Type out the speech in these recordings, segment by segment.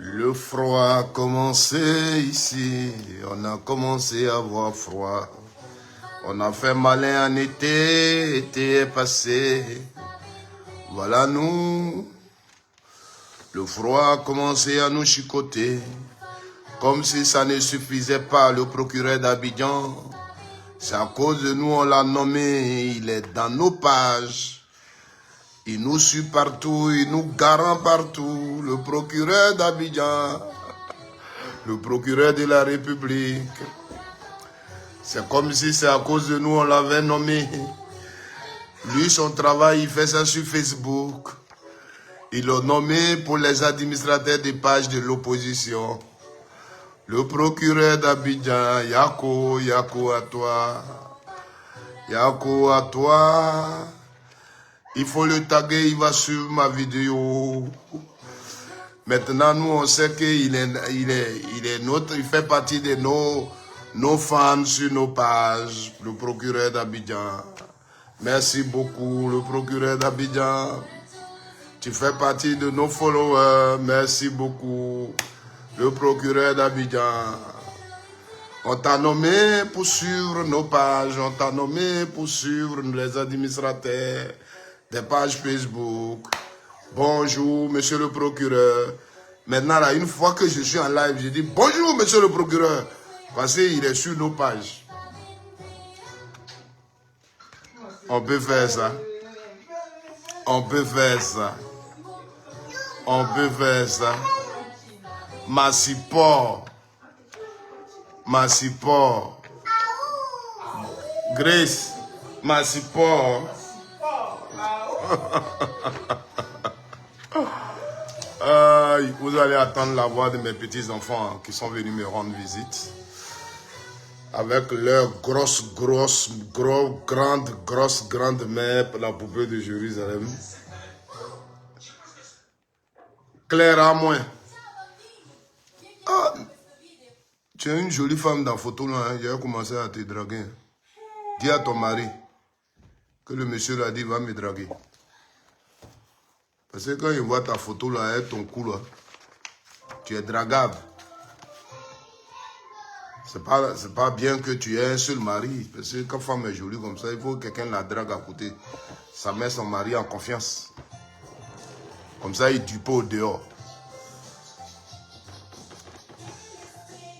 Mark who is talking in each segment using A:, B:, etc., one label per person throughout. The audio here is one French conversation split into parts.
A: Le froid a commencé ici, on a commencé à avoir froid. On a fait malin en été, été est passé. Voilà nous, le froid a commencé à nous chicoter. Comme si ça ne suffisait pas, le procureur d'Abidjan. C'est à cause de nous, on l'a nommé, il est dans nos pages. Il nous suit partout, il nous garant partout. Le procureur d'Abidjan, le procureur de la République. C'est comme si c'est à cause de nous, on l'avait nommé. Lui, son travail, il fait ça sur Facebook. Il l'a nommé pour les administrateurs des pages de l'opposition. Le procureur d'Abidjan, Yako, Yako à toi. Yako à toi. Il faut le taguer, il va suivre ma vidéo. Maintenant, nous, on sait qu'il est notre, il fait partie de nos fans sur nos pages. Le procureur d'Abidjan. Merci beaucoup, le procureur d'Abidjan. Tu fais partie de nos followers. Merci beaucoup, le procureur d'Abidjan. On t'a nommé pour suivre nos pages. On t'a nommé pour suivre les administrateurs des pages Facebook. Bonjour, monsieur le procureur. Maintenant, là, une fois que je suis en live, je dis bonjour, monsieur le procureur. Parce qu'il est sur nos pages. On peut faire ça. On peut faire ça. On peut faire ça. Massiport. Massiport. Grace. Massiport. Vous allez attendre la voix de mes petits-enfants qui sont venus me rendre visite. Avec leur grande mère, la poupée de Jérusalem. Claire à moi. Ah, tu es une jolie femme dans la photo là, hein. J'ai commencé à te draguer. Dis à ton mari que le monsieur l'a dit, va me draguer. Parce que quand il voit ta photo là, et ton cou là, tu es dragable. C'est pas bien que tu aies un seul mari. Parce que quand femme est jolie comme ça, il faut que quelqu'un la drague à côté. Ça met son mari en confiance. Comme ça, il ne tue pas au dehors.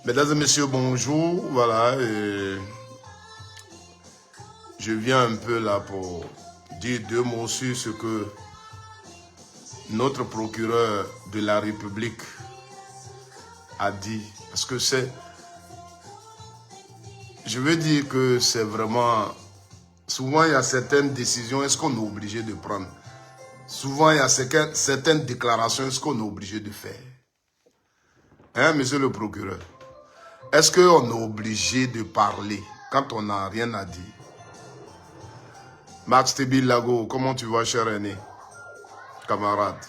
A: Mesdames et messieurs, bonjour. Voilà. Et je viens un peu là pour dire deux mots sur ce que notre procureur de la République a dit. Parce que c'est... Je veux dire que c'est vraiment... Souvent, il y a certaines décisions, est-ce qu'on est obligé de prendre? Souvent, il y a certaines déclarations, est-ce qu'on est obligé de faire? Hein, monsieur le procureur? Est-ce qu'on est obligé de parler quand on n'a rien à dire? Max Tebil Lago, comment tu vas, cher aîné? Camarade.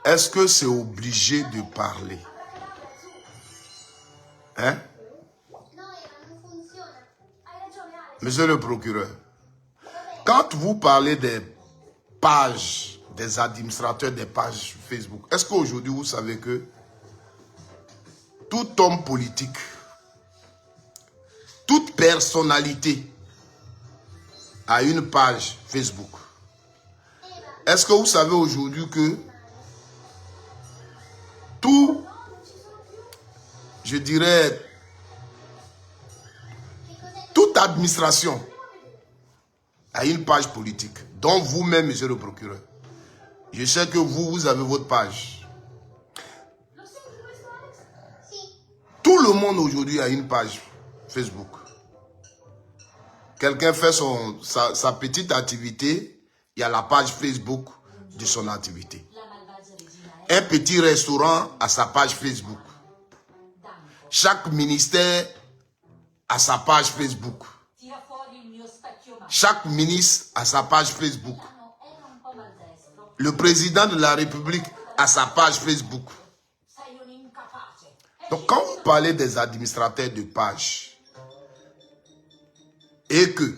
A: Est-ce que c'est obligé de parler? Hein? Monsieur le procureur, quand vous parlez des pages, des administrateurs des pages Facebook, est-ce qu'aujourd'hui vous savez que tout homme politique, toute personnalité a une page Facebook? Est-ce que vous savez aujourd'hui que tout, je dirais, toute administration a une page politique, dont vous-même, monsieur le procureur. Je sais que vous avez votre page. Tout le monde aujourd'hui a une page Facebook. Quelqu'un fait sa petite activité, il y a la page Facebook de son activité. Un petit restaurant a sa page Facebook. Chaque ministère a sa page Facebook. Chaque ministre a sa page Facebook. Le président de la République a sa page Facebook. Donc quand vous parlez des administrateurs de page et que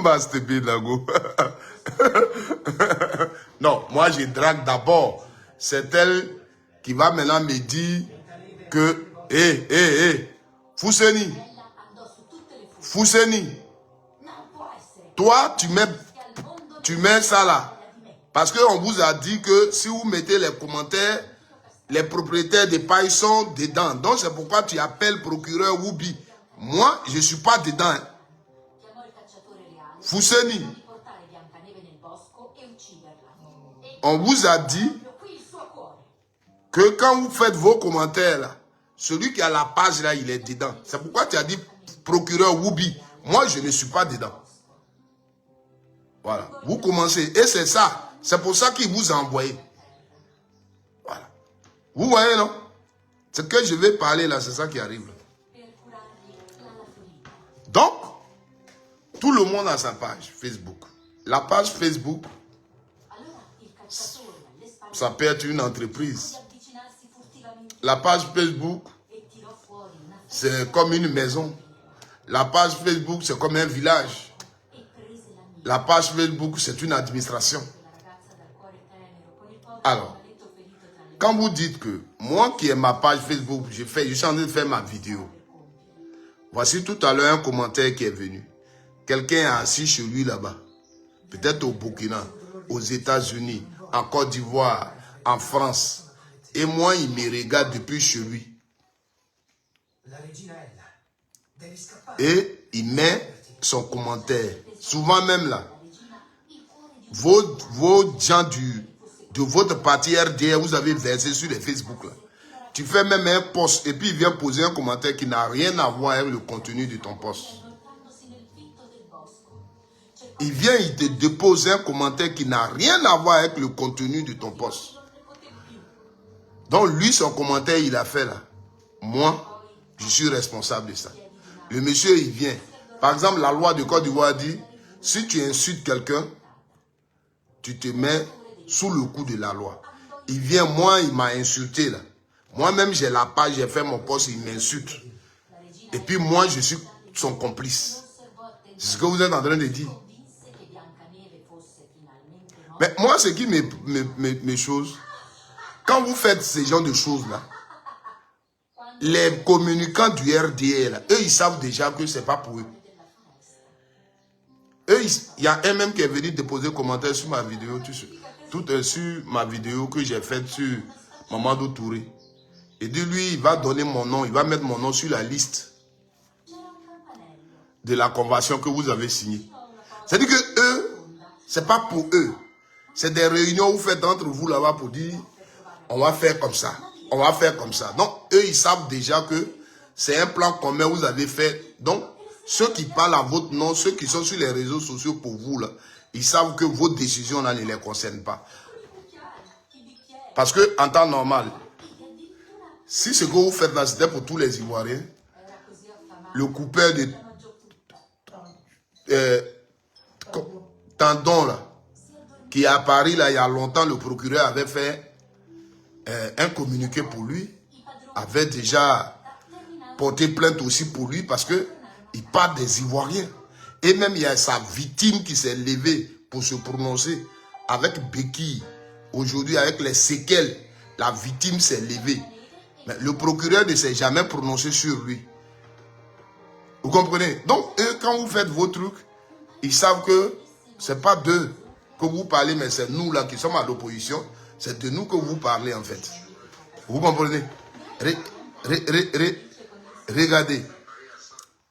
A: Bah, c'était Dago. Non, moi je drague d'abord. C'est elle qui va maintenant me dire que, Fousseni, toi tu mets ça là. Parce qu'on vous a dit que si vous mettez les commentaires, les propriétaires des pailles sont dedans. Donc c'est pourquoi tu appelles procureur Woubi. Moi, je ne suis pas dedans. Hein. Fousseni. On vous a dit que quand vous faites vos commentaires, là, celui qui a la page là, il est dedans. C'est pourquoi tu as dit procureur Woubi. Moi, je ne suis pas dedans. Voilà. Vous commencez. Et c'est ça. C'est pour ça qu'il vous a envoyé. Voilà. Vous voyez, non? Ce que je vais parler là, c'est ça qui arrive. Donc, tout le monde a sa page Facebook. La page Facebook, ça peut être une entreprise. La page Facebook, c'est comme une maison. La page Facebook, c'est comme un village. La page Facebook, c'est une administration. Alors, quand vous dites que moi qui ai ma page Facebook, je suis en train de faire ma vidéo. Voici tout à l'heure un commentaire qui est venu. Quelqu'un est assis chez lui là-bas. Peut-être au Burkina, aux États-Unis, en Côte d'Ivoire, en France. Et moi, il me regarde depuis chez lui. Et il met son commentaire. Souvent même là, vos gens de votre parti RDR, vous avez versé sur les Facebook là. Tu fais même un post et puis il vient poser un commentaire qui n'a rien à voir avec le contenu de ton post. Il vient, il te dépose un commentaire qui n'a rien à voir avec le contenu de ton post. Donc lui, son commentaire, il a fait là. Moi, je suis responsable de ça. Le monsieur, il vient. Par exemple, la loi de Côte d'Ivoire dit, si tu insultes quelqu'un, tu te mets sous le coup de la loi. Il vient, moi, il m'a insulté là. Moi-même, j'ai la page, j'ai fait mon poste, il m'insulte. Et puis moi, je suis son complice. C'est ce que vous êtes en train de dire. Mais moi, ce qui me chose, quand vous faites ce genre de choses-là, les communicants du RDR, là, eux, ils savent déjà que ce n'est pas pour eux. Il y a un même qui est venu déposer un commentaire sur ma vidéo, sur ma vidéo que j'ai faite sur Mamadou Touré. Et de lui, il va donner mon nom, il va mettre mon nom sur la liste de la convention que vous avez signée. C'est-à-dire que eux, ce n'est pas pour eux. C'est des réunions que vous faites entre vous là-bas pour dire, on va faire comme ça, on va faire comme ça. Donc, eux, ils savent déjà que c'est un plan commun que vous avez fait. Donc, ceux qui parlent à votre nom, ceux qui sont sur les réseaux sociaux pour vous, là, ils savent que vos décisions là, ne les concernent pas. Parce que en temps normal, si ce que vous faites là, c'était pour tous les Ivoiriens, le coupeur de tendon là, qui est à Paris là, il y a longtemps, le procureur avait fait un communiqué pour lui, avait déjà porté plainte aussi pour lui parce que il parle des Ivoiriens. Et même il y a sa victime qui s'est levée pour se prononcer avec béquille. Aujourd'hui, avec les séquelles, la victime s'est levée. Mais le procureur ne s'est jamais prononcé sur lui. Vous comprenez? Donc, eux, quand vous faites vos trucs, ils savent que ce n'est pas d'eux que vous parlez, mais c'est nous là qui sommes à l'opposition. C'est de nous que vous parlez en fait. Vous comprenez? Regardez.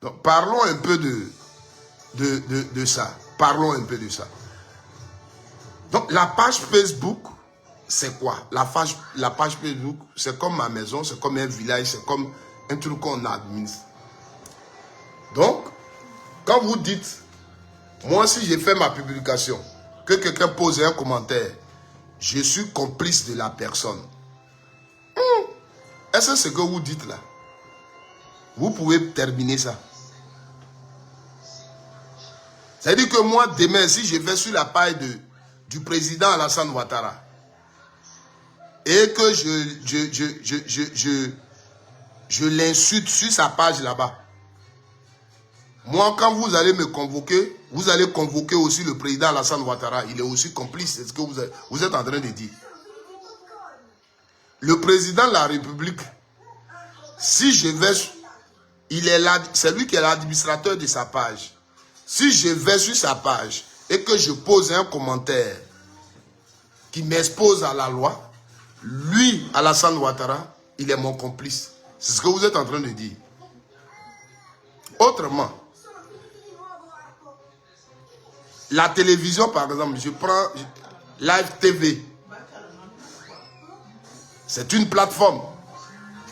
A: Donc, parlons un peu de ça. Parlons un peu de ça. Donc, la page Facebook, c'est quoi? La page Facebook, c'est comme ma maison, c'est comme un village, c'est comme un truc qu'on administre. Donc, quand vous dites, moi si j'ai fait ma publication, que quelqu'un pose un commentaire, je suis complice de la personne. Est-ce que ce que vous dites là, vous pouvez terminer ça? C'est-à-dire que moi, demain, si je vais sur la page du président Alassane Ouattara et que je l'insulte sur sa page là-bas, Moi, quand vous allez me convoquer, vous allez convoquer aussi le président Alassane Ouattara. Il est aussi complice, c'est ce que vous êtes en train de dire. Le président de la République, si je vais, c'est lui qui est l'administrateur de sa page. Si je vais sur sa page et que je pose un commentaire qui m'expose à la loi, lui, Alassane Ouattara, il est mon complice. C'est ce que vous êtes en train de dire. Autrement, la télévision, par exemple, je prends Live TV. C'est une plateforme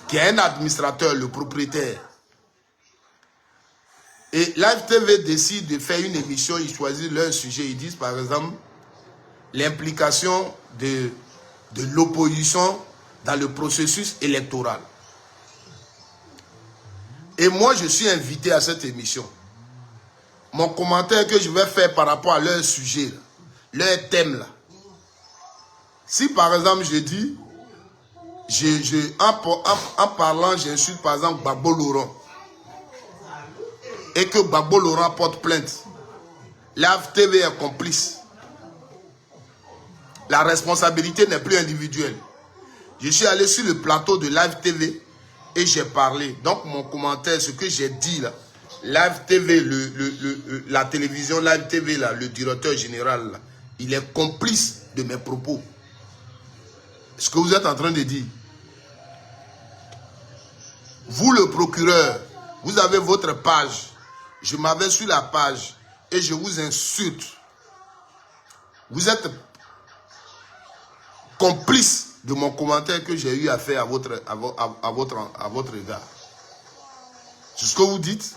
A: qui a un administrateur, le propriétaire. Et Live TV décide de faire une émission, ils choisissent leur sujet. Ils disent, par exemple, l'implication de l'opposition dans le processus électoral. Et moi, je suis invité à cette émission. Mon commentaire que je vais faire par rapport à leur sujet, leur thème là. Si par exemple je dis, en parlant, j'insulte par exemple Gbagbo Laurent, et que Gbagbo Laurent porte plainte, Live TV est complice. La responsabilité n'est plus individuelle. Je suis allé sur le plateau de Live TV et j'ai parlé. Donc mon commentaire, ce que j'ai dit là, Live TV, la télévision Live TV, là, le directeur général, là, il est complice de mes propos. Ce que vous êtes en train de dire. Vous, le procureur, vous avez votre page. Je m'avais sur la page et je vous insulte. Vous êtes complice de mon commentaire que j'ai eu à faire à votre égard. C'est ce que vous dites.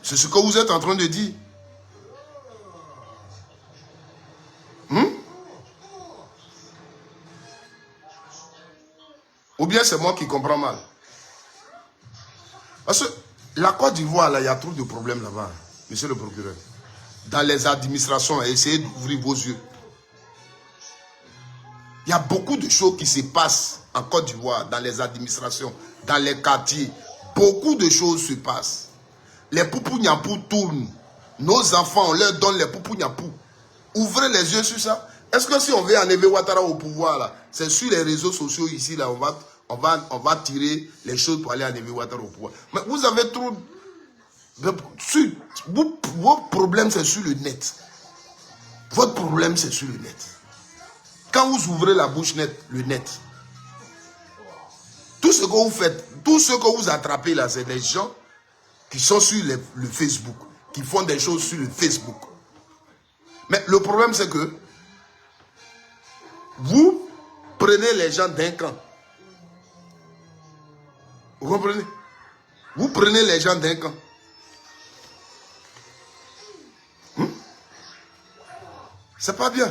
A: C'est ce que vous êtes en train de dire. Ou bien c'est moi qui comprends mal. Parce que la Côte d'Ivoire, là, il y a trop de problèmes là-bas, monsieur le procureur. Dans les administrations, essayez d'ouvrir vos yeux. Il y a beaucoup de choses qui se passent en Côte d'Ivoire, dans les administrations, dans les quartiers. Beaucoup de choses se passent. Les poupou-niapou tournent. Nos enfants, on leur donne les poupou-niapou. Ouvrez les yeux sur ça. Est-ce que si on veut enlever Ouattara au pouvoir, là, c'est sur les réseaux sociaux ici, là, on va tirer les choses pour aller enlever Ouattara au pouvoir. Mais vous avez trop... Votre problème, c'est sur le net. Votre problème, c'est sur le net. Quand vous ouvrez la bouche net, le net, tout ce que vous faites, tout ce que vous attrapez là, c'est des gens qui sont sur le Facebook, qui font des choses sur le Facebook. Mais le problème, c'est que vous prenez les gens d'un camp. Vous comprenez? Vous prenez les gens d'un camp. C'est pas bien.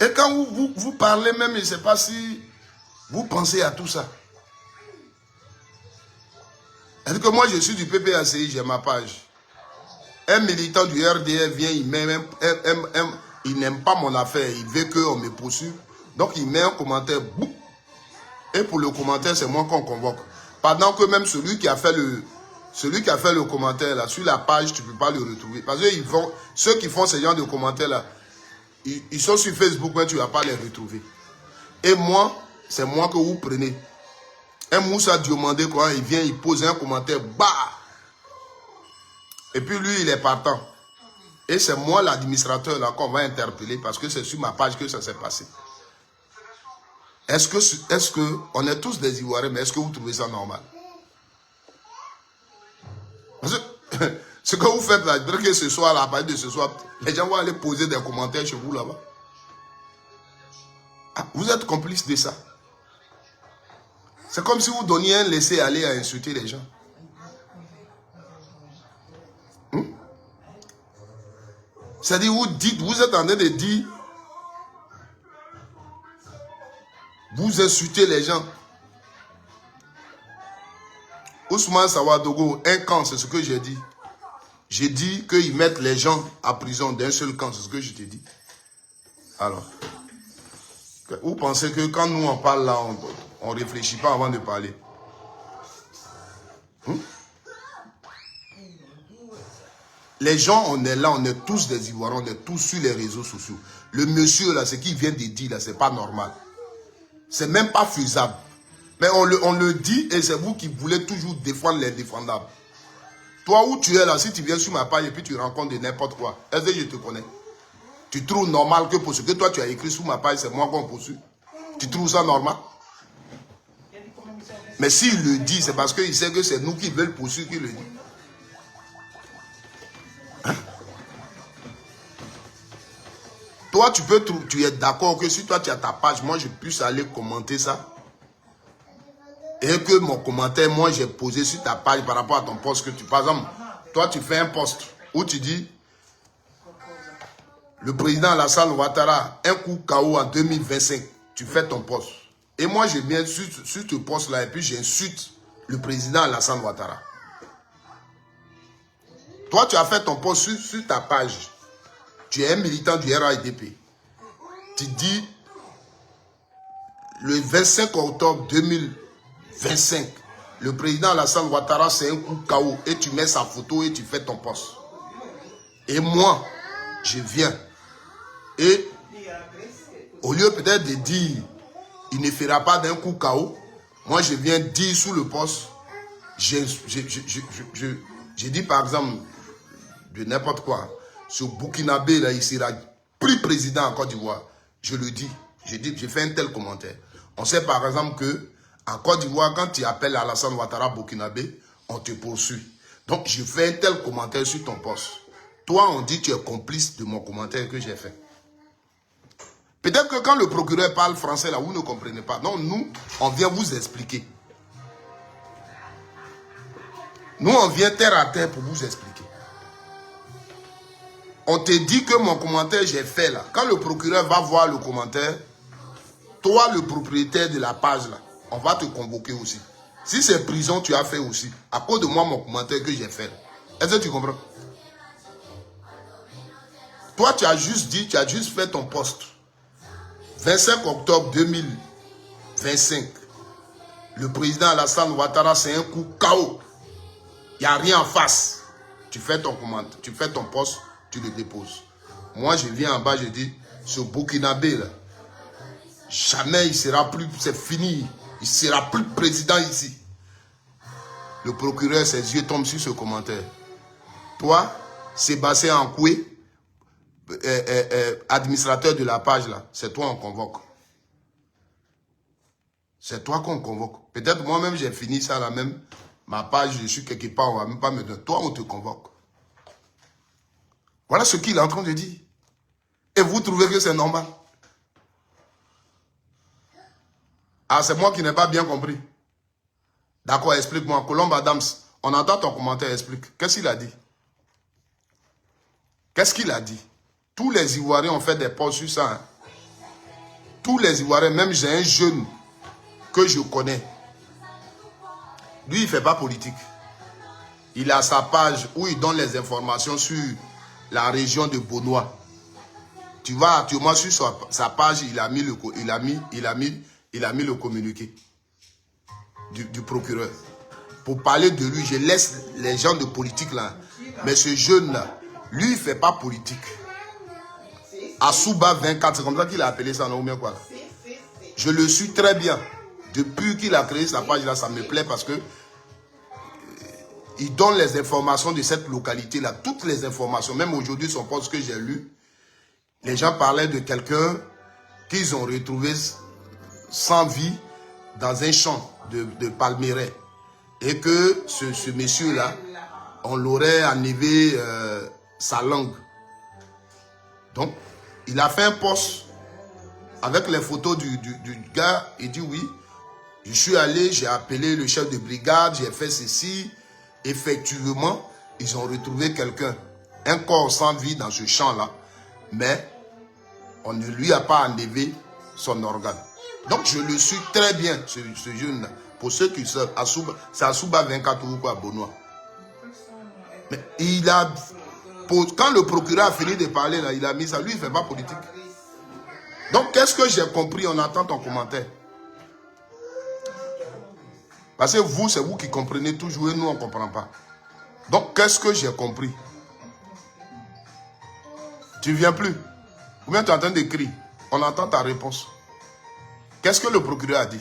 A: Et quand vous parlez même, je ne sais pas si vous pensez à tout ça. Est-ce que moi je suis du PPACI, j'ai ma page. Un militant du RDR vient, il n'aime pas mon affaire, il veut qu'on me poursuive. Donc il met un commentaire, boum. Et pour le commentaire, c'est moi qu'on convoque. Pendant que même celui qui a fait le commentaire là, sur la page, tu ne peux pas le retrouver. Parce que ceux qui font ce genre de commentaires là, ils sont sur Facebook, mais tu ne vas pas les retrouver. Et moi, c'est moi que vous prenez. Un Moussa Diomandé, quand il vient, il pose un commentaire, bah! Et puis lui, il est partant. Et c'est moi, l'administrateur, là, qu'on va interpeller, parce que c'est sur ma page que ça s'est passé. Est-ce que, on est tous des Ivoiriens, mais est-ce que vous trouvez ça normal? Parce que, ce que vous faites là, que ce soir, à partir de ce soir, les gens vont aller poser des commentaires chez vous là-bas. Ah, vous êtes complice de ça. C'est comme si vous donniez un laisser-aller à insulter les gens. C'est-à-dire, vous êtes en train de dire, vous insultez les gens. Ousmane Sawadogo, un camp, c'est ce que j'ai dit. J'ai dit qu'ils mettent les gens à prison d'un seul camp, c'est ce que je t'ai dit. Alors, vous pensez que quand nous on parle là, on ne réfléchit pas avant de parler. Hein? Les gens, on est là, on est tous des Ivoiriens, on est tous sur les réseaux sociaux. Le monsieur là, ce qu'il vient de dire là, c'est pas normal. C'est même pas faisable. Mais on le dit et c'est vous qui voulez toujours défendre les défendables. Toi où tu es là, si tu viens sur ma page et puis tu rencontres de n'importe quoi, est-ce que je te connais? Tu trouves normal que pour ce que toi tu as écrit sur ma page, c'est moi qu'on poursuit? Tu trouves ça normal? Mais s'il le dit, c'est parce qu'il sait que c'est nous qui veulent poursuivre qu'il le dit. Hein? Toi, tu es d'accord que si toi tu as ta page, moi je puisse aller commenter ça? Et que mon commentaire, moi j'ai posé sur ta page par rapport à ton post que tu... Par exemple, toi tu fais un post où tu dis le président Alassane Ouattara, un coup KO en 2025. Tu fais ton post. Et moi je viens sur ce post là et puis j'insulte le président Alassane Ouattara. Toi tu as fait ton post sur ta page. Tu es un militant du RAIDP. Tu dis le 25 octobre 2025, le président Alassane Ouattara c'est un coup KO et tu mets sa photo et tu fais ton post. Et moi, je viens et au lieu peut-être de dire il ne fera pas d'un coup KO, moi je viens dire sous le post, je dis par exemple de n'importe quoi, ce Burkinabé là il sera plus président en Côte d'Ivoire. Je le dis, j'ai fait un tel commentaire. On sait par exemple que en Côte d'Ivoire, quand tu appelles Alassane Ouattara Burkinabé, on te poursuit. Donc, je fais un tel commentaire sur ton poste. Toi, on dit que tu es complice de mon commentaire que j'ai fait. Peut-être que quand le procureur parle français, là, vous ne comprenez pas. Non, nous, on vient vous expliquer. Nous, on vient terre à terre pour vous expliquer. On te dit que mon commentaire, j'ai fait là. Quand le procureur va voir le commentaire, toi, le propriétaire de la page là, on va te convoquer aussi. Si c'est prison, tu as fait aussi. À cause de moi, mon commentaire que j'ai fait. Est-ce que tu comprends? Toi, tu as juste dit, tu as juste fait ton post. 25 octobre 2025. Le président Alassane Ouattara, c'est un coup KO. Il n'y a rien en face. Tu fais ton commentaire, tu fais ton post, tu le déposes. Moi, je viens en bas, je dis, ce Burkinabé là, jamais il sera plus, c'est fini. Il ne sera plus président ici. Le procureur, ses yeux tombent sur ce commentaire. Toi, Sébastien Ankoué, administrateur de la page là, c'est toi qu'on convoque. C'est toi qu'on convoque. Peut-être moi-même j'ai fini ça là même. Ma page, je suis quelque part, on ne va même pas me donner. Toi, on te convoque. Voilà ce qu'il est en train de dire. Et vous trouvez que c'est normal? Ah, c'est moi qui n'ai pas bien compris. D'accord, explique-moi. Colombe Adams, on entend ton commentaire, explique. Qu'est-ce qu'il a dit? Qu'est-ce qu'il a dit? Tous les Ivoiriens ont fait des posts sur ça. Hein? Tous les Ivoiriens, même j'ai un jeune que je connais. Lui, il ne fait pas politique. Il a sa page où il donne les informations sur la région de Bonois. Tu vois, actuellement sur sa page, il a mis le communiqué du procureur. Pour parler de lui, je laisse les gens de politique là. Mais ce jeune-là, lui, il ne fait pas politique. Assouba 24, c'est comme ça qu'il a appelé ça, non, ou bien quoi? Je le suis très bien. Depuis qu'il a créé sa page là, ça me plaît parce que il donne les informations de cette localité là, toutes les informations. Même aujourd'hui, son poste que j'ai lu, les gens parlaient de quelqu'un qu'ils ont retrouvé sans vie dans un champ de palmeraie. Et que ce monsieur-là, on l'aurait enlevé sa langue. Donc, il a fait un post avec les photos du gars. Il dit oui, je suis allé, j'ai appelé le chef de brigade, j'ai fait ceci. Effectivement, ils ont retrouvé quelqu'un, un corps sans vie dans ce champ-là. Mais on ne lui a pas enlevé son organe. Donc, je le suis très bien, ce jeune-là. Pour ceux qui savent, c'est Assouba 24 ou quoi, à Bonois. Mais il a... Quand le procureur a fini de parler, là, il a mis ça. Lui, il ne fait pas politique. Donc, qu'est-ce que j'ai compris? On attend ton commentaire. Parce que vous, c'est vous qui comprenez toujours et nous, on ne comprend pas. Donc, qu'est-ce que j'ai compris? Tu ne viens plus. Ou bien tu es en train d'écrire. On entend ta réponse. Qu'est-ce que le procureur a dit?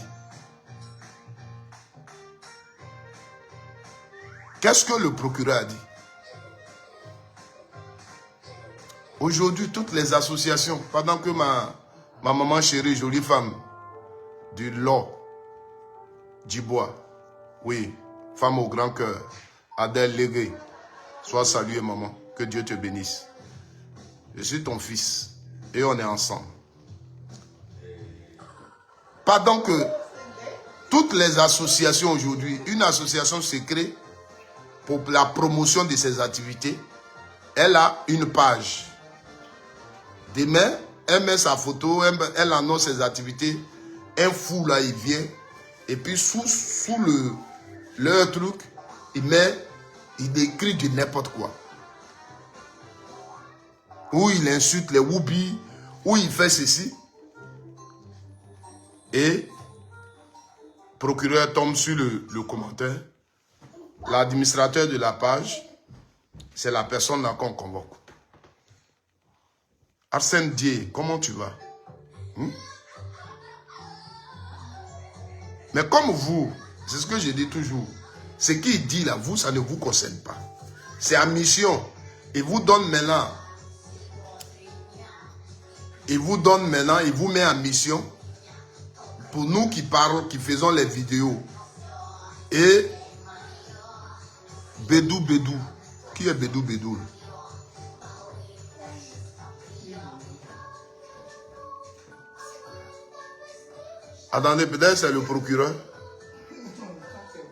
A: Qu'est-ce que le procureur a dit? Aujourd'hui, toutes les associations, pendant que ma maman chérie, jolie femme, du Law, Djibois, oui, femme au grand cœur, Adèle Légué, sois saluée maman, que Dieu te bénisse. Je suis ton fils et on est ensemble. Pendant que toutes les associations aujourd'hui, une association se crée pour la promotion de ses activités, elle a une page. Demain, elle met sa photo, elle annonce ses activités, un fou là, il vient, et puis sous leur truc, il écrit de n'importe quoi. Ou il insulte les Woubi, ou il fait ceci. Et le procureur tombe sur le commentaire. L'administrateur de la page, c'est la personne là qu'on convoque. Arsène Dié, comment tu vas? Mais comme vous, c'est ce que je dis toujours, ce qu'il dit là, vous, ça ne vous concerne pas. C'est à mission. Il vous donne maintenant, il vous met en mission pour nous qui parlons, qui faisons les vidéos. Et Bédou Bédou, qui est Bédou Bédou? Attendez, peut-être c'est le procureur.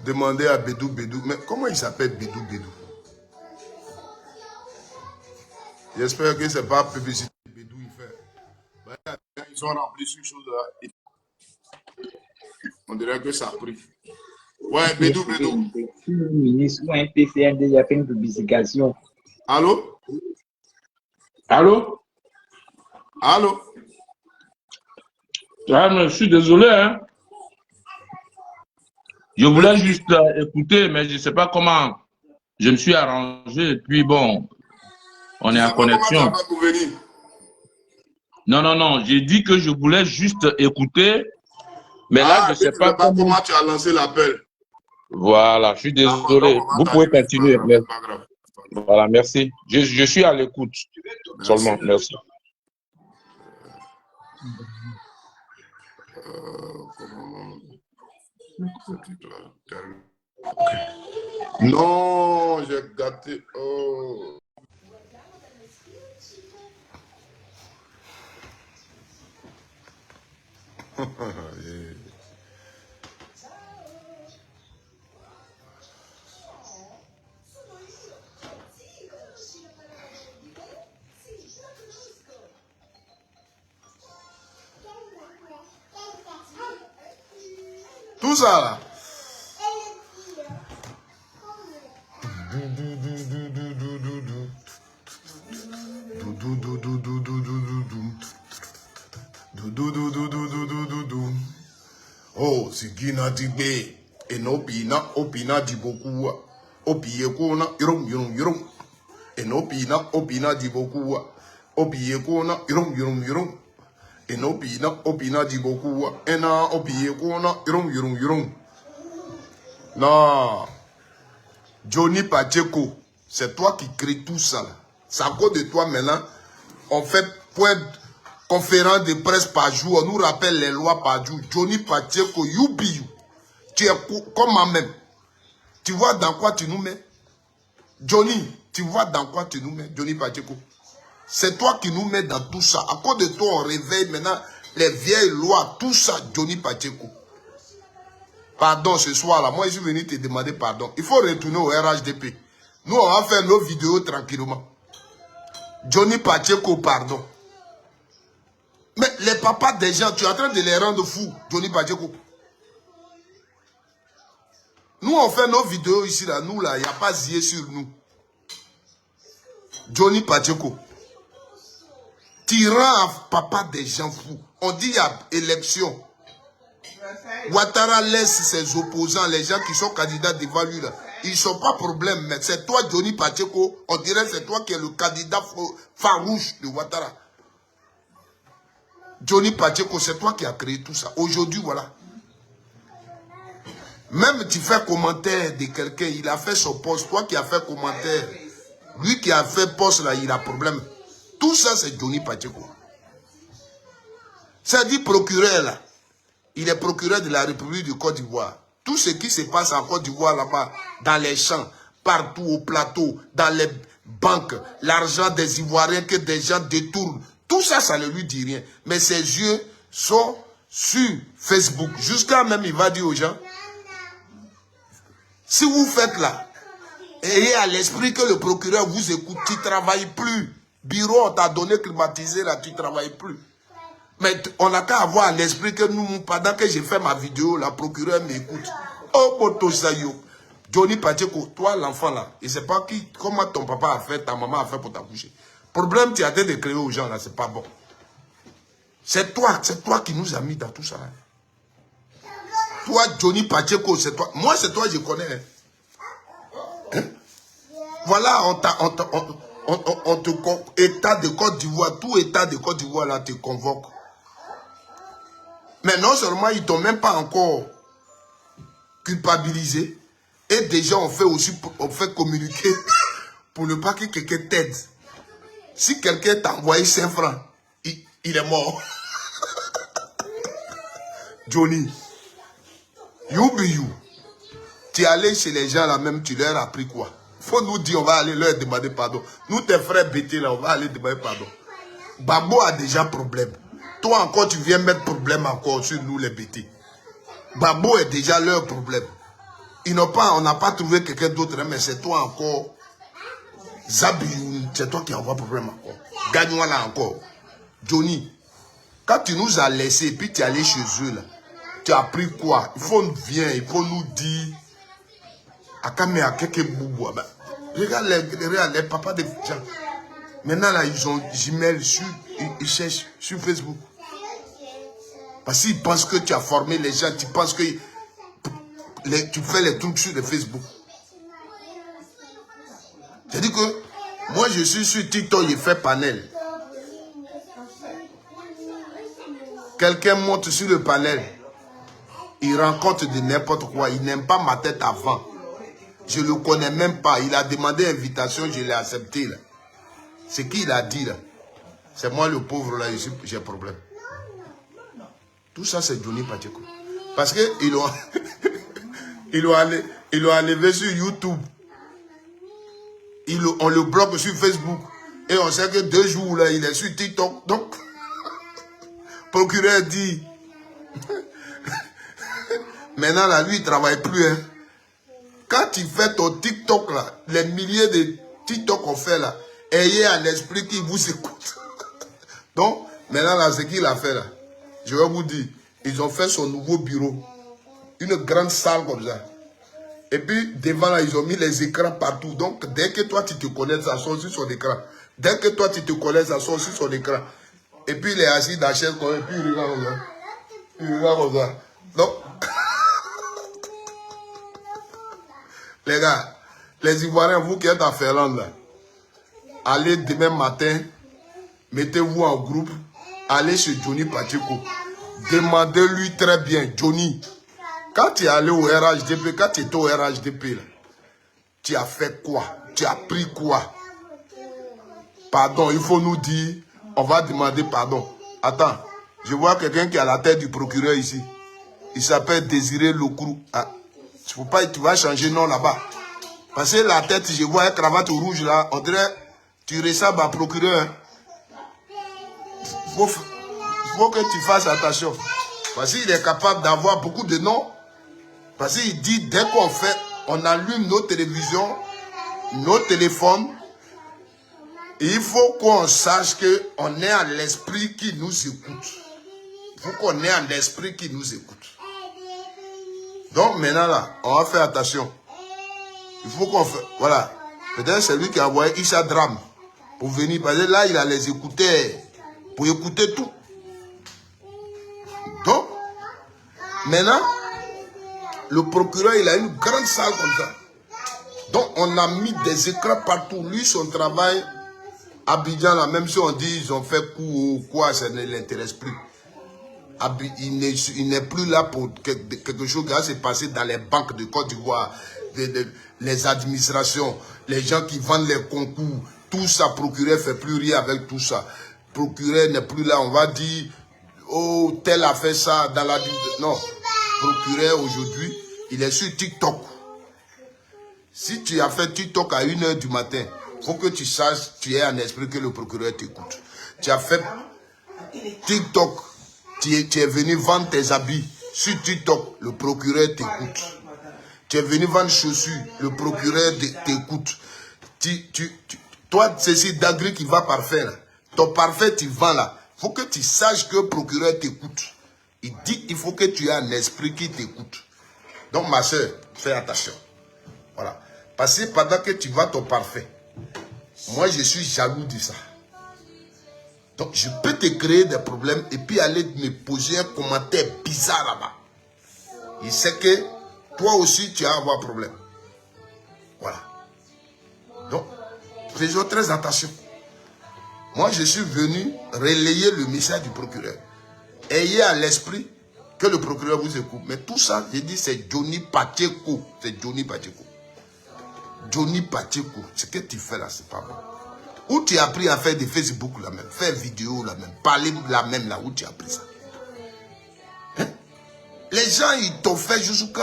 A: Demandez à Bédou Bédou. Mais comment il s'appelle Bédou Bédou? J'espère que ce n'est pas publicité Bédou il fait. Ils ont rempli ce chose-là. On dirait que ça a pris. Ouais, Bédou Bédou.
B: Le ministre ou un PCND a fait une publication.
A: Allô?
B: Allô?
A: Allô?
B: Ah, mais je suis désolé, hein. Je voulais juste écouter, mais je ne sais pas comment je me suis arrangé. Et puis bon, on est en connexion.
A: Comment tu as fait pour venir?
B: Non. J'ai dit que je voulais juste écouter. Mais là, je ne sais pas
A: comment tu as lancé l'appel.
B: Voilà, je suis désolé. Vous pouvez continuer.
A: Pas grave.
B: Voilà, merci. Je suis à l'écoute seulement. Merci.
A: Non, j'ai gâté. Oh. Tout ça là. Oh, si Gina Dibé, et opina di beaucoup. Opie kona, yurum. Et opina di beaucoup. Opie kona, yurum. Et opina di beaucoup. Et opie kona, yurum. Non. Johnny Pacheco, c'est toi qui crée tout ça. C'est à cause de toi maintenant. On fait point conférence de presse par jour. On nous rappelle les lois par jour. Johnny Pacheco, you. Tu es comme moi-même. Tu vois dans quoi tu nous mets? Johnny, tu vois dans quoi tu nous mets? Johnny Pacheco. C'est toi qui nous mets dans tout ça. À cause de toi, on réveille maintenant les vieilles lois. Tout ça, Johnny Pacheco. Pardon ce soir là, moi je suis venu te demander pardon. Il faut retourner au RHDP. Nous on va faire nos vidéos tranquillement. Johnny Pacheco, pardon. Mais les papas des gens, tu es en train de les rendre fous, Johnny Pacheco. Nous on fait nos vidéos ici là, nous là, il n'y a pas zié sur nous. Johnny Pacheco. Tu rends papa des gens fous. On dit il y a élection. Ouattara laisse ses opposants, les gens qui sont candidats devant lui, là. Ils ne sont pas problème, mais c'est toi, Johnny Pacheco, on dirait que c'est toi qui es le candidat farouche de Ouattara. Johnny Pacheco, c'est toi qui as créé tout ça. Aujourd'hui, voilà. Même tu fais commentaire de quelqu'un, il a fait son poste, toi qui as fait commentaire, lui qui a fait poste là, il a problème. Tout ça, c'est Johnny Pacheco. Ça dit procureur là. Il est procureur de la République du Côte d'Ivoire. Tout ce qui se passe en Côte d'Ivoire là-bas, dans les champs, partout au plateau, dans les banques, l'argent des Ivoiriens que des gens détournent, tout ça, ça ne lui dit rien. Mais ses yeux sont sur Facebook. Jusqu'à même, il va dire aux gens, si vous faites là, ayez à l'esprit que le procureur vous écoute, tu ne travailles plus. Bureau, on t'a donné climatisé là, tu ne travailles plus. Mais on n'a qu'à avoir à l'esprit que nous, pendant que j'ai fait ma vidéo, la procureure m'écoute. Oh, Motosayo. Johnny Pacheco, toi l'enfant là, et c'est pas qui, comment ton papa a fait, ta maman a fait pour t'accoucher. Problème, tu as été de créer aux gens là, c'est pas bon. C'est toi qui nous as mis dans tout ça là. Toi, Johnny Pacheco, c'est toi. Moi, c'est toi, je connais. Hein? Voilà, on te État de Côte d'Ivoire, tout État de Côte d'Ivoire là te convoque. Mais non seulement ils t'ont même pas encore culpabilisé, et déjà on fait communiquer pour ne pas que quelqu'un t'aide. Si quelqu'un t'a envoyé 5 francs, il est mort. Johnny, you be you. Tu es allé chez les gens là même, tu leur as appris quoi? Faut nous dire, on va aller leur demander pardon. Nous, tes frères bêtés là, on va aller demander pardon. Babo a déjà problème. Toi encore, tu viens mettre problème encore sur nous les bêtés. Babo est déjà leur problème. On n'a pas trouvé quelqu'un d'autre, mais c'est toi encore. Zabiou, c'est toi qui envoie problème encore. Gagne-moi là encore. Johnny, quand tu nous as laissés et puis tu es allé chez eux là, tu as appris quoi? Il faut nous dire. Akame a quelques boubou. Regarde les papas des gens. Maintenant là, ils ont Gmail, ils cherchent sur Facebook. Parce qu'ils pensent que tu as formé les gens, tu penses que tu fais les trucs sur le Facebook. C'est-à-dire que moi je suis sur TikTok, je fais panel. Quelqu'un monte sur le panel, il rencontre de n'importe quoi, il n'aime pas ma tête avant. Je ne le connais même pas, il a demandé invitation, je l'ai accepté là. Ce qu'il a dit là, c'est moi le pauvre là, j'ai problème. Tout ça c'est Johnny Pacheco. Parce qu'ils l'ont enlevé sur YouTube. On le bloque sur Facebook. Et on sait que 2 jours là, il est sur TikTok. Donc, procureur dit, maintenant là, lui, il ne travaille plus. Hein. Quand tu fais ton TikTok là, les milliers de TikTok qu'on fait là, ayez à l'esprit qu'il vous écoute. Donc, maintenant là, ce qu'il a fait là, je vais vous dire, ils ont fait son nouveau bureau. Une grande salle comme ça. Et puis, devant là, ils ont mis les écrans partout. Donc, dès que toi, tu te connais, ça sort sur son écran. Dès que toi, tu te connais, ça sort sur son écran. Et puis, il est assis dans la chaise, et puis il regarde comme ça. Il regarde comme ça. Donc, les gars, les Ivoiriens, vous qui êtes à Ferland, là, allez demain matin, mettez-vous en groupe, allez chez Johnny Pacheco. Demandez-lui très bien, Johnny, quand tu es allé au RHDP, quand tu étais au RHDP, là, tu as fait quoi? Tu as pris quoi? Pardon, il faut nous dire, on va demander pardon. Attends, je vois quelqu'un qui a la tête du procureur ici. Il s'appelle Désiré Loukrou. Ah, tu vas changer de nom là-bas. Parce que la tête, je vois une cravate rouge là, on dirait, tu ressembles à procureur. Faut que tu fasses attention. Parce qu'il est capable d'avoir beaucoup de noms. Parce qu'il dit, dès qu'on fait, on allume nos télévisions, nos téléphones, et il faut qu'on sache qu'on est à l'esprit qui nous écoute. Il faut qu'on ait à l'esprit qui nous écoute. Donc maintenant là, on va faire attention. Il faut qu'on fasse, voilà. Peut-être c'est lui qui a envoyé Issa Dram pour venir. Parce que là, il a les écouteurs pour écouter tout. Donc, Maintenant, le procureur, il a une grande salle comme ça. Donc, on a mis des écrans partout. Lui, son travail, Abidjan, là, même si on dit ils ont fait coup ou quoi, ça ne l'intéresse plus. Il n'est plus là pour quelque chose qui va se passer dans les banques de Côte d'Ivoire, les administrations, les gens qui vendent les concours. Tout ça, procureur ne fait plus rien avec tout ça. Procureur n'est plus là, on va dire, oh, tel a fait ça dans la... Non, procureur aujourd'hui, il est sur TikTok. Si tu as fait TikTok à 1 h du matin, il faut que tu saches, tu aies un esprit que le procureur t'écoute. Tu as fait TikTok, tu es venu vendre tes habits sur TikTok, le procureur t'écoute. Tu es venu vendre chaussures, le procureur t'écoute. Toi, c'est ici d'agri qui va parfait là. Ton parfait, tu vends là. Il faut que tu saches que le procureur t'écoute. Il dit qu'il faut que tu aies un esprit qui t'écoute. Donc, ma soeur, fais attention. Voilà. Parce que pendant que tu vas ton parfait, moi, je suis jaloux de ça. Donc, je peux te créer des problèmes et puis aller me poser un commentaire bizarre là-bas. Il sait que toi aussi, tu vas avoir problème. Voilà. Donc, faisons très attention. Moi, je suis venu relayer le message du procureur. Ayez à l'esprit que le procureur vous écoute. Mais tout ça, j'ai dit, c'est Johnny Pacheco. C'est Johnny Pacheco. Johnny Pacheco. Ce que tu fais là, c'est pas bon. Où tu as appris à faire des Facebook là même, faire vidéo là même, parler là même là, où tu as appris ça? Hein? Les gens, ils t'ont fait jusqu'à...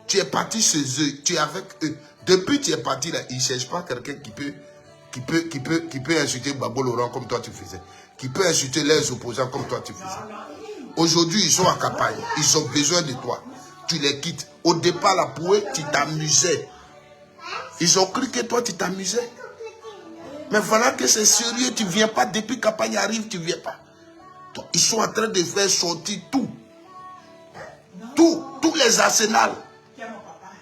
A: Tu es parti chez eux, tu es avec eux. Depuis que tu es parti là, ils ne cherchent pas quelqu'un qui peut insulter Babo Laurent comme toi tu faisais. Qui peut insulter les opposants comme toi tu faisais. Aujourd'hui, ils sont en campagne. Ils ont besoin de toi. Tu les quittes. Au départ, là, pour eux, tu t'amusais. Ils ont cru que toi, tu t'amusais. Mais voilà que c'est sérieux. Tu ne viens pas. Depuis que la campagne arrive, tu ne viens pas. Donc, ils sont en train de faire sortir tout. Tous les arsenals.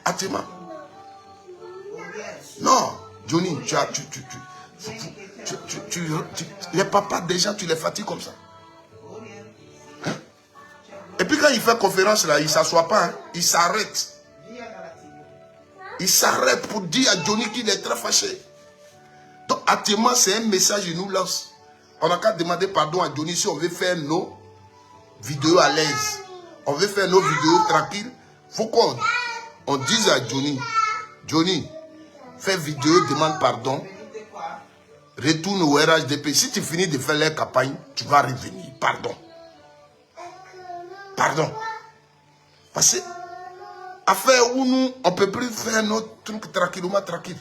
A: Attima. Non, Johnny, les papas, déjà, tu les fatigues comme ça. Hein? Et puis quand il fait conférence, là, il ne s'assoit pas. Hein? Il s'arrête. Il s'arrête pour dire à Johnny qu'il est très fâché. Donc, actuellement, c'est un message qu'il nous lance. On n'a qu'à demander pardon à Johnny si on veut faire nos vidéos à l'aise. On veut faire nos vidéos tranquilles. Il faut qu'on dise à Johnny, Johnny, fais vidéo, demande pardon. Retourne au RHDP. Si tu finis de faire la campagne, tu vas revenir. Pardon. Pardon. Parce que, affaire où nous, on ne peut plus faire notre truc tranquillement, tranquille.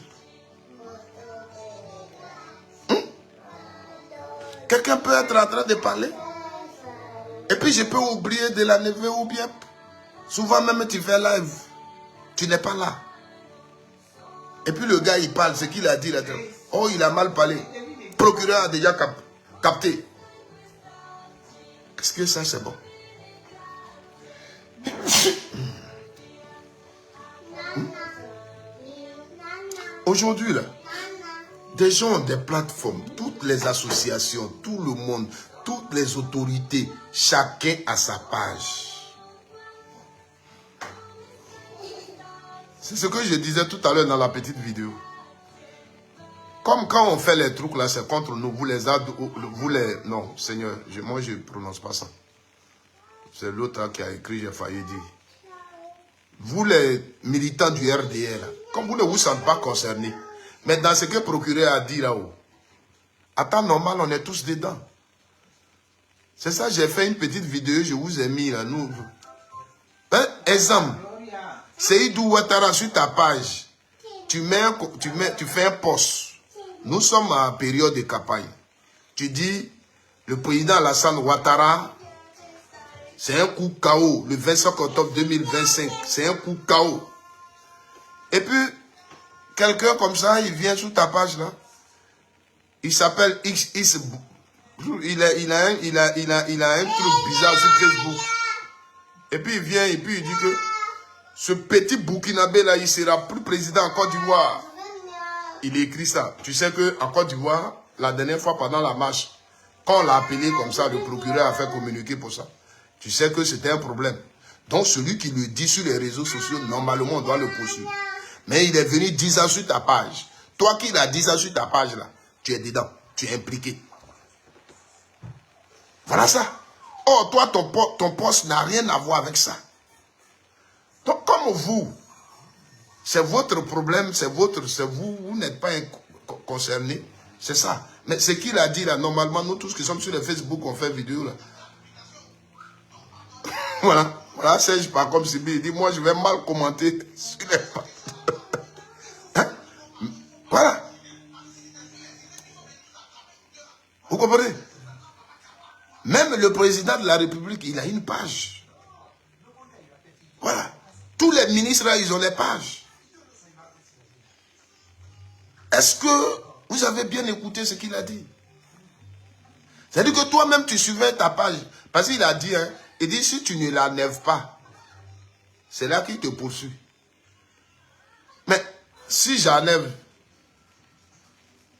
A: Quelqu'un peut être en train de parler. Et puis je peux oublier de la lever ou bien. Souvent même tu fais live. Tu n'es pas là. Et puis le gars il parle. Ce qu'il a dit là. Oh, il a mal parlé. Le procureur a déjà capté. Est-ce que ça c'est bon? Aujourd'hui là, des gens ont des plateformes, toutes les associations, tout le monde, toutes les autorités, chacun a sa page. C'est ce que je disais tout à l'heure dans la petite vidéo. Comme quand on fait les trucs là, c'est contre nous, vous les... Non, Seigneur, moi je ne prononce pas ça. C'est l'autre qui a écrit, j'ai failli dire. Vous les militants du RDR, là, comme vous ne vous sentez pas concernés, mais dans ce que le procureur a dit là-haut, à temps normal, on est tous dedans. C'est ça, j'ai fait une petite vidéo, je vous ai mis là, nous. Exemple, Seydou Ouattara sur ta page, tu fais un post. Nous sommes en période de campagne. Tu dis, le président Alassane Ouattara, c'est un coup KO, le 25 octobre 2025, c'est un coup KO. Et puis, quelqu'un comme ça, il vient sur ta page là, il s'appelle XX, il a un truc bizarre sur Facebook. Et puis il vient et puis il dit que ce petit Burkinabé là, il sera plus président en Côte d'Ivoire. Il écrit ça. Tu sais qu'en Côte d'Ivoire, la dernière fois pendant la marche, quand on l'a appelé comme ça, le procureur a fait communiquer pour ça. Tu sais que c'était un problème. Donc celui qui le dit sur les réseaux sociaux, normalement on doit le poursuivre. Mais il est venu dire ça sur ta page. Toi qui l'as dit ça sur ta page là, tu es dedans, tu es impliqué. Voilà ça. Or toi ton poste n'a rien à voir avec ça. Donc comme vous, c'est votre problème, c'est vous n'êtes pas concerné, c'est ça. Mais ce qu'il a dit là, normalement nous tous qui sommes sur le Facebook, on fait vidéo là. Voilà. Voilà, Serge pas comme Sibi, il dit, moi je vais mal commenter sur les pages. Hein? Voilà. Vous comprenez? Même le président de la République, il a une page. Voilà. Tous les ministres là, ils ont les pages. Est-ce que vous avez bien écouté ce qu'il a dit? C'est-à-dire que toi-même, tu suivais ta page. Parce qu'il a dit, hein, il dit, si tu ne l'enlèves pas, c'est là qu'il te poursuit. Mais si j'enlève,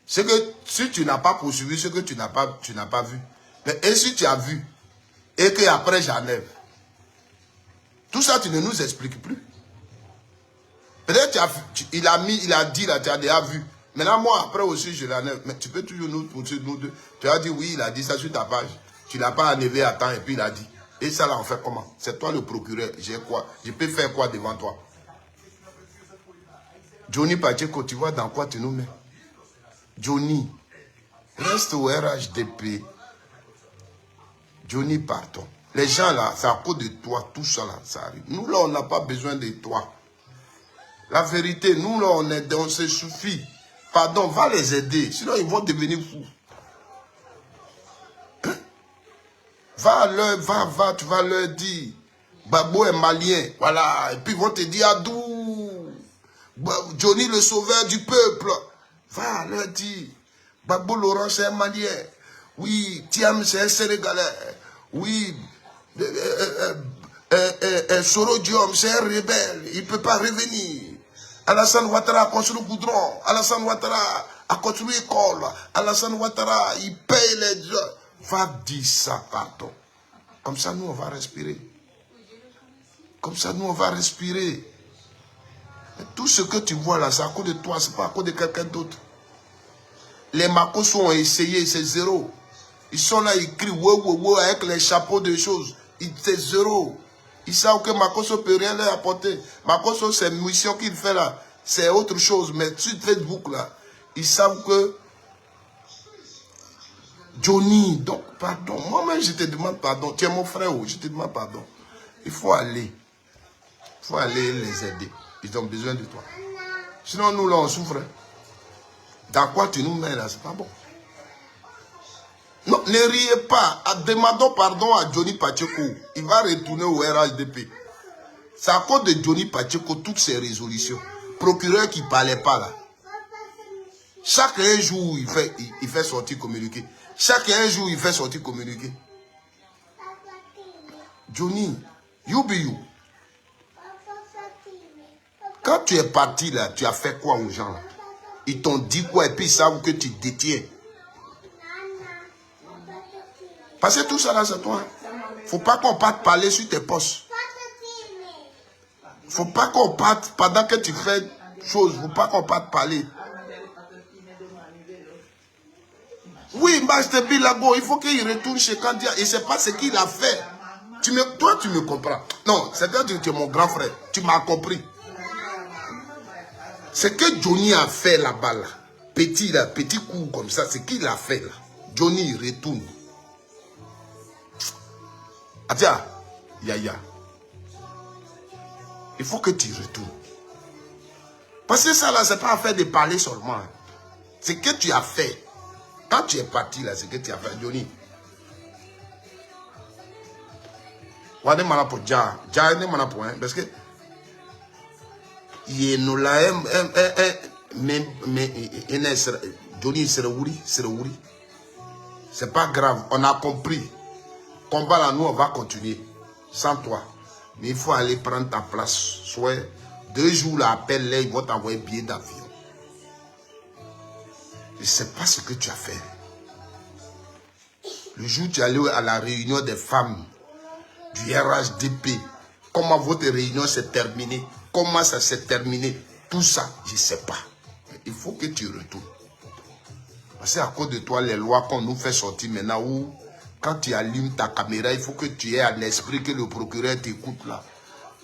A: c'est que si tu n'as pas poursuivi, c'est que tu n'as pas vu. Mais et si tu as vu, et qu'après j'enlève, tout ça, tu ne nous expliques plus. Peut-être il a dit là, tu as déjà vu. Maintenant, moi, après aussi, je l'enlève. Mais tu peux toujours nous poursuivre, nous deux. Tu as dit, oui, il a dit ça sur ta page. Tu ne l'as pas enlevé à temps et puis il a dit. Et ça, là, on fait comment? C'est toi le procureur. J'ai quoi? Je peux faire quoi devant toi? Johnny Pacheco, tu vois dans quoi tu nous mets? Johnny, reste au RHDP. Johnny, pardon. Les gens là, c'est à cause de toi, tout ça là, ça arrive. Nous là, on n'a pas besoin de toi. La vérité, nous là, on se suffit. Pardon, va les aider, sinon ils vont devenir fous. Hein? Va, tu vas leur dire, Gbagbo est malien, voilà, et puis ils vont te dire, Adou, Johnny le sauveur du peuple. Va leur dire, Gbagbo Laurent c'est un malien, oui, Thiam c'est un sénégalais, oui, Soro Diom c'est un rebelle, il ne peut pas revenir. Alassane Ouattara a construit le goudron. Alassane Ouattara a construit l'école. Alassane Ouattara, il paye les gens. Va dire ça, pardon. Comme ça, nous, on va respirer. Comme ça, nous, on va respirer. Mais tout ce que tu vois là, c'est à cause de toi, c'est pas à cause de quelqu'un d'autre. Les Makosso ont essayé, c'est zéro. Ils sont là, ils crient, wow, avec les chapeaux de choses. C'est zéro. Ils savent que Makosso ne peut rien leur apporter. Makosso, c'est une mission qu'il fait là. C'est autre chose. Mais sur Facebook là, ils savent que Johnny, donc pardon. Moi-même, je te demande pardon. Tu es mon frère, je te demande pardon. Il faut aller. Il faut aller les aider. Ils ont besoin de toi. Sinon, nous là, on souffre. Dans quoi tu nous mets là, c'est pas bon. Non, ne riez pas. Demandons pardon à Johnny Pacheco. Il va retourner au RHDP. C'est à cause de Johnny Pacheco, toutes ces résolutions. Procureur qui ne parlait pas là. Chaque un jour, il fait sortir communiqué. Chaque un jour, il fait sortir communiqué. Johnny, you be you. Quand tu es parti là, tu as fait quoi aux gens là? Ils t'ont dit quoi et puis ils savent que tu détiens. Parce que tout ça là, c'est toi. Faut pas qu'on parte parler sur tes postes. Faut pas qu'on parte pendant que tu fais choses. Faut pas qu'on parte parler. Oui, Master Bilago, il faut qu'il retourne chez Kandia. Et c'est pas ce qu'il a fait. Toi, tu me comprends. Non, c'est-à-dire que tu es mon grand frère. Tu m'as compris. Ce que Johnny a fait là-bas, là, petit coup comme ça, c'est qu'il a fait là. Johnny retourne. Atia, Yaya, il faut que tu retournes. Parce que ça là, c'est pas affaire de parler seulement. C'est que tu as fait. Quand tu es parti là, c'est que tu as fait, Johnny. Wade mana pour Ja ne mana pour hein, parce que il nous l'a mais Johnny c'est le c'est pas grave, on a compris. Combat là, nous on va continuer sans toi. Mais il faut aller prendre ta place. Soit 2 jours là, appelle-les, ils vont t'envoyer un billet d'avion. Je ne sais pas ce que tu as fait. Le jour où tu es allé à la réunion des femmes, du RHDP, comment votre réunion s'est terminée, comment ça s'est terminé, tout ça, je ne sais pas. Mais il faut que tu retournes. Parce qu'à cause de toi, les lois qu'on nous fait sortir maintenant, où quand tu allumes ta caméra, il faut que tu aies à l'esprit que le procureur t'écoute là.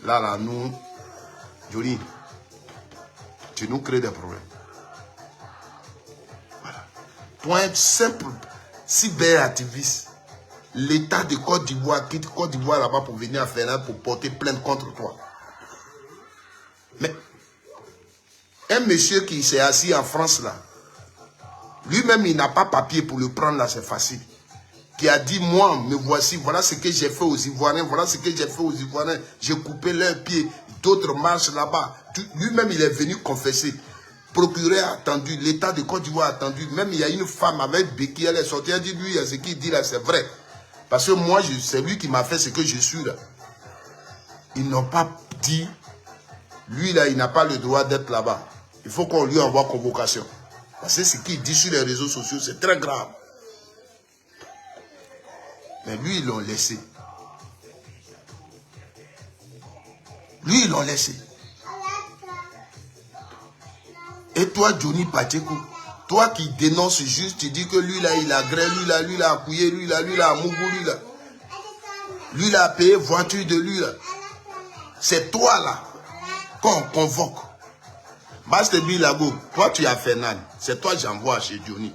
A: Là, nous, Johnny, tu nous crées des problèmes. Voilà. Toi, un simple cyberactiviste, l'État de Côte d'Ivoire quitte Côte d'Ivoire là-bas pour venir à Ferland pour porter plainte contre toi. Mais un monsieur qui s'est assis en France là, lui-même il n'a pas papier pour le prendre là, c'est facile. Qui a dit, moi, me voici, voilà ce que j'ai fait aux Ivoiriens, voilà ce que j'ai fait aux Ivoiriens, j'ai coupé leurs pieds, d'autres marchent là-bas. Lui-même il est venu confesser. Procureur a attendu, l'État de Côte d'Ivoire a attendu, même il y a une femme avec béquille, elle est sortie, elle dit, lui, ce qu'il dit là, c'est vrai. Parce que moi, c'est lui qui m'a fait ce que je suis là. Ils n'ont pas dit, lui là, il n'a pas le droit d'être là-bas. Il faut qu'on lui envoie convocation. Parce que ce qu'il dit sur les réseaux sociaux, c'est très grave. Mais lui, ils l'ont laissé. Lui, ils l'ont laissé. Et toi, Johnny Pacheco, toi qui dénonces juste, tu dis que lui là, il a gré, lui là, il a couillé, lui là, a mougou, lui là. Lui là, a payé voiture de lui là. C'est toi là qu'on convoque. Master Bilago, toi tu as Fernand. C'est toi que j'envoie chez Johnny.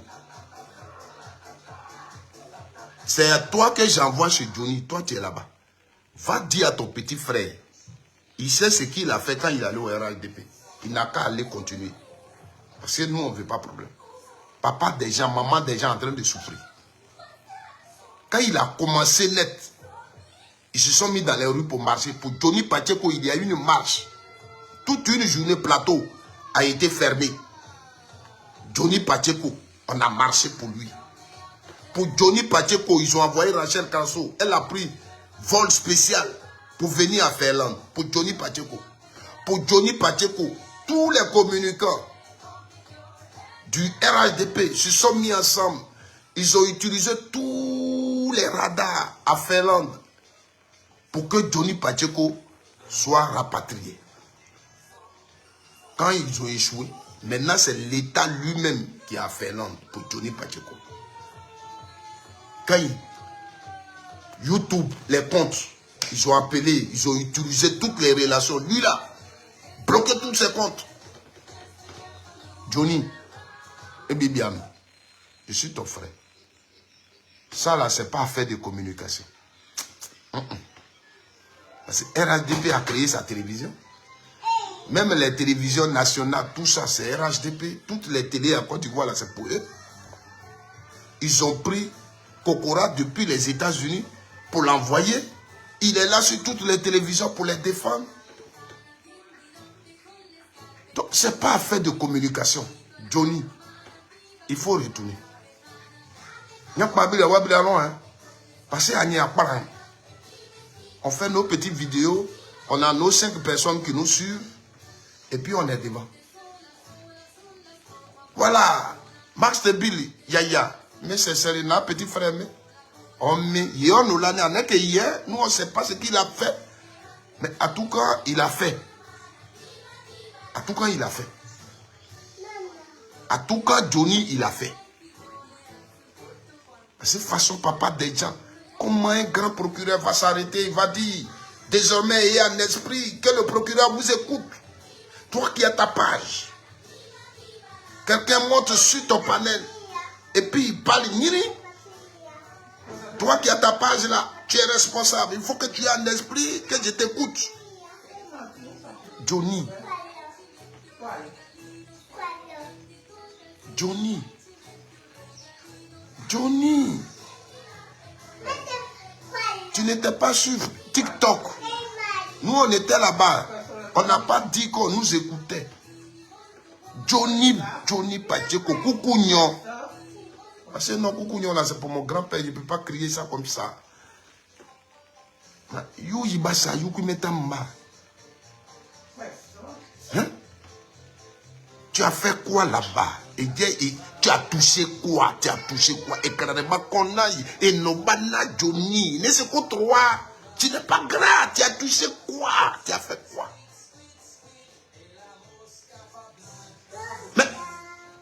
A: C'est à toi que j'envoie chez Johnny. Toi tu es là-bas. Va dire à ton petit frère. Il sait ce qu'il a fait quand il allait au RHDP. Il n'a qu'à aller continuer. Parce que nous, on ne veut pas de problème. Papa des gens, maman des gens en train de souffrir. Quand il a commencé net, ils se sont mis dans les rues pour marcher. Pour Johnny Pacheco, il y a eu une marche. Toute une journée plateau a été fermée. Johnny Pacheco, on a marché pour lui. Pour Johnny Pacheco, ils ont envoyé Rachel Kanso. Elle a pris vol spécial pour venir à Ferland. Pour Johnny Pacheco. Pour Johnny Pacheco, tous les communicants du RHDP se sont mis ensemble. Ils ont utilisé tous les radars à Ferland pour que Johnny Pacheco soit rapatrié. Quand ils ont échoué, maintenant c'est l'État lui-même qui a fait l'ordre pour Johnny Pacheco. Quand YouTube, les comptes, ils ont appelé, ils ont utilisé toutes les relations. Lui là, bloqué tous ses comptes. Johnny et Bibiam, je suis ton frère. Ça là, c'est pas affaire de communication. Parce que RHDP a créé sa télévision. Même les télévisions nationales, tout ça, c'est RHDP. Toutes les télés à Côte d'Ivoire, là, c'est pour eux. Ils ont pris Kokora depuis les États-Unis pour l'envoyer. Il est là sur toutes les télévisions pour les défendre. Donc, ce n'est pas affaire de communication. Johnny, il faut retourner. Parce on fait nos petites vidéos, on a nos 5 personnes qui nous suivent. Et puis on est devant. Voilà. Max de Billy, Yaya. Mais c'est Serena, petit frère. On nous l'a dit que hier, nous on ne sait pas ce qu'il a fait. Mais à tout cas, il a fait. À tout cas, il a fait. À tout cas, Johnny, il a fait. De cette façon, papa des gens, comment un grand procureur va s'arrêter? Il va dire, désormais, ayez un esprit que le procureur vous écoute. Toi qui as ta page, quelqu'un monte sur ton panel et puis il parle. Toi qui as ta page là, tu es responsable. Il faut que tu aies un esprit, que je t'écoute. Johnny. Johnny. Johnny. Tu n'étais pas sur TikTok. Nous, on était là-bas. On n'a pas dit qu'on nous écoutait. Johnny Pacheco, Koukounion. Parce que non, Koukounion, là, c'est pour mon grand-père. Je ne peux pas crier ça comme ça. Hein? Tu as fait quoi là-bas? Et tu as touché quoi? Tu as touché quoi? Et carrément qu'on a et nos bana Johnny. Ne c'est quoi toi? Tu n'es pas grand, tu as touché quoi? Tu as fait quoi? Mais,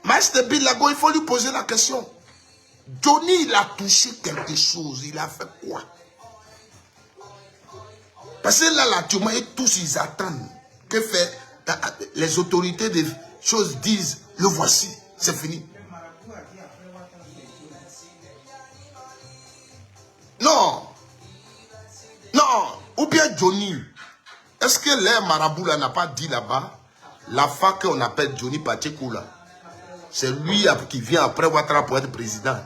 A: Maître Bilago, il faut lui poser la question. Johnny, il a touché quelque chose, il a fait quoi? Parce que là, actuellement, tous ils attendent. Que fait les autorités des choses disent, le voici, c'est fini. Non, non, ou bien Johnny. Est-ce que les marabouts là n'a pas dit là-bas, la femme qu'on appelle Johnny Pacheco là, c'est lui qui vient après Ouattara pour être président.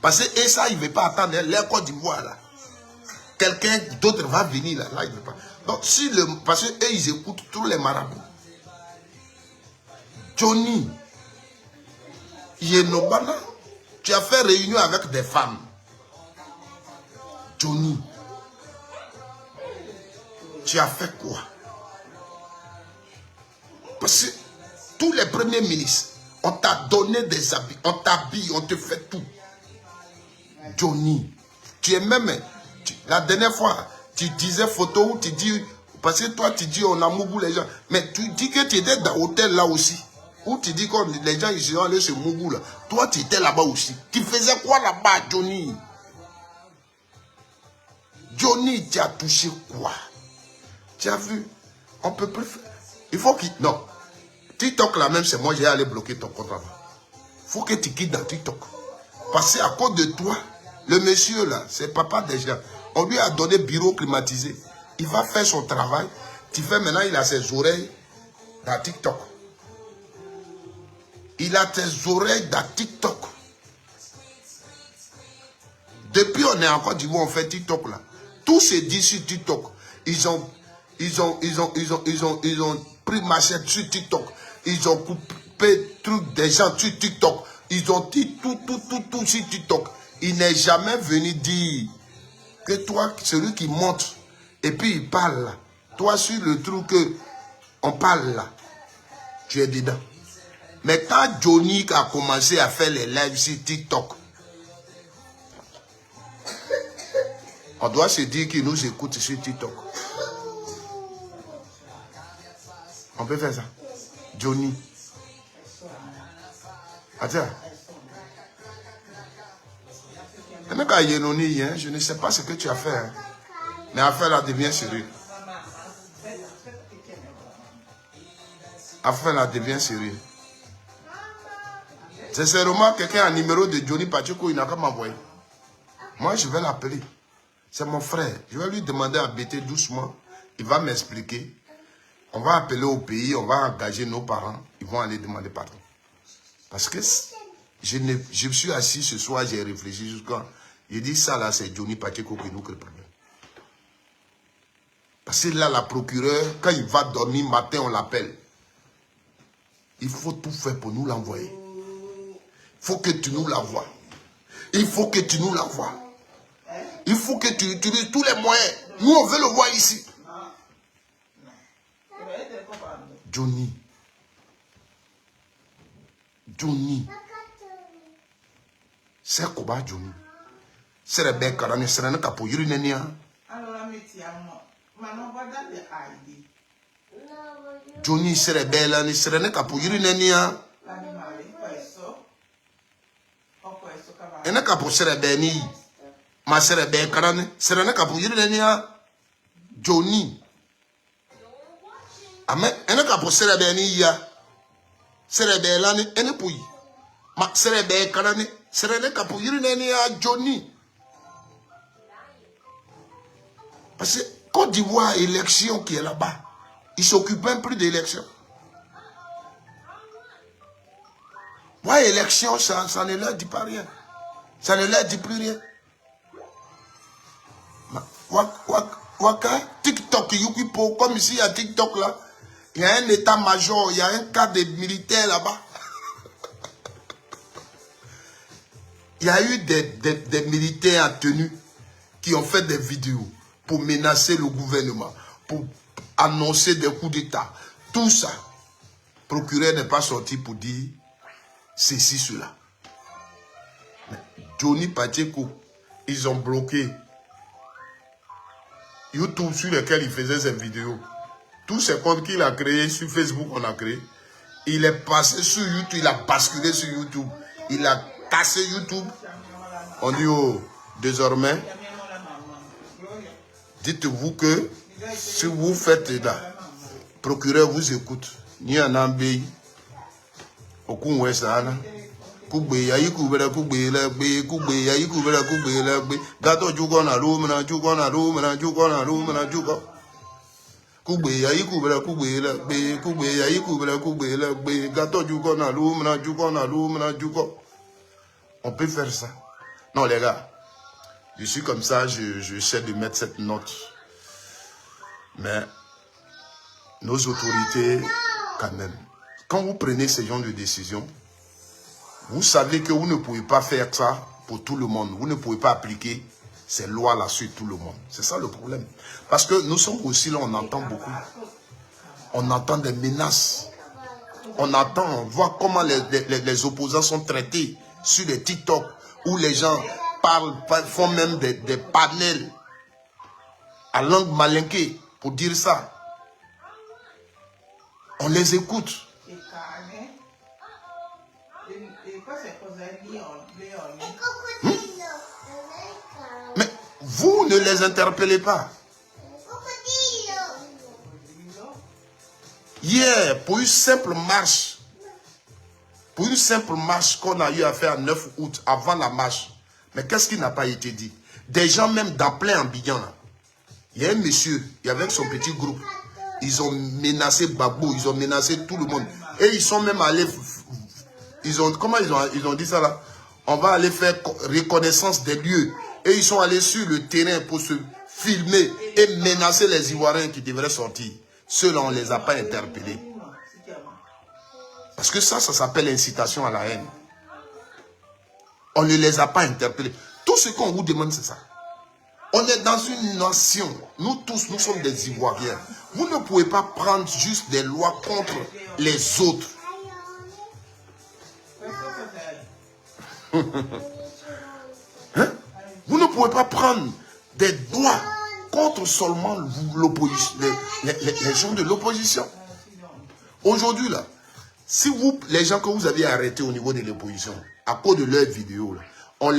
A: Parce que et ça, il ne veut pas attendre les Côte d'Ivoire là. Quelqu'un d'autre va venir là, il ne veut pas. Donc, si parce qu'eux, ils écoutent tous les marabouts. Johnny, Yenobana, tu as fait réunion avec des femmes. Johnny, tu as fait quoi? Parce que tous les premiers ministres, on t'a donné des habits, on t'habille, on te fait tout. Johnny, tu es même... la dernière fois, tu disais photo où tu dis... Parce que toi, tu dis on a moubou les gens. Mais tu dis que tu étais dans l'hôtel là aussi. Où tu dis que les gens ils sont allés chez Moubou là. Toi, tu étais là-bas aussi. Tu faisais quoi là-bas, Johnny? Johnny, tu as touché quoi? Tu as vu? On peut plus faire. Il faut qu'il... Non. TikTok là même, c'est moi, j'ai allé bloquer ton compte là-bas. Il faut que tu quittes dans TikTok. Parce qu'à cause de toi, le monsieur là, c'est papa déjà. On lui a donné bureau climatisé. Il va faire son travail. Tu fais maintenant, il a ses oreilles dans TikTok. Il a tes oreilles dans TikTok. Depuis on est en Côte d'Ivoire, on fait TikTok là. Tous ces dit sur TikTok. Ils ont pris machette sur TikTok. Ils ont coupé truc des gens sur TikTok. Ils ont dit tout sur TikTok. Il n'est jamais venu dire que toi, celui qui montre, et puis il parle là. Toi, sur le truc que on parle là, tu es dedans. Mais quand Johnny a commencé à faire les lives sur TikTok, on doit se dire qu'il nous écoute sur TikTok. On peut faire ça. Johnny. Attends. Je ne sais pas ce que tu as fait. Hein. Mais affaire là devient sérieux. Affaire là devient sérieux. Sincèrement, quelqu'un a un numéro de Johnny Pacheco, il n'a qu'à m'envoyer. Moi, je vais l'appeler. C'est mon frère. Je vais lui demander à bêter doucement. Il va m'expliquer. On va appeler au pays, on va engager nos parents. Ils vont aller demander pardon. Parce que je me suis assis ce soir, j'ai réfléchi jusqu'à... J'ai dit ça là, c'est Johnny Pacheco qui nous crée le problème. Parce que là, la procureure, quand il va dormir matin, on l'appelle. Il faut tout faire pour nous l'envoyer. Il faut que tu nous l'envoies. Il faut que tu nous l'envoies. Il faut que tu utilises tous les moyens. Nous, on veut le voir ici. Johnny. Johnny. C'est quoi Johnny? C'est le bec quand on est serein pour y aller. Johnny c'est le bec là, on est serein pour y aller. Et n'a qu'à pour se rebellir. Ma se rebelle quand on est serein pour y aller. Johnny. Amen. Et n'a qu'à pour se rebellir. Se rebelle là, et ne pour y. Ma se rebelle quand on est serein pour y aller. Johnny. Parce que Côte d'Ivoire, élection qui est là-bas, ils s'occupent même plus d'élection. Ouais, élection, ça ne leur dit pas rien. Ça ne leur dit plus rien. Waka, TikTok, Yukipo, comme ici, il y a TikTok là, il y a un état-major, il y a un cadre de militaire là-bas. Il y a eu des militaires en tenue qui ont fait des vidéos pour menacer le gouvernement, pour annoncer des coups d'État. Tout ça, le procureur n'est pas sorti pour dire ceci, cela. Mais Johnny Pacheco, ils ont bloqué. YouTube sur lequel il faisait ses vidéos. Tous ces comptes qu'il a créés sur Facebook, on a créé. Il est passé sur YouTube, il a basculé sur YouTube. Il a cassé YouTube. On dit, oh, désormais, dites-vous que si vous faites là, procureur vous écoute. Ni en ambé, au coup où ça là. Kugbe yayi kubera kugbe la gbe kugbe yayi kubera kugbe la gbe gato jugo na room na jugo na room na jugo na room na jugo kugbe yayi kubera kugbe la gbe kugbe yayi kubera kugbe la gbe gato jugo na room na jugo na room na jugo. On peut faire ça. Non les gars, je suis comme ça, je essaie de mettre cette note. Mais nos autorités, quand même, quand vous prenez ce genre de décision, vous savez que vous ne pouvez pas faire ça pour tout le monde. Vous ne pouvez pas appliquer ces lois-là sur tout le monde. C'est ça le problème. Parce que nous sommes aussi là, on entend beaucoup. On entend des menaces. On entend, on voit comment les opposants sont traités sur les TikTok, où les gens parlent, font même des panels à langue malinquée pour dire ça. On les écoute. Mais vous ne les interpellez pas. Hier, pour une simple marche qu'on a eu à faire 9 août, avant la marche, mais qu'est-ce qui n'a pas été dit? Des gens même dans plein Abidjan, là. Il y a un monsieur, il y avait son petit groupe. Ils ont menacé Babou, ils ont menacé tout le monde. Et ils sont même allés... Comment ils ont dit ça là? On va aller faire reconnaissance des lieux. Et ils sont allés sur le terrain pour se filmer et menacer les Ivoiriens qui devraient sortir. Ceux-là, on ne les a pas interpellés. Parce que ça s'appelle incitation à la haine. On ne les a pas interpellés. Tout ce qu'on vous demande, c'est ça. On est dans une nation. Nous tous, nous sommes des Ivoiriens. Vous ne pouvez pas prendre juste des lois contre les autres. Hein? Vous ne pouvez pas prendre des lois contre seulement l'opposition, les gens de l'opposition. Aujourd'hui, là, si vous, les gens que vous avez arrêtés au niveau de l'opposition, à cause de leurs vidéos, là, on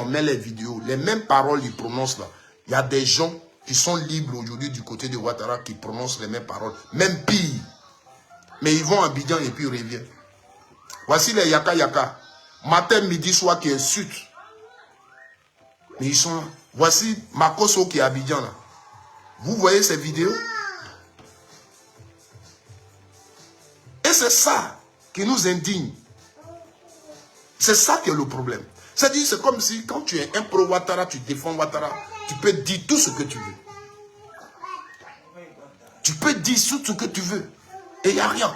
A: met les vidéos, les mêmes paroles ils prononcent là. Il y a des gens qui sont libres aujourd'hui du côté de Ouattara qui prononcent les mêmes paroles, même pire. Mais ils vont à Abidjan et puis ils reviennent. Voici les Yaka Yaka. Matin, midi, soir qui insultent. Mais ils sont là. Voici Makoso qui est à Abidjan là. Vous voyez ces vidéos? Et c'est ça qui nous indigne. C'est ça qui est le problème. C'est-à-dire, c'est comme si quand tu es un pro-Ouattara, tu défends Ouattara, tu peux dire tout ce que tu veux. Tu peux dire tout ce que tu veux. Et il n'y a rien.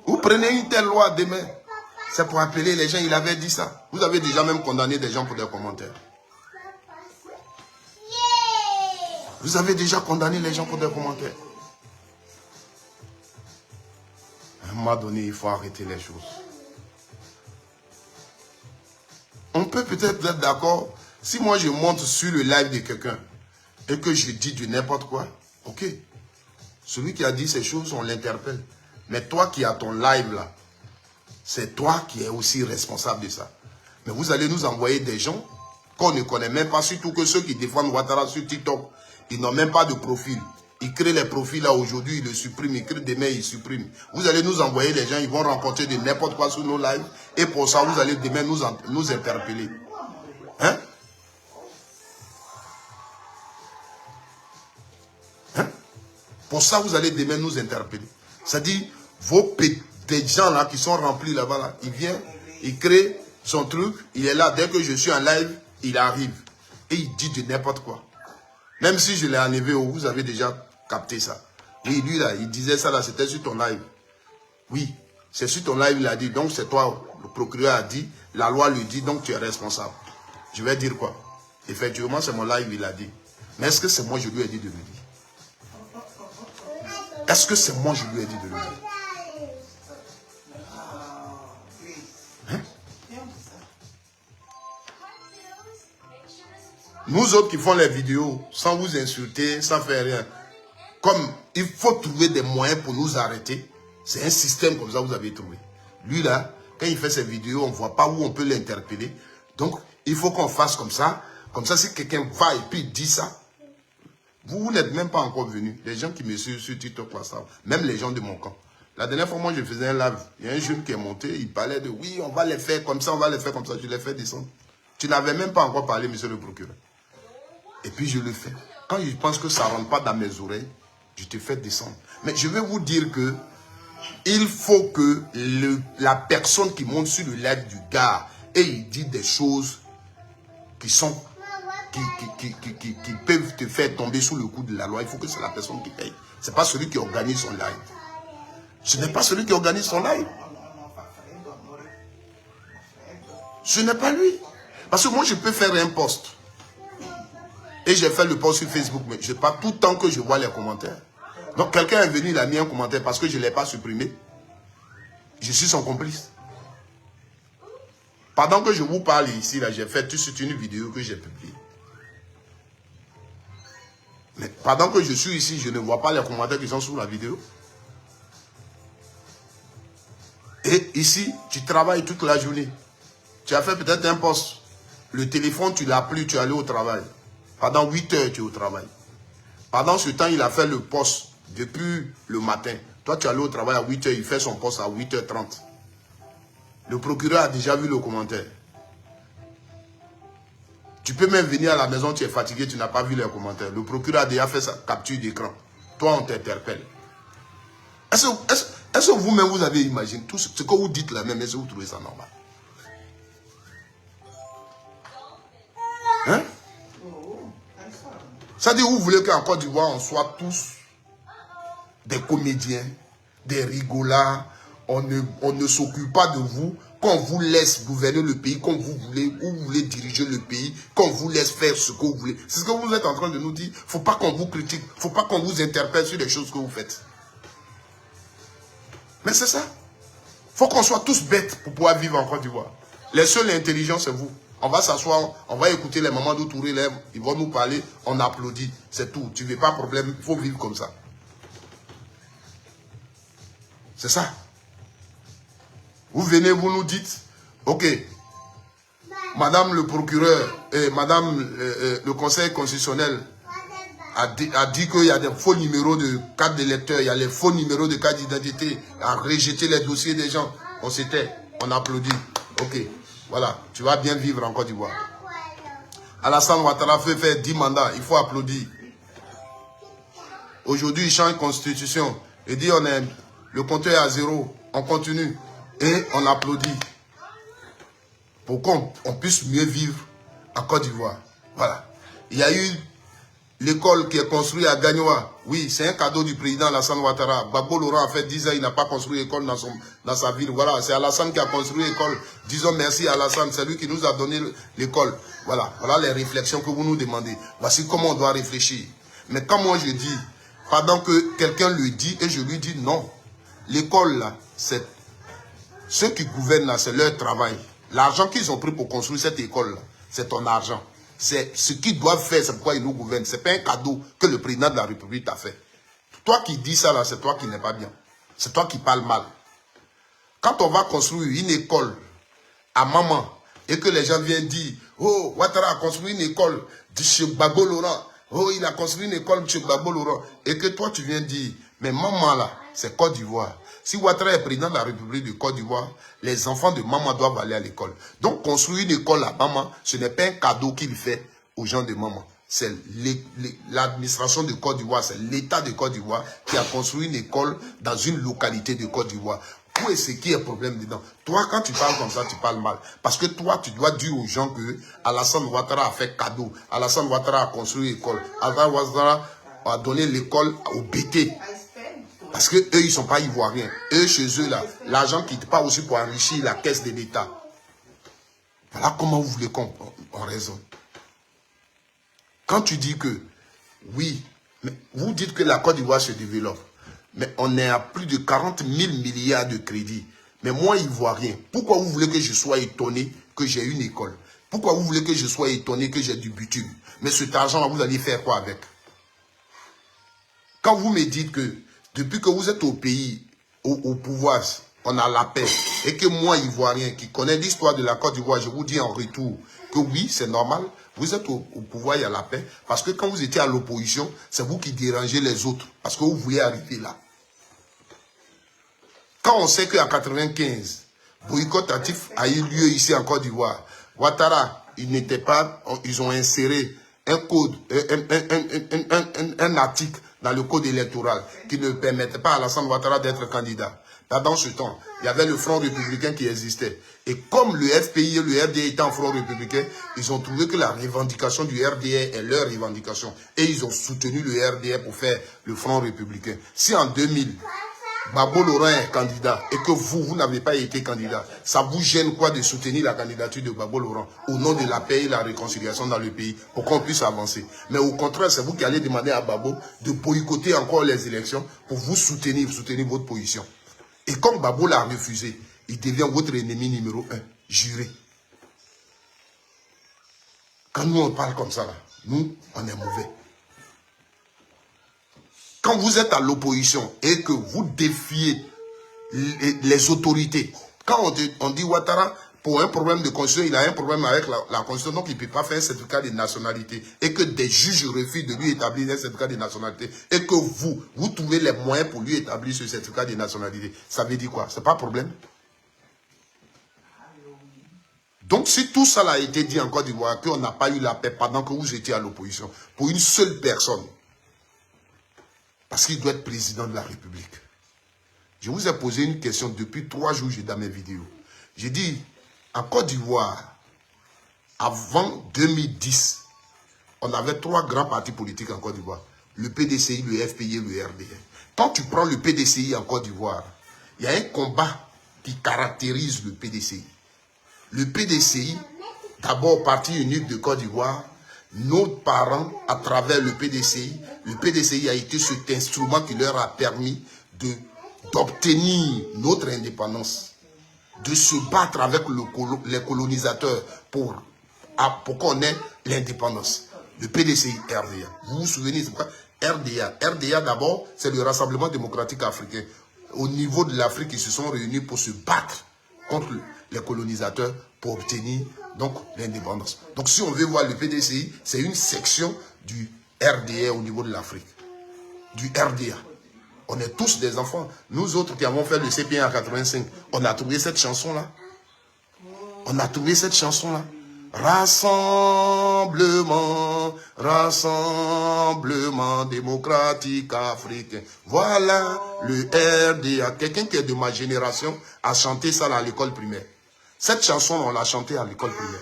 A: Vous prenez une telle loi demain, c'est pour appeler les gens, il avait dit ça. Vous avez déjà même condamné des gens pour des commentaires. Vous avez déjà condamné les gens pour des commentaires. À un moment donné, il faut arrêter les choses. On peut peut-être être d'accord. Si moi je monte sur le live de quelqu'un et que je dis du n'importe quoi, ok. Celui qui a dit ces choses, on l'interpelle. Mais toi qui as ton live là, c'est toi qui es aussi responsable de ça. Mais vous allez nous envoyer des gens qu'on ne connaît même pas, surtout que ceux qui défendent Ouattara sur TikTok, ils n'ont même pas de profil. Ils créent les profils là aujourd'hui, ils le suppriment, ils créent demain, ils suppriment. Vous allez nous envoyer des gens, ils vont rencontrer de n'importe quoi sur nos lives. Et pour ça, vous allez demain nous interpeller. Hein? Hein? Pour ça, vous allez demain nous interpeller. C'est-à-dire, des gens là qui sont remplis là-bas, là, il vient, il crée son truc, il est là, dès que je suis en live, il arrive. Et il dit de n'importe quoi. Même si je l'ai enlevé, vous avez déjà capté ça. Oui, lui là, il disait ça là, c'était sur ton live. Oui, c'est sur ton live, il a dit, donc c'est toi, le procureur a dit, la loi lui dit, donc tu es responsable. Je vais dire quoi? Effectivement, c'est mon live, il a dit. Mais est-ce que c'est moi, je lui ai dit de le dire? Est-ce que c'est moi, je lui ai dit de le dire? Hein? Nous autres qui font les vidéos, sans vous insulter, sans faire rien, comme il faut trouver des moyens pour nous arrêter, c'est un système comme ça que vous avez trouvé. Lui là, quand il fait ses vidéos, on ne voit pas où on peut l'interpeller. Donc, il faut qu'on fasse comme ça. Comme ça, si quelqu'un va et puis dit ça, vous n'êtes même pas encore venus. Les gens qui me suivent sur TikTok, là, ça, même les gens de mon camp. La dernière fois, moi, je faisais un live. Il y a un jeune qui est monté, il parlait de oui, on va les faire comme ça, on va les faire comme ça. Je les fais descendre. Tu n'avais même pas encore parlé, monsieur le procureur. Et puis, je le fais. Quand je pense que ça ne rentre pas dans mes oreilles, je te fais descendre. Mais je vais vous dire que il faut que la personne qui monte sur le live du gars et il dit des choses qui sont qui peuvent te faire tomber sous le coup de la loi, il faut que c'est la personne qui paye. Ce n'est pas celui qui organise son live. Ce n'est pas celui qui organise son live. Ce n'est pas lui. Parce que moi, je peux faire un post. Et j'ai fait le post sur Facebook, mais je n'ai pas tout le temps que je vois les commentaires. Donc, quelqu'un est venu, il a mis un commentaire parce que je ne l'ai pas supprimé. Je suis son complice. Pendant que je vous parle ici, là, j'ai fait toute une vidéo que j'ai publiée. Mais pendant que je suis ici, je ne vois pas les commentaires qui sont sous la vidéo. Et ici, tu travailles toute la journée. Tu as fait peut-être un poste. Le téléphone, tu ne l'as plus, tu es allé au travail. Pendant 8 heures, tu es au travail. Pendant ce temps, il a fait le poste depuis le matin. Toi, tu es allé au travail à 8 heures, il fait son poste à 8h30. Le procureur a déjà vu le commentaire. Tu peux même venir à la maison, tu es fatigué, tu n'as pas vu les commentaires. Le procureur a déjà fait sa capture d'écran. Toi, on t'interpelle. Est-ce que vous-même, vous avez imaginé tout ce que vous dites là même, est-ce que vous trouvez ça normal? Hein? Ça dit, vous voulez qu'en Côte d'Ivoire, on soit tous des comédiens, des rigolards, on ne s'occupe pas de vous, qu'on vous laisse gouverner le pays comme vous voulez, où vous voulez diriger le pays, qu'on vous laisse faire ce que vous voulez. C'est ce que vous êtes en train de nous dire. Il ne faut pas qu'on vous critique, il ne faut pas qu'on vous interpelle sur les choses que vous faites. Mais c'est ça. Il faut qu'on soit tous bêtes pour pouvoir vivre en Côte d'Ivoire. Les seuls intelligents, c'est vous. On va s'asseoir, on va écouter les mamans d'Outouré, ils vont nous parler, on applaudit. C'est tout. Tu ne veux pas de problème, il faut vivre comme ça. C'est ça. Vous venez, vous nous dites, ok, madame le procureur et madame le conseil constitutionnel a dit qu'il y a des faux numéros de carte d'électeur, il y a les faux numéros de carte d'identité, a rejeté les dossiers des gens. On s'était, on applaudit. Ok, voilà, tu vas bien vivre en Côte d'Ivoire. Alassane Ouattara fait faire 10 mandats, il faut applaudir. Aujourd'hui, il change de constitution. Il dit, le compteur est à 0, on continue. Et on applaudit. Pour qu'on puisse mieux vivre en Côte d'Ivoire. Voilà. Il y a eu l'école qui est construite à Gagnoa. Oui, c'est un cadeau du président Alassane Ouattara. Gbagbo Laurent a fait 10 ans, il n'a pas construit l'école dans sa ville. Voilà, c'est Alassane qui a construit l'école. Disons merci à Alassane, c'est lui qui nous a donné l'école. Voilà, voilà les réflexions que vous nous demandez. Voici comment on doit réfléchir. Mais quand moi je dis, pendant que quelqu'un le dit et je lui dis non, l'école là, c'est... Ceux qui gouvernent là, c'est leur travail. L'argent qu'ils ont pris pour construire cette école là, c'est ton argent. C'est ce qu'ils doivent faire, c'est pourquoi ils nous gouvernent. Ce n'est pas un cadeau que le président de la République t'a fait. Toi qui dis ça là, c'est toi qui n'es pas bien. C'est toi qui parles mal. Quand on va construire une école à Maman et que les gens viennent dire, oh, Ouattara a construit une école de chez Gbagbo Laurent. Oh, il a construit une école de chez Gbagbo Laurent. Et que toi tu viens dire, mais Maman là, c'est Côte d'Ivoire. Si Ouattara est président de la République de Côte d'Ivoire, les enfants de Maman doivent aller à l'école. Donc, construire une école à Maman, ce n'est pas un cadeau qu'il fait aux gens de Maman. C'est l'administration de Côte d'Ivoire, c'est l'État de Côte d'Ivoire qui a construit une école dans une localité de Côte d'Ivoire. Où est-ce qui est le problème dedans? Toi, quand tu parles comme ça, tu parles mal. Parce que toi, tu dois dire aux gens que Alassane Ouattara a fait cadeau. Alassane Ouattara a construit une école. Alassane Ouattara a donné l'école au BT. Parce qu'eux, ils ne sont pas ivoiriens. Eux, chez eux, là, l'argent qui part aussi pour enrichir la caisse de l'État. Voilà comment vous voulez qu'on raisonne. Quand tu dis que, oui, mais vous dites que la Côte d'Ivoire se développe, mais on est à plus de 40 000 milliards de crédits. Mais moi, ivoirien, pourquoi vous voulez que je sois étonné que j'ai une école? Pourquoi vous voulez que je sois étonné que j'ai du bitume? Mais cet argent-là, vous allez faire quoi avec? Quand vous me dites que depuis que vous êtes au pays, au pouvoir, on a la paix, et que moi, Ivoirien, qui connais l'histoire de la Côte d'Ivoire, je vous dis en retour que oui, c'est normal, vous êtes au pouvoir, il y a la paix, parce que quand vous étiez à l'opposition, c'est vous qui dérangez les autres, parce que vous voulez arriver là. Quand on sait qu'en 95, boycott actif a eu lieu ici en Côte d'Ivoire, Ouattara, ils ont inséré un code, un article dans le code électoral qui ne permettait pas à Alassane Ouattara d'être candidat. Dans ce temps, il y avait le Front républicain qui existait. Et comme le FPI et le RDA étaient en Front républicain, ils ont trouvé que la revendication du RDA est leur revendication. Et ils ont soutenu le RDA pour faire le Front républicain. Si en 2000, Gbagbo Laurent est candidat et que vous n'avez pas été candidat, ça vous gêne quoi de soutenir la candidature de Gbagbo Laurent au nom de la paix et la réconciliation dans le pays pour qu'on puisse avancer? Mais au contraire, c'est vous qui allez demander à Gbagbo de boycotter encore les élections pour vous soutenir votre position. Et comme Gbagbo l'a refusé, il devient votre ennemi numéro 1, juré. Quand nous on parle comme ça, là, nous, on est mauvais. Quand vous êtes à l'opposition et que vous défiez les autorités, quand on dit Ouattara, pour un problème de constitution, il a un problème avec la constitution, donc il ne peut pas faire un certificat de nationalité, et que des juges refusent de lui établir un certificat de nationalité, et que vous trouvez les moyens pour lui établir ce certificat de nationalité, ça veut dire quoi? Ce n'est pas un problème. Donc si tout ça a été dit en Côte d'Ivoire, qu'on n'a pas eu la paix pendant que vous étiez à l'opposition, pour une seule personne, parce qu'il doit être président de la République. Je vous ai posé une question depuis 3 jours dans mes vidéos. J'ai dit, en Côte d'Ivoire, avant 2010, on avait 3 grands partis politiques en Côte d'Ivoire. Le PDCI, le FPI et le RDA. Quand tu prends le PDCI en Côte d'Ivoire, il y a un combat qui caractérise le PDCI. Le PDCI, d'abord parti unique de Côte d'Ivoire, nos parents, à travers le PDCI a été cet instrument qui leur a permis d'obtenir notre indépendance, de se battre avec les colonisateurs pour qu'on ait l'indépendance. Le PDCI, RDA. Vous vous souvenez, c'est quoi? RDA. RDA, d'abord, c'est le Rassemblement démocratique africain. Au niveau de l'Afrique, ils se sont réunis pour se battre contre les colonisateurs pour obtenir donc l'indépendance. Donc si on veut voir le PDCI, c'est une section du RDA au niveau de l'Afrique. Du RDA. On est tous des enfants. Nous autres qui avons fait le CP1 en 85, on a trouvé cette chanson-là. On a trouvé cette chanson-là. Rassemblement, rassemblement démocratique africain. Voilà le RDA. Quelqu'un qui est de ma génération a chanté ça à l'école primaire. Cette chanson, on l'a chantée à l'école primaire.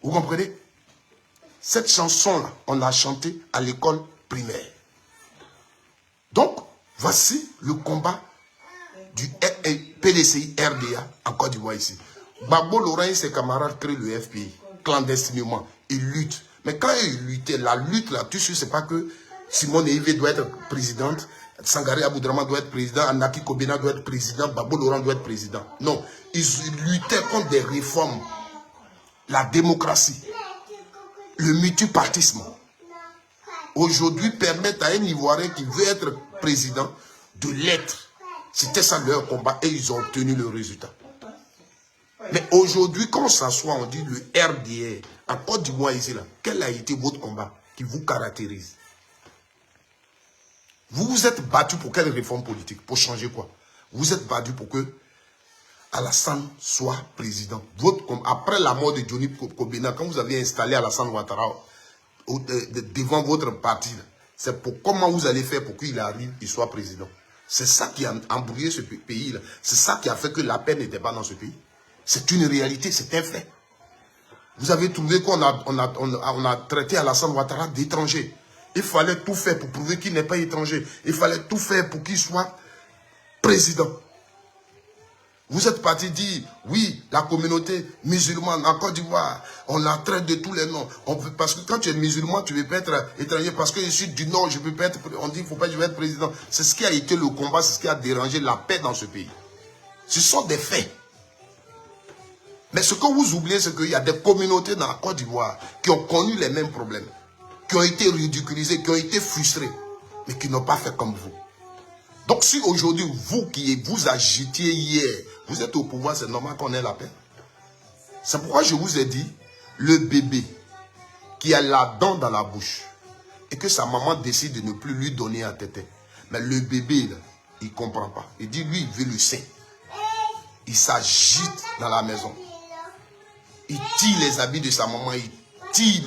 A: Vous comprenez? Cette chanson-là, on l'a chantée à l'école primaire. Donc, voici le combat du PDCI RDA en Côte d'Ivoire ici. Gbagbo Laurent et ses camarades créent le FPI, clandestinement. Ils luttent. Mais quand ils luttaient, la lutte là, tu sais, c'est pas que Simone Veil doit être présidente, Sangaré Aboudraman doit être président, Anaki Kobena doit être président, Gbagbo Laurent doit être président. Non, ils luttaient contre des réformes, la démocratie, le multipartisme. Aujourd'hui, permettre à un Ivoirien qui veut être président de l'être. C'était ça leur combat et ils ont obtenu le résultat. Mais aujourd'hui, quand on s'assoit, on dit le RDA, en Côte d'Ivoire ici, là, quel a été votre combat qui vous caractérise? Vous vous êtes battu pour quelle réforme politique? Pour changer quoi? Vous vous êtes battu pour que Alassane soit président. Après la mort de Johnny Kobena, quand vous avez installé Alassane Ouattara devant votre parti, c'est pour comment vous allez faire pour qu'il arrive, qu'il soit président. C'est ça qui a embrouillé ce pays-là. C'est ça qui a fait que la paix n'était pas dans ce pays. C'est une réalité, c'est un fait. Vous avez trouvé qu'on a traité Alassane Ouattara d'étranger. Il fallait tout faire pour prouver qu'il n'est pas étranger. Il fallait tout faire pour qu'il soit président. Vous êtes parti dire, oui, la communauté musulmane en Côte d'Ivoire, on la traite de tous les noms. Parce que quand tu es musulman, tu ne peux pas être étranger. Parce que je suis du Nord, je ne peux pas être... On dit qu'il ne faut pas que je vais être président. C'est ce qui a été le combat, c'est ce qui a dérangé la paix dans ce pays. Ce sont des faits. Mais ce que vous oubliez, c'est qu'il y a des communautés dans la Côte d'Ivoire qui ont connu les mêmes problèmes, qui ont été ridiculisées, qui ont été frustrées, mais qui n'ont pas fait comme vous. Donc si aujourd'hui, vous qui vous agitiez hier, vous êtes au pouvoir, c'est normal qu'on ait la paix. C'est pourquoi je vous ai dit, le bébé qui a la dent dans la bouche et que sa maman décide de ne plus lui donner à téter. Mais le bébé, là, il ne comprend pas. Il dit, lui, il veut le sein. Il s'agite dans la maison. Il tire les habits de sa maman, il tire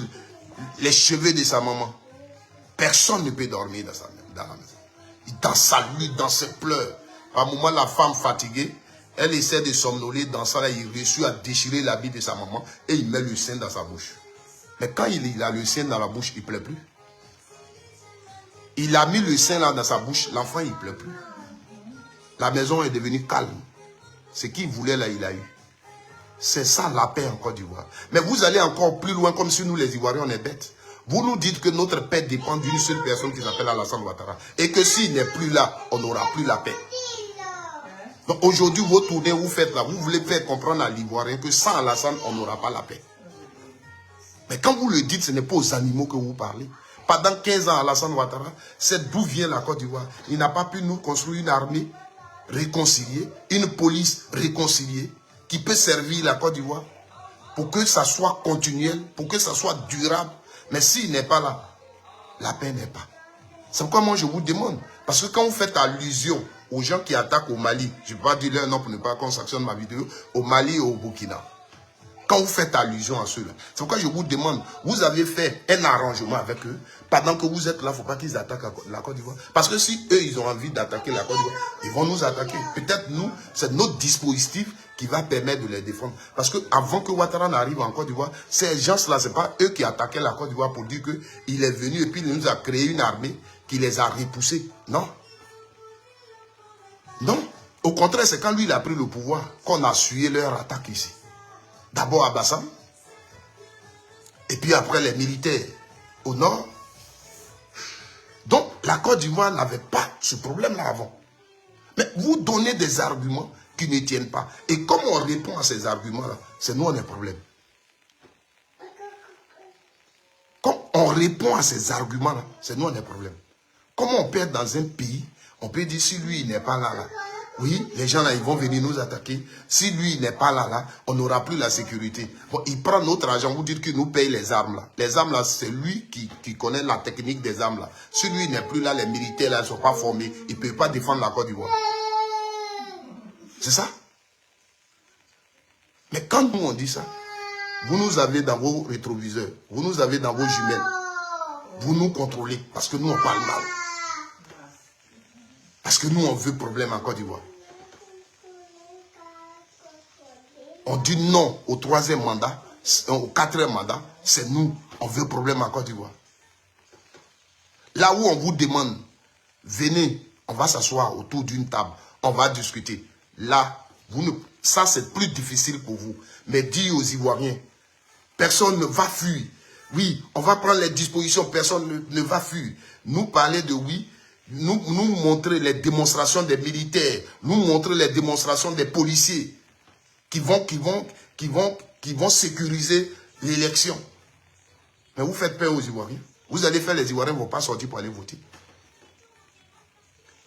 A: les cheveux de sa maman. Personne ne peut dormir dans la maison. Il danse sa lutte, dans ses pleurs. À un moment, la femme fatiguée, elle essaie de somnoler, dans ça, là, il réussit à déchirer l'habit de sa maman et il met le sein dans sa bouche. Mais quand il a le sein dans la bouche, il ne pleure plus. Il a mis le sein là dans sa bouche, l'enfant, il ne pleure plus. La maison est devenue calme. Ce qu'il voulait là, il a eu. C'est ça la paix en Côte d'Ivoire. Mais vous allez encore plus loin comme si nous les Ivoiriens on est bêtes. Vous nous dites que notre paix dépend d'une seule personne qui s'appelle Alassane Ouattara. Et que s'il n'est plus là, on n'aura plus la paix. Donc aujourd'hui, vous tournez, vous faites là, vous voulez faire comprendre à l'Ivoirien que sans Alassane, on n'aura pas la paix. Mais quand vous le dites, ce n'est pas aux animaux que vous parlez. Pendant 15 ans, Alassane Ouattara, c'est d'où vient la Côte d'Ivoire. Il n'a pas pu nous construire une armée réconciliée, une police réconciliée, qui peut servir la Côte d'Ivoire pour que ça soit continuel, pour que ça soit durable. Mais s'il n'est pas là, la paix n'est pas. C'est pourquoi moi je vous demande. Parce que quand vous faites allusion aux gens qui attaquent au Mali, je ne vais pas dire leur nom pour ne pas qu'on sanctionne ma vidéo, au Mali et au Burkina. Quand vous faites allusion à ceux-là, c'est pourquoi je vous demande, vous avez fait un arrangement avec eux, pendant que vous êtes là, il ne faut pas qu'ils attaquent la Côte d'Ivoire. Parce que si eux, ils ont envie d'attaquer la Côte d'Ivoire, ils vont nous attaquer. Peut-être nous, c'est notre dispositif qui va permettre de les défendre. Parce que avant que Ouattara n'arrive en Côte d'Ivoire, ces gens-là, ce n'est pas eux qui attaquaient la Côte d'Ivoire pour dire qu'il est venu et puis il nous a créé une armée qui les a repoussés. Non. Non. Au contraire, c'est quand lui, il a pris le pouvoir qu'on a suivi leur attaque ici. D'abord à Bassam, et puis après les militaires au nord. Donc la Côte d'Ivoire n'avait pas ce problème-là avant. Mais vous donnez des arguments qui ne tiennent pas. Et comme on répond à ces arguments-là, c'est nous on a un problème. Comme on répond à ces arguments-là, c'est nous on a un problème. Comment on peut être dans un pays, on peut dire si lui il n'est pas là, oui, les gens là, ils vont venir nous attaquer. Si lui, il n'est pas là, on n'aura plus la sécurité. Bon, il prend notre argent, vous dites qu'il nous paye les armes là. Les armes là, c'est lui qui connaît la technique des armes là. Si lui n'est plus là, les militaires là ne sont pas formés. Ils ne peuvent pas défendre la Côte d'Ivoire. C'est ça. Mais quand nous on dit ça, vous nous avez dans vos rétroviseurs, vous nous avez dans vos jumelles. Vous nous contrôlez parce que nous on parle mal. Parce que nous, on veut problème en Côte d'Ivoire. On dit non au 3e mandat, au 4e mandat, c'est nous, on veut problème en Côte d'Ivoire. Là où on vous demande, venez, on va s'asseoir autour d'une table, on va discuter. Là, ça c'est plus difficile pour vous. Mais dire aux Ivoiriens, personne ne va fuir. Oui, on va prendre les dispositions, personne ne va fuir. Nous parler de oui, nous montrer les démonstrations des militaires, nous montrer les démonstrations des policiers qui vont sécuriser l'élection. Mais vous faites peur aux Ivoiriens. Vous allez faire, les Ivoiriens ne vont pas sortir pour aller voter.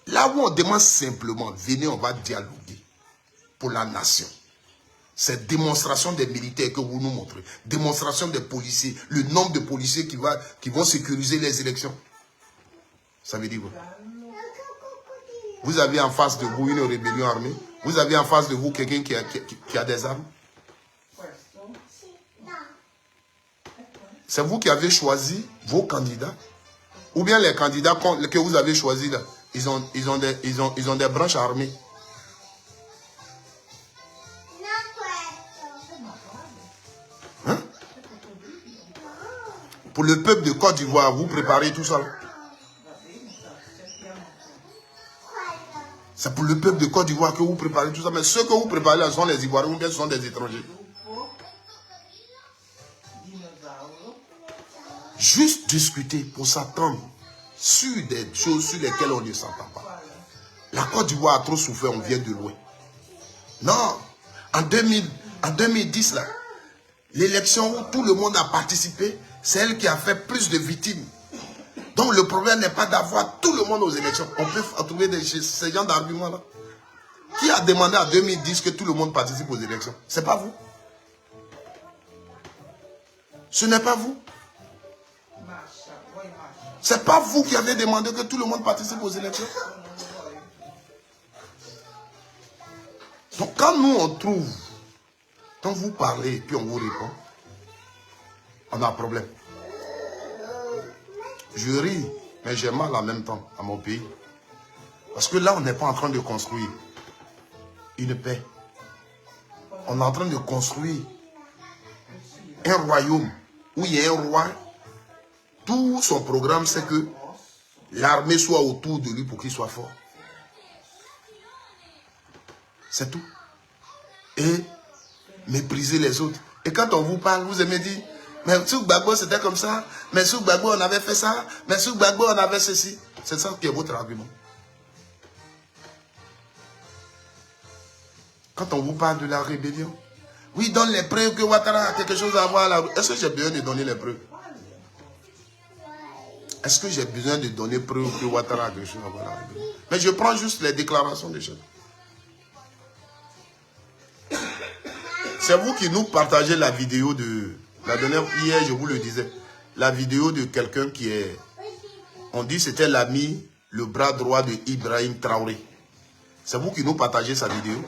A: Là où on demande simplement, venez, on va dialoguer pour la nation. Cette démonstration des militaires que vous nous montrez, démonstration des policiers, le nombre de policiers qui vont sécuriser les élections. Ça veut dire quoi? Vous avez en face de vous une rébellion armée. Vous avez en face de vous quelqu'un qui a des armes. C'est vous qui avez choisi vos candidats. Ou bien les candidats que vous avez choisis là, ils ont des branches armées. Hein? Pour le peuple de Côte d'Ivoire, vous préparez tout ça là. C'est pour le peuple de Côte d'Ivoire que vous préparez tout ça. Mais ceux que vous préparez là sont les Ivoiriens ou bien ce sont des étrangers. Juste discuter pour s'attendre sur des choses sur lesquelles on ne s'entend pas. La Côte d'Ivoire a trop souffert, on vient de loin. Non, en En 2010, là, l'élection où tout le monde a participé, c'est elle qui a fait plus de victimes. Donc le problème n'est pas d'avoir tout le monde aux élections. On peut trouver ces gens d'arguments-là. Qui a demandé en 2010 que tout le monde participe aux élections? Ce n'est pas vous. Ce n'est pas vous. Ce n'est pas vous qui avez demandé que tout le monde participe aux élections. Donc quand nous on trouve, quand vous parlez et puis on vous répond, on a un problème. Je ris, mais j'ai mal en même temps à mon pays. Parce que là, on n'est pas en train de construire une paix. On est en train de construire un royaume où il y a un roi. Tout son programme, c'est que l'armée soit autour de lui pour qu'il soit fort. C'est tout. Et mépriser les autres. Et quand on vous parle, vous aimez dire, mais sous Gbagbo c'était comme ça, mais sous Gbagbo on avait fait ça, mais sous Gbagbo on avait ceci. C'est ça qui est votre argument. Quand on vous parle de la rébellion, oui, donne les preuves que Ouattara a quelque chose à voir là. Est-ce que j'ai besoin de donner les preuves? Est-ce que j'ai besoin de donner preuve que Ouattara a quelque chose à voir là? Mais je prends juste les déclarations des chefs. C'est vous qui nous partagez la vidéo de... La dernière, hier, je vous le disais. La vidéo de quelqu'un qui est... On dit c'était l'ami, le bras droit de Ibrahim Traoré. C'est vous qui nous partagez sa vidéo.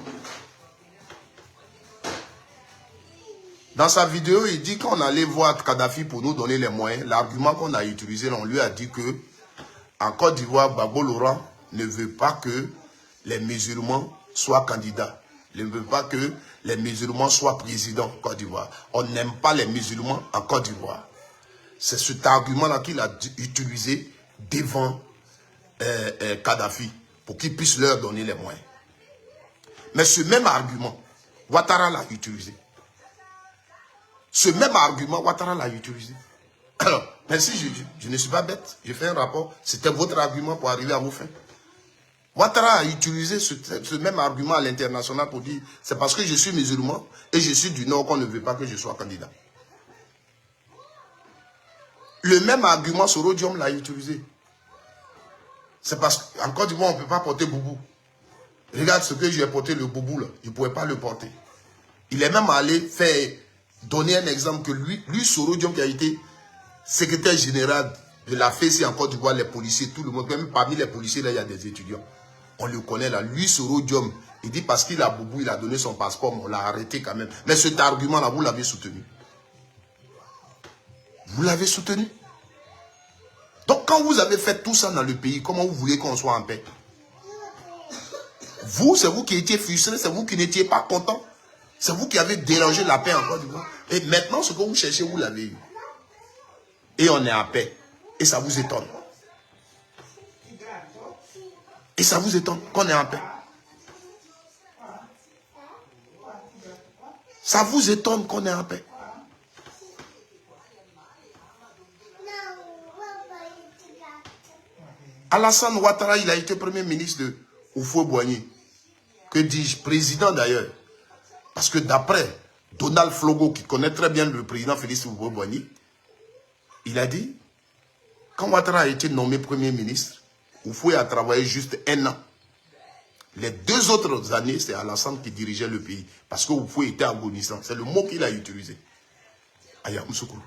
A: Dans sa vidéo, il dit qu'on allait voir Kadhafi pour nous donner les moyens. L'argument qu'on a utilisé, on lui a dit que en Côte d'Ivoire, Gbagbo Laurent ne veut pas que les musulmans soient candidats. Il ne veut pas que les musulmans soient présidents en Côte d'Ivoire. On n'aime pas les musulmans en Côte d'Ivoire. C'est cet argument-là qu'il a utilisé devant Kadhafi pour qu'il puisse leur donner les moyens. Mais ce même argument, Ouattara l'a utilisé. Ce même argument, Ouattara l'a utilisé. Alors, même si je ne suis pas bête, j'ai fait un rapport, c'était votre argument pour arriver à vos fins. Ouattara a utilisé ce même argument à l'international pour dire c'est parce que je suis musulman et je suis du Nord qu'on ne veut pas que je sois candidat. Le même argument, Soro Diom l'a utilisé. C'est parce qu'en Côte d'Ivoire, on ne peut pas porter boubou. Regarde ce que j'ai porté, le boubou là. Il ne pouvait pas le porter. Il est même allé faire, donner un exemple que lui Soro Diom qui a été secrétaire général de la FECI en Côte d'Ivoire, les policiers, tout le monde, même parmi les policiers, là, il y a des étudiants. On le connaît là. Lui, Soro Diom, il dit parce qu'il a boubou, il a donné son passeport, mais on l'a arrêté quand même. Mais cet argument-là, vous l'avez soutenu. Vous l'avez soutenu. Donc, quand vous avez fait tout ça dans le pays, comment vous voulez qu'on soit en paix? Vous, c'est vous qui étiez frustrés, c'est vous qui n'étiez pas content. C'est vous qui avez dérangé la paix en Côte d'Ivoire. Et maintenant, ce que vous cherchez, vous l'avez eu. Et on est en paix. Et ça vous étonne. Et ça vous étonne qu'on est en paix. Ça vous étonne qu'on est en paix. Alassane Ouattara, il a été premier ministre de Houphouët-Boigny. Que dis-je? Président d'ailleurs. Parce que d'après Donald Flogo, qui connaît très bien le président Félix Houphouët-Boigny, il a dit, quand Ouattara a été nommé premier ministre, Houphouët a travaillé juste 1 an. Les 2 autres années, c'est Alassane qui dirigeait le pays. Parce que Houphouët était agonisant. C'est le mot qu'il a utilisé. Aya Moussoukoulou.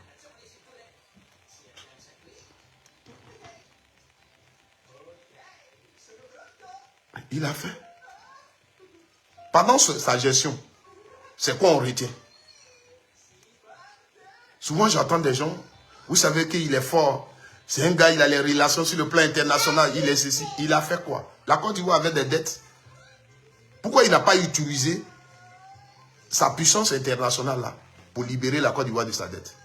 A: Il a fait. Pendant sa gestion, c'est quoi on retient? Souvent, j'entends des gens, vous savez qu'il est fort. C'est un gars, il a les relations sur le plan international, il est ceci. Il a fait quoi? La Côte d'Ivoire avait des dettes. Pourquoi il n'a pas utilisé sa puissance internationale là pour libérer la Côte d'Ivoire de sa dette?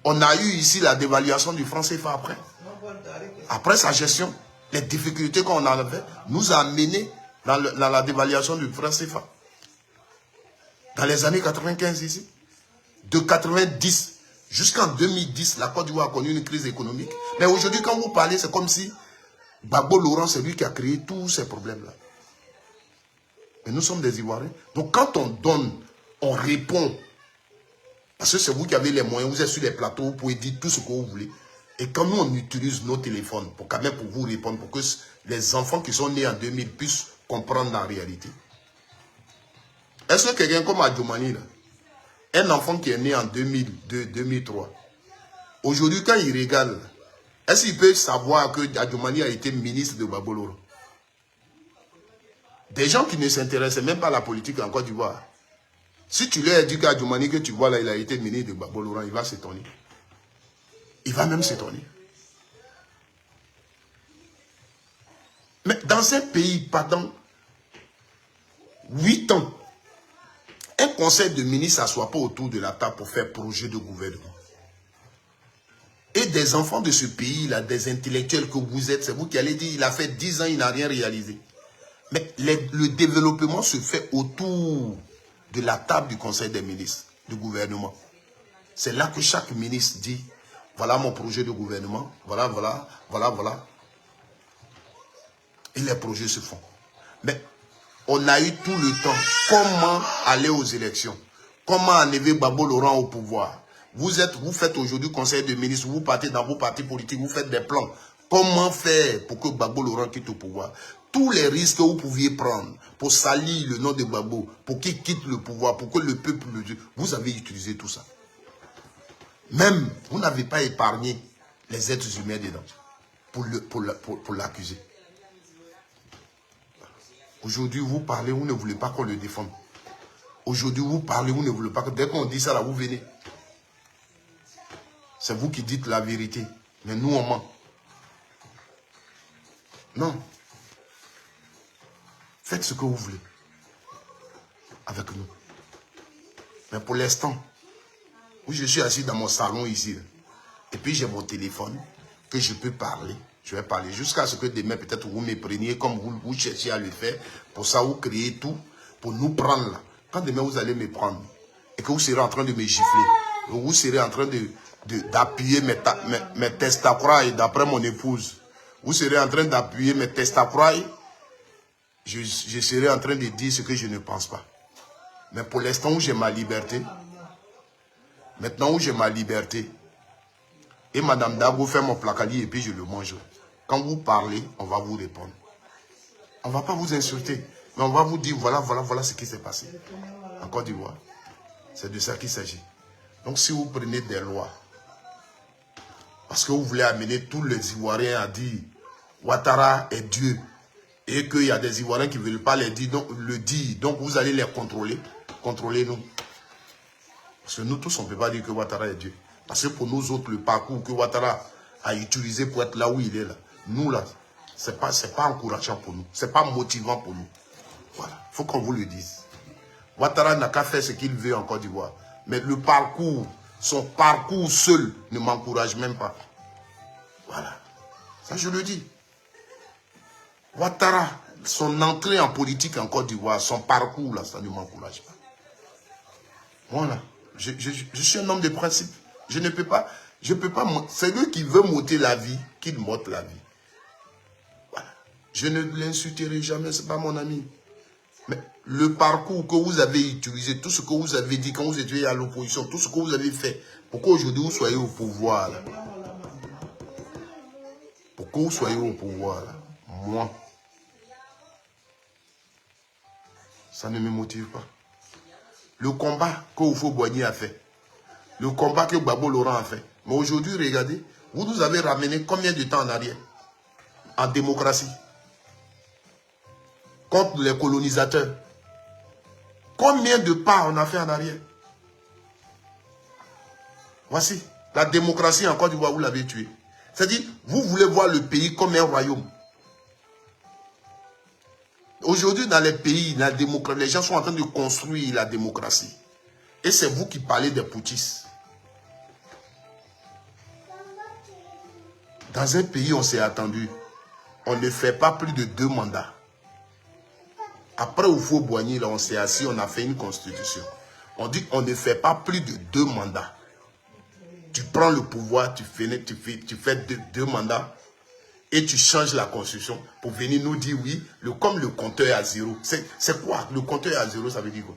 A: On a eu ici la dévaluation du franc CFA après. Après sa gestion, les difficultés qu'on avait nous a amené dans la dévaluation du franc CFA. Dans les années 95 ici. De 90 jusqu'en 2010, la Côte d'Ivoire a connu une crise économique. Mais aujourd'hui, quand vous parlez, c'est comme si Gbagbo Laurent, c'est lui qui a créé tous ces problèmes-là. Mais nous sommes des Ivoiriens. Donc quand on donne, on répond. Parce que c'est vous qui avez les moyens, vous êtes sur les plateaux, vous pouvez dire tout ce que vous voulez. Et quand nous, on utilise nos téléphones pour quand même pour vous répondre, pour que les enfants qui sont nés en 2000 puissent comprendre la réalité. Est-ce que quelqu'un comme Adjumani, là, un enfant qui est né en 2002, 2003, aujourd'hui, quand il regarde, est-ce qu'il peut savoir que Adjumani a été ministre de Baboloro? Des gens qui ne s'intéressent même pas à la politique en Côte d'Ivoire. Si tu lui as dit qu'Adjumani, que tu vois là, il a été ministre de Baboloro, il va s'étonner. Il va même s'étonner. Mais dans un pays, pendant 8 ans, un conseil de ministres ne s'assoit pas autour de la table pour faire projet de gouvernement. Et des enfants de ce pays, là, des intellectuels que vous êtes, c'est vous qui allez dire, il a fait 10 ans, il n'a rien réalisé. Mais le développement se fait autour de la table du conseil des ministres, du gouvernement. C'est là que chaque ministre dit, voilà mon projet de gouvernement, voilà. Et les projets se font. Mais on a eu tout le temps. Comment aller aux élections? Comment enlever Babo Laurent au pouvoir? Vous faites aujourd'hui conseil de ministres, vous partez dans vos partis politiques, vous faites des plans. Comment faire pour que Babo Laurent quitte au pouvoir? Tous les risques que vous pouviez prendre pour salir le nom de Babo, pour qu'il quitte le pouvoir, pour que le peuple le dise, vous avez utilisé tout ça. Même, vous n'avez pas épargné les êtres humains dedans pour l'accuser. Aujourd'hui, vous parlez, vous ne voulez pas qu'on le défende. Aujourd'hui, vous parlez, vous ne voulez pas que... Dès qu'on dit ça, là, vous venez. C'est vous qui dites la vérité. Mais nous, on ment. Non. Faites ce que vous voulez. Avec nous. Mais pour l'instant, où je suis assis dans mon salon ici, là, et puis j'ai mon téléphone, que je peux parler. Je vais parler jusqu'à ce que demain, peut-être, vous me preniez comme vous cherchez à le faire. Pour ça, vous créez tout pour nous prendre là. Quand demain, vous allez me prendre et que vous serez en train de me gifler, vous serez en train d'appuyer mes testacroix d'après mon épouse. Vous serez en train d'appuyer mes testacroix. Je serai en train de dire ce que je ne pense pas. Mais pour l'instant où j'ai ma liberté, maintenant où j'ai ma liberté, et Madame Dago fait mon placali et puis je le mange. Quand vous parlez, on va vous répondre. On ne va pas vous insulter, mais on va vous dire voilà ce qui s'est passé en Côte d'Ivoire. C'est de ça qu'il s'agit. Donc si vous prenez des lois, parce que vous voulez amener tous les Ivoiriens à dire Ouattara est Dieu, et qu'il y a des Ivoiriens qui ne veulent pas le dire, donc vous allez les contrôler. Contrôlez-nous. Parce que nous tous, on ne peut pas dire que Ouattara est Dieu. Parce que pour nous autres, le parcours que Ouattara a utilisé pour être là où il est là, nous là, ce n'est pas encourageant pour nous. Ce n'est pas motivant pour nous. Voilà. Il faut qu'on vous le dise. Ouattara n'a qu'à faire ce qu'il veut en Côte d'Ivoire. Mais le parcours, son parcours seul ne m'encourage même pas. Voilà. Ça, je le dis. Ouattara, son entrée en politique en Côte d'Ivoire, son parcours là, ça ne m'encourage pas. Voilà. Je suis un homme de principe. Je ne peux pas, c'est lui qui veut m'ôter la vie, qu'il m'ôte la vie. Voilà. Je ne l'insulterai jamais, ce n'est pas mon ami. Mais le parcours que vous avez utilisé, tout ce que vous avez dit quand vous étiez à l'opposition, tout ce que vous avez fait, pour qu'aujourd'hui vous soyez au pouvoir, là. Pour que vous soyez au pouvoir, là. Moi, ça ne me motive pas. Le combat que Oufo Boigny a fait, le combat que Babo Laurent a fait. Mais aujourd'hui, regardez, vous nous avez ramené combien de temps en arrière? En démocratie. Contre les colonisateurs. Combien de pas on a fait en arrière? Voici, la démocratie en Côte d'Ivoire, vous l'avez tuée. C'est-à-dire, vous voulez voir le pays comme un royaume. Aujourd'hui, dans les pays, la démocratie, les gens sont en train de construire la démocratie. Et c'est vous qui parlez des putschistes. Dans un pays, on s'est attendu. On ne fait pas plus de 2 mandats. Après Oufo Boigny, là, on s'est assis, on a fait une constitution. On dit qu'on ne fait pas plus de 2 mandats. Tu prends le pouvoir, tu fais 2 mandats. et tu changes la constitution pour venir nous dire oui, comme le compteur est à zéro. C'est quoi? Le compteur est à zéro, ça veut dire quoi?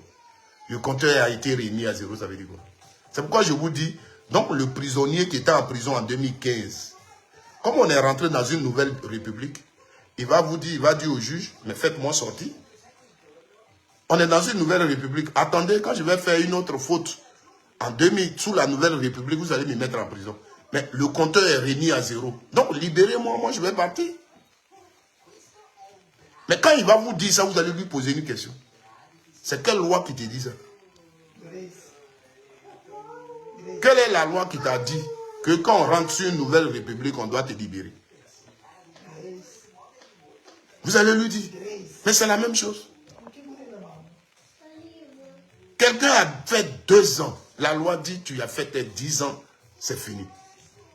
A: Le compteur a été remis à zéro, ça veut dire quoi? C'est pourquoi je vous dis, donc le prisonnier qui était en prison en 2015, comme on est rentré dans une nouvelle république, il va vous dire, il va dire au juge, mais faites-moi sortir. On est dans une nouvelle république. Attendez, quand je vais faire une autre faute, en 2000, sous la nouvelle république, vous allez me mettre en prison. Mais le compteur est remis à zéro. Donc, libérez-moi, moi je vais partir. Mais quand il va vous dire ça, vous allez lui poser une question. C'est quelle loi qui te dit ça? Quelle est la loi qui t'a dit que quand on rentre sur une nouvelle république, on doit te libérer? Vous allez lui dire. Mais c'est la même chose. Quelqu'un a fait 2 ans. La loi dit tu as fait tes 10 ans, c'est fini.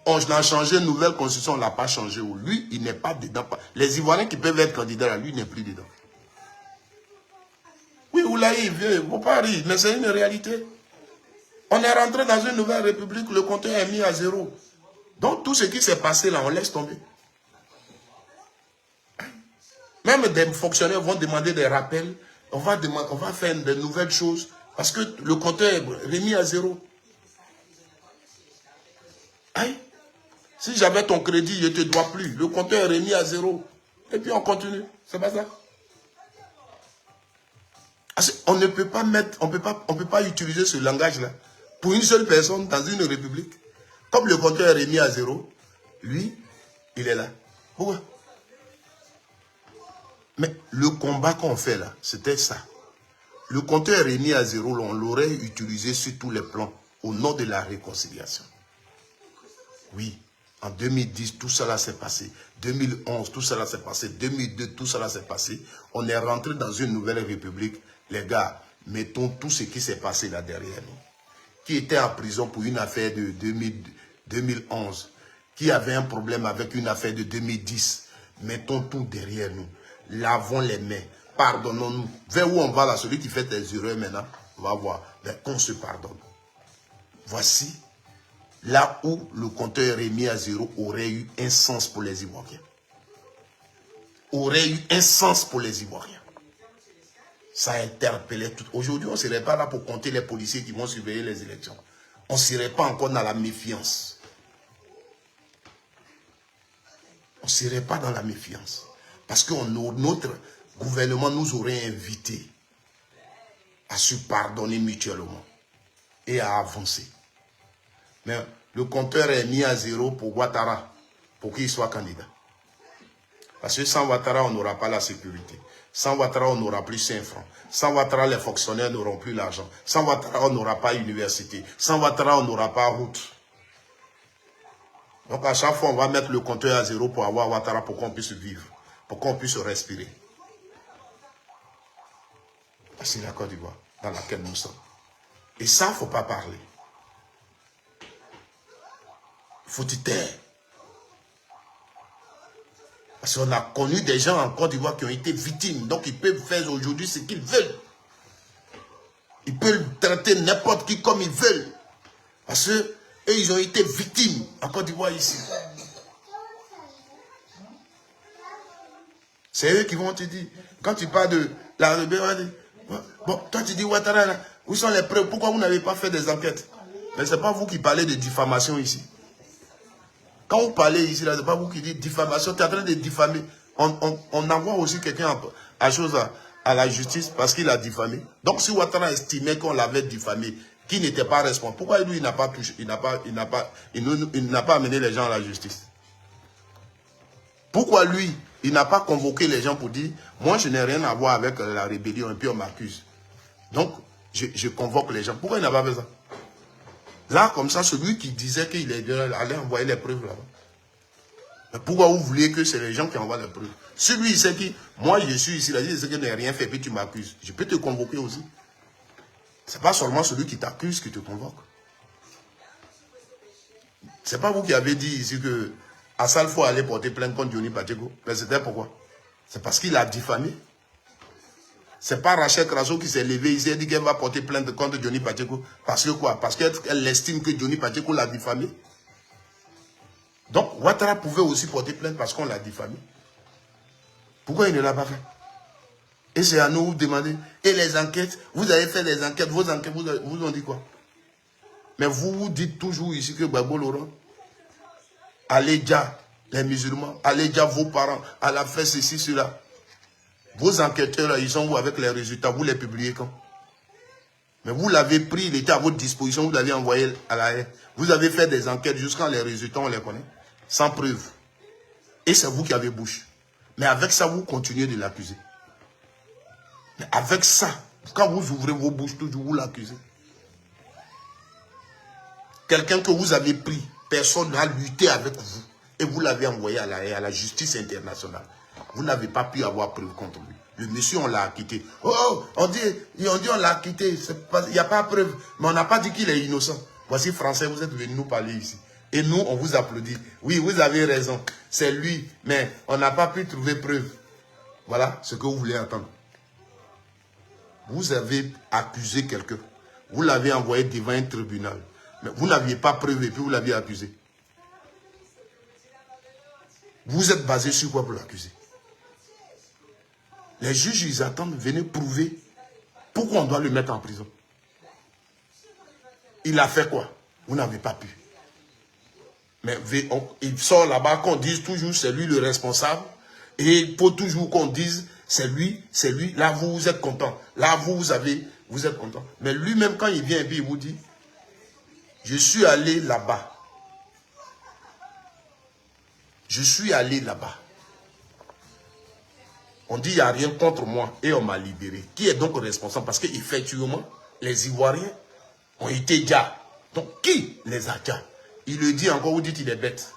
A: On a changé une nouvelle constitution, on ne l'a pas changé. Lui, il n'est pas dedans. Les Ivoiriens qui peuvent être candidats, lui, il n'est plus dedans. Oui, Oulaï, il ne faut pas rire, mais c'est une réalité. On est rentré dans une nouvelle république, le compteur est mis à zéro. Donc tout ce qui s'est passé là, on laisse tomber. Même des fonctionnaires vont demander des rappels. On va faire de nouvelles choses. Parce que le compteur est remis à zéro. Hein? Si j'avais ton crédit, je ne te dois plus. Le compteur est remis à zéro. Et puis on continue. C'est pas ça. On ne peut pas mettre, on peut pas utiliser ce langage-là pour une seule personne dans une république. Comme le compteur est remis à zéro, lui, il est là. Pourquoi? Mais le combat qu'on fait là, c'était ça. Le compteur est remis à zéro, on l'aurait utilisé sur tous les plans au nom de la réconciliation. Oui, en 2010, tout cela s'est passé. 2011, tout cela s'est passé. 2002, tout cela s'est passé. On est rentré dans une nouvelle république. Les gars, mettons tout ce qui s'est passé là derrière nous. Qui était en prison pour une affaire de 2011. Qui avait un problème avec une affaire de 2010. Mettons tout derrière nous. Lavons les mains. Pardonnons-nous. Vers où on va là, celui qui fait des erreurs maintenant, on va voir. Mais qu'on se pardonne. Voici là où le compteur est remis à zéro aurait eu un sens pour les Ivoiriens. Aurait eu un sens pour les Ivoiriens. Ça interpellait tout. Aujourd'hui, on ne serait pas là pour compter les policiers qui vont surveiller les élections. On ne serait pas encore dans la méfiance. On ne serait pas dans la méfiance. Parce que notre gouvernement nous aurait invités à se pardonner mutuellement et à avancer. Mais le compteur est mis à zéro pour Ouattara, pour qu'il soit candidat. Parce que sans Ouattara, on n'aura pas la sécurité. Sans Ouattara, on n'aura plus 5 francs. Sans Ouattara, les fonctionnaires n'auront plus l'argent. Sans Ouattara, on n'aura pas université. Sans Ouattara, on n'aura pas route. Donc à chaque fois, on va mettre le compteur à zéro pour avoir Ouattara pour qu'on puisse vivre, pour qu'on puisse respirer. C'est la Côte d'Ivoire dans laquelle nous sommes. Et ça, il ne faut pas parler. Il faut te taire. Parce qu'on a connu des gens en Côte d'Ivoire qui ont été victimes. Donc ils peuvent faire aujourd'hui ce qu'ils veulent. Ils peuvent traiter n'importe qui comme ils veulent. Parce qu'eux, ils ont été victimes en Côte d'Ivoire ici. C'est eux qui vont te dire. Quand tu parles de la rébellion, bon, toi tu dis Ouattara, là, où sont les preuves? Pourquoi vous n'avez pas fait des enquêtes? Mais ce n'est pas vous qui parlez de diffamation ici. Quand vous parlez ici, ce n'est pas vous qui dites diffamation, tu es en train de diffamer. On envoie aussi quelqu'un à la justice parce qu'il a diffamé. Donc si Ouattara estimait qu'on l'avait diffamé, qui n'était pas responsable, pourquoi lui il n'a pas touché, il n'a pas amené les gens à la justice? Pourquoi lui, il n'a pas convoqué les gens pour dire, moi je n'ai rien à voir avec la rébellion et puis on m'accuse. Donc je convoque les gens. Pourquoi il n'a pas fait ça? Là, comme ça, celui qui disait qu'il allait envoyer les preuves là-bas. Mais pourquoi vous voulez que c'est les gens qui envoient les preuves? Celui, il sait que moi, je suis ici, là, il sait que je n'ai rien fait, puis tu m'accuses. Je peux te convoquer aussi. Ce n'est pas seulement celui qui t'accuse qui te convoque. Ce n'est pas vous qui avez dit ici que Assalfo allait porter plainte contre Johnny Pacheco. Mais c'était pourquoi? C'est parce qu'il a diffamé. C'est pas Rachel Kraso qui s'est levée ici et dit qu'elle va porter plainte contre Johnny Pacheco. Parce que quoi? Parce qu'elle estime que Johnny Pacheco l'a diffamé. Donc, Ouattara pouvait aussi porter plainte parce qu'on l'a diffamé. Pourquoi il ne l'a pas fait? Et c'est à nous de demander. Et les enquêtes, vous avez fait des enquêtes, vos enquêtes vous ont dit quoi? Mais vous dites toujours ici que Gbagbo Laurent, allez déjà, les musulmans, allez déjà vos parents, à la fait ceci, cela. Vos enquêteurs, ils sont où avec les résultats? Vous les publiez quand? Mais vous l'avez pris, il était à votre disposition, vous l'avez envoyé à la haie. Vous avez fait des enquêtes jusqu'à les résultats, on les connaît, sans preuve. Et c'est vous qui avez bouche. Mais avec ça, vous continuez de l'accuser. Mais avec ça, quand vous ouvrez vos bouches, toujours vous l'accusez. Quelqu'un que vous avez pris, personne n'a lutté avec vous. Et vous l'avez envoyé à la justice internationale. Vous n'avez pas pu avoir preuve contre lui. Le monsieur, on l'a acquitté. Oh, on dit on l'a acquitté. Il n'y a pas de preuve. Mais on n'a pas dit qu'il est innocent. Voici, Français, vous êtes venus nous parler ici. Et nous, on vous applaudit. Oui, vous avez raison. C'est lui. Mais on n'a pas pu trouver preuve. Voilà ce que vous voulez entendre. Vous avez accusé quelqu'un. Vous l'avez envoyé devant un tribunal. Mais vous n'aviez pas preuve et puis vous l'aviez accusé. Vous êtes basé sur quoi pour l'accuser? Les juges, ils attendent, venez prouver pourquoi on doit le mettre en prison. Il a fait quoi? Vous n'avez pas pu. Mais il sort là-bas qu'on dise toujours c'est lui le responsable. Et il faut toujours qu'on dise c'est lui. Là, vous êtes content. Là, vous êtes content. Mais lui-même, quand il vient et puis il vous dit, je suis allé là-bas. Je suis allé là-bas. On dit, il n'y a rien contre moi et on m'a libéré. Qui est donc responsable? Parce qu'effectivement, les Ivoiriens ont été déjà. Donc, qui les a déjà? Il le dit encore, vous dites, il est bête.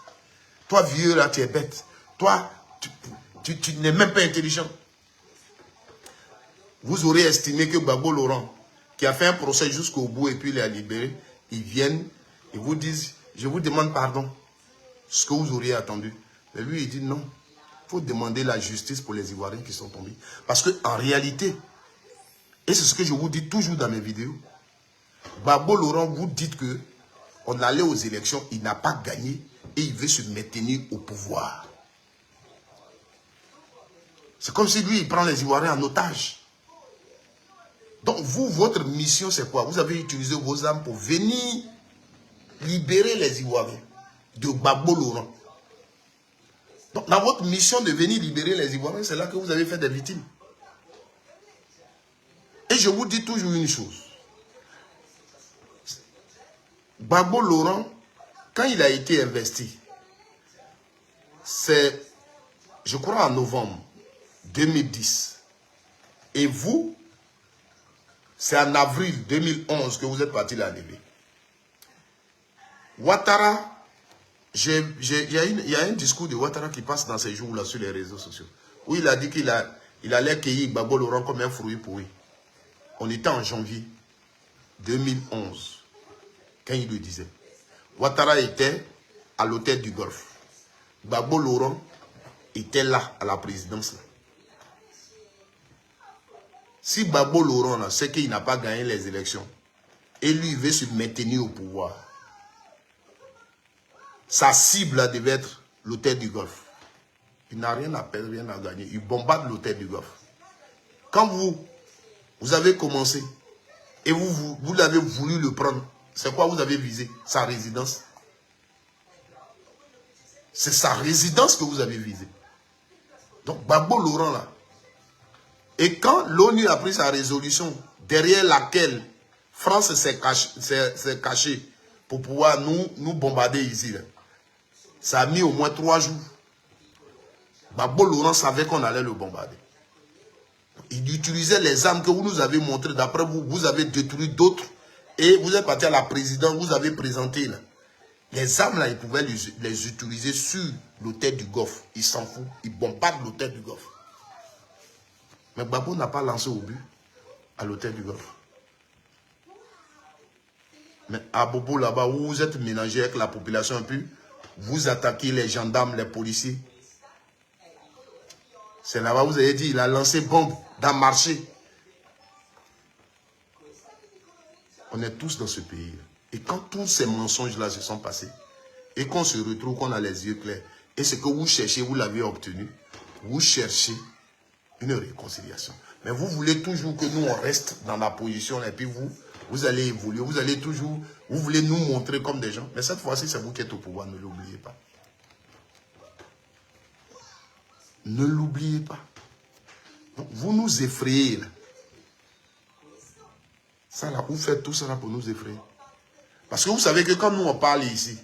A: Toi, vieux, là, tu es bête. Toi, tu n'es même pas intelligent. Vous aurez estimé que Gbagbo Laurent, qui a fait un procès jusqu'au bout et puis il est libéré, ils viennent et vous disent, je vous demande pardon. Ce que vous auriez attendu. Mais lui, il dit non. Il faut demander la justice pour les Ivoiriens qui sont tombés. Parce qu'en réalité, et c'est ce que je vous dis toujours dans mes vidéos, Gbagbo Laurent, vous dites que on allait aux élections, il n'a pas gagné et il veut se maintenir au pouvoir. C'est comme si lui, il prend les Ivoiriens en otage. Donc vous, votre mission, c'est quoi? Vous avez utilisé vos armes pour venir libérer les Ivoiriens de Gbagbo Laurent. Donc, dans votre mission de venir libérer les Ivoiriens, c'est là que vous avez fait des victimes. Et je vous dis toujours une chose. Gbagbo Laurent, quand il a été investi, c'est, je crois, en novembre 2010. Et vous, c'est en avril 2011 que vous êtes parti l'arriver. Ouattara, il y a un discours de Ouattara qui passe dans ces jours-là sur les réseaux sociaux, où il a dit qu'il allait cueillir Gbagbo Laurent comme un fruit pourri. On était en janvier 2011, quand il le disait. Ouattara était à l'hôtel du Golfe. Gbagbo Laurent était là, à la présidence. Là. Si Gbagbo Laurent sait qu'il n'a pas gagné les élections, et lui veut se maintenir au pouvoir, sa cible là, devait être l'hôtel du Golfe. Il n'a rien à perdre, rien à gagner. Il bombarde l'hôtel du Golfe. Quand vous avez commencé et vous l'avez voulu le prendre, c'est quoi vous avez visé? Sa résidence. C'est sa résidence que vous avez visé. Donc, Gbagbo Laurent là. Et quand l'ONU a pris sa résolution, derrière laquelle France s'est cachée pour pouvoir nous bombarder ici, là, ça a mis au moins 3 jours. Gbagbo Laurent savait qu'on allait le bombarder. Il utilisait les armes que vous nous avez montrées. D'après vous, vous avez détruit d'autres. Et vous êtes parti à la présidence, vous avez présenté là. Les armes là, ils pouvaient les utiliser sur l'hôtel du Golfe. Ils s'en foutent. Ils bombardent l'hôtel du Golfe. Mais Gbagbo n'a pas lancé au but à l'hôtel du Golfe. Mais à Bobo là-bas, où vous êtes mélangé avec la population un peu, vous attaquez les gendarmes, les policiers. C'est là-bas, vous avez dit, il a lancé bombe dans le marché. On est tous dans ce pays. Et quand tous ces mensonges-là se sont passés, et qu'on se retrouve, qu'on a les yeux clairs, et ce que vous cherchez, vous l'avez obtenu, vous cherchez une réconciliation. Mais vous voulez toujours que nous, on reste dans la position, et puis vous allez évoluer, vous allez toujours, vous voulez nous montrer comme des gens. Mais cette fois-ci, c'est vous qui êtes au pouvoir, ne l'oubliez pas. Ne l'oubliez pas. Donc, vous nous effrayez là. Ça là, vous faites tout ça là pour nous effrayer. Parce que vous savez que quand nous on parle ici,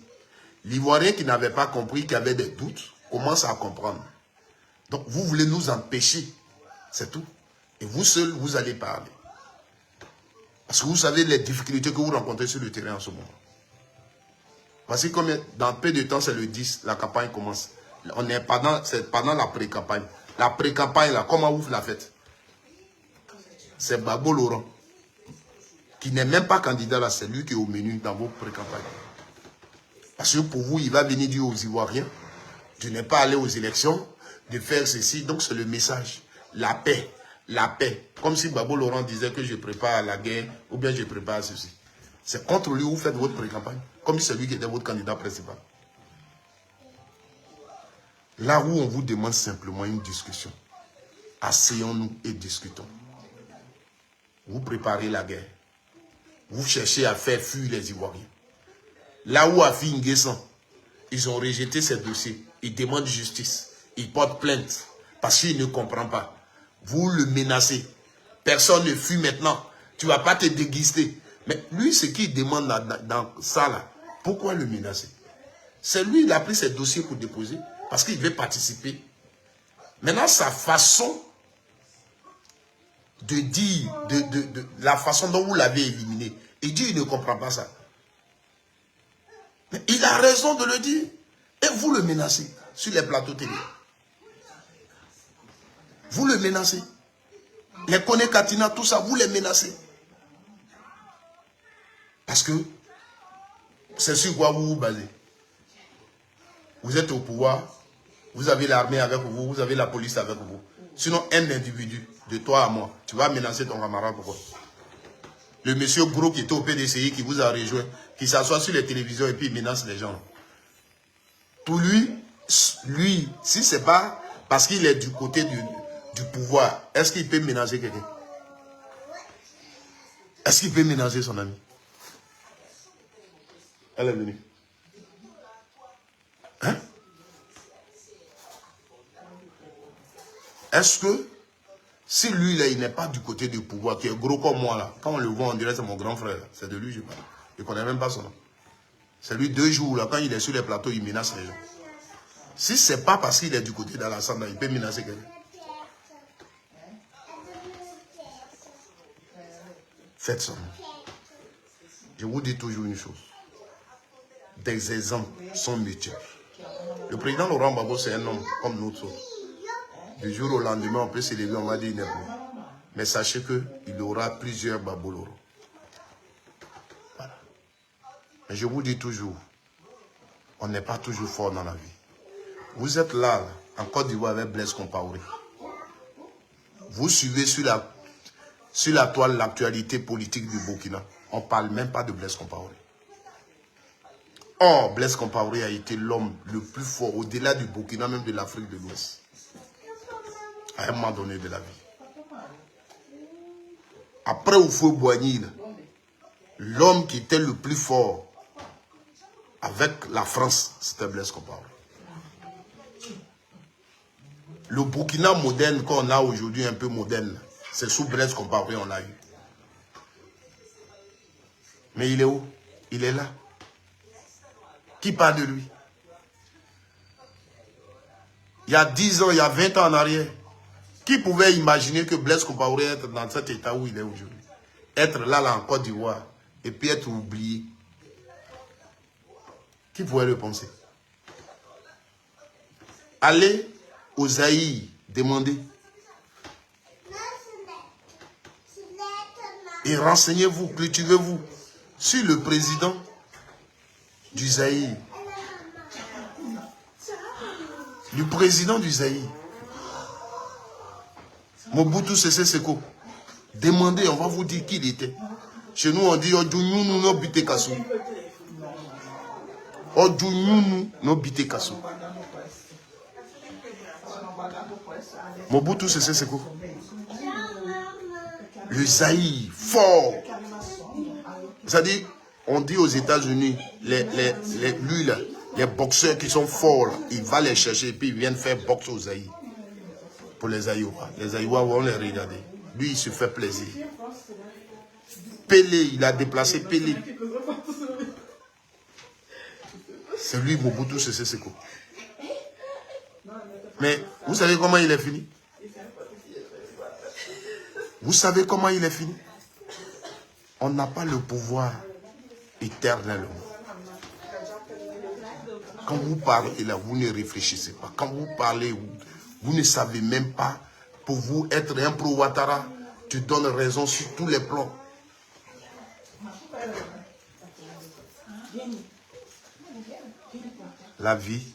A: l'Ivoirien qui n'avait pas compris, qui avait des doutes, commence à comprendre. Donc vous voulez nous empêcher, c'est tout. Et vous seul, vous allez parler. Parce que vous savez les difficultés que vous rencontrez sur le terrain en ce moment. Voici combien, dans peu de temps, c'est le 10, la campagne commence. On est pendant la pré-campagne. La pré-campagne, là, comment vous la faites? C'est Gbagbo Laurent, qui n'est même pas candidat là, c'est lui qui est au menu dans vos pré-campagnes. Parce que pour vous, il va venir dire aux Ivoiriens de ne pas aller aux élections, de faire ceci. Donc c'est le message. La paix. La paix. Comme si Gbagbo Laurent disait que je prépare la guerre ou bien je prépare ceci. C'est contre lui où vous faites votre pré-campagne. Comme si c'est lui qui était votre candidat principal. Là où on vous demande simplement une discussion. Asseyons-nous et discutons. Vous préparez la guerre. Vous cherchez à faire fuir les Ivoiriens. Là où à Nguessan, ils ont rejeté ces dossiers. Ils demandent justice. Ils portent plainte parce qu'ils ne comprennent pas. Vous le menacez. Personne ne fuit maintenant. Tu ne vas pas te déguister. Mais lui, ce qu'il demande dans ça là, pourquoi le menacer? C'est lui, il a pris ses dossiers pour déposer parce qu'il veut participer. Maintenant, sa façon de dire, la façon dont vous l'avez éliminé, il dit il ne comprend pas ça. Mais il a raison de le dire. Et vous le menacez sur les plateaux télé. Vous le menacez. Les Kone Katina, tout ça, vous les menacez. Parce que c'est sur quoi vous vous basez. Vous êtes au pouvoir, vous avez l'armée avec vous, vous avez la police avec vous. Sinon, un individu, de toi à moi, tu vas menacer ton camarade, pourquoi? Le monsieur Gros qui était au PDCI, qui vous a rejoint, qui s'assoit sur les télévisions et puis il menace les gens. Pour lui, si ce n'est pas parce qu'il est du côté du pouvoir, est-ce qu'il peut menacer quelqu'un? Est-ce qu'il peut menacer son ami? Elle est venue. Hein? Est-ce que si lui, là, il n'est pas du côté du pouvoir, qui est gros comme moi, là, quand on le voit, on dirait que c'est mon grand frère. C'est de lui, je parle. Je ne connais même pas son nom. C'est lui, 2 jours, là, quand il est sur les plateaux, il menace les gens. Si ce n'est pas parce qu'il est du côté d'Alassane, il peut menacer quelqu'un. Faites ça. Je vous dis toujours une chose. Des exemples sont multiples. Le président Laurent Gbagbo, c'est un homme comme nous autres. Du jour au lendemain, on peut se lever, on va dire il n'est plus. Mais sachez qu'il aura plusieurs Gbagbo Laurent. Voilà. Mais je vous dis toujours, on n'est pas toujours fort dans la vie. Vous êtes là, en Côte d'Ivoire avec Blaise Compaoré. Vous suivez sur la toile l'actualité politique du Burkina. On ne parle même pas de Blaise Compaoré. Or, Blaise Compaoré a été l'homme le plus fort, au-delà du Burkina, même de l'Afrique de l'Ouest. À un moment donné de la vie. Après Houphouët-Boigny, l'homme qui était le plus fort avec la France, c'était Blaise Compaoré. Le Burkina moderne qu'on a aujourd'hui, un peu moderne, c'est sous Blaise Compaoré on l'a eu. Mais il est où? Il est là. Qui parle de lui? Il y a 10 ans, il y a 20 ans en arrière, qui pouvait imaginer que Blaise Compaoré être dans cet état où il est aujourd'hui? Être là en Côte d'Ivoire et puis être oublié. Qui pouvait le penser? Allez au Zaïre, demandez. Et renseignez-vous, cultivez-vous sur le président du Zaïre. Le président du Zaïre. Mobutu Sese Seko. Demandez, on va vous dire qui il était. Chez nous, on dit Odjounou no bite kaso. Mobutu Sese Seko. Le Zaïre, fort. C'est-à-dire, on dit aux États-Unis, les boxeurs qui sont forts, ils vont les chercher et puis ils viennent faire boxe aux Zaïre. Pour les Aïoua. Les Aïoua vont les regarder. Lui, il se fait plaisir. Pelé, il a déplacé Pelé. C'est lui, Mobutu Sese Seko. Mais vous savez comment il est fini? Vous savez comment il est fini? On n'a pas le pouvoir éternellement. Quand vous parlez là, vous ne réfléchissez pas. Quand vous parlez, vous ne savez même pas. Pour vous, être un pro-Ouattara, tu donnes raison sur tous les plans. La vie,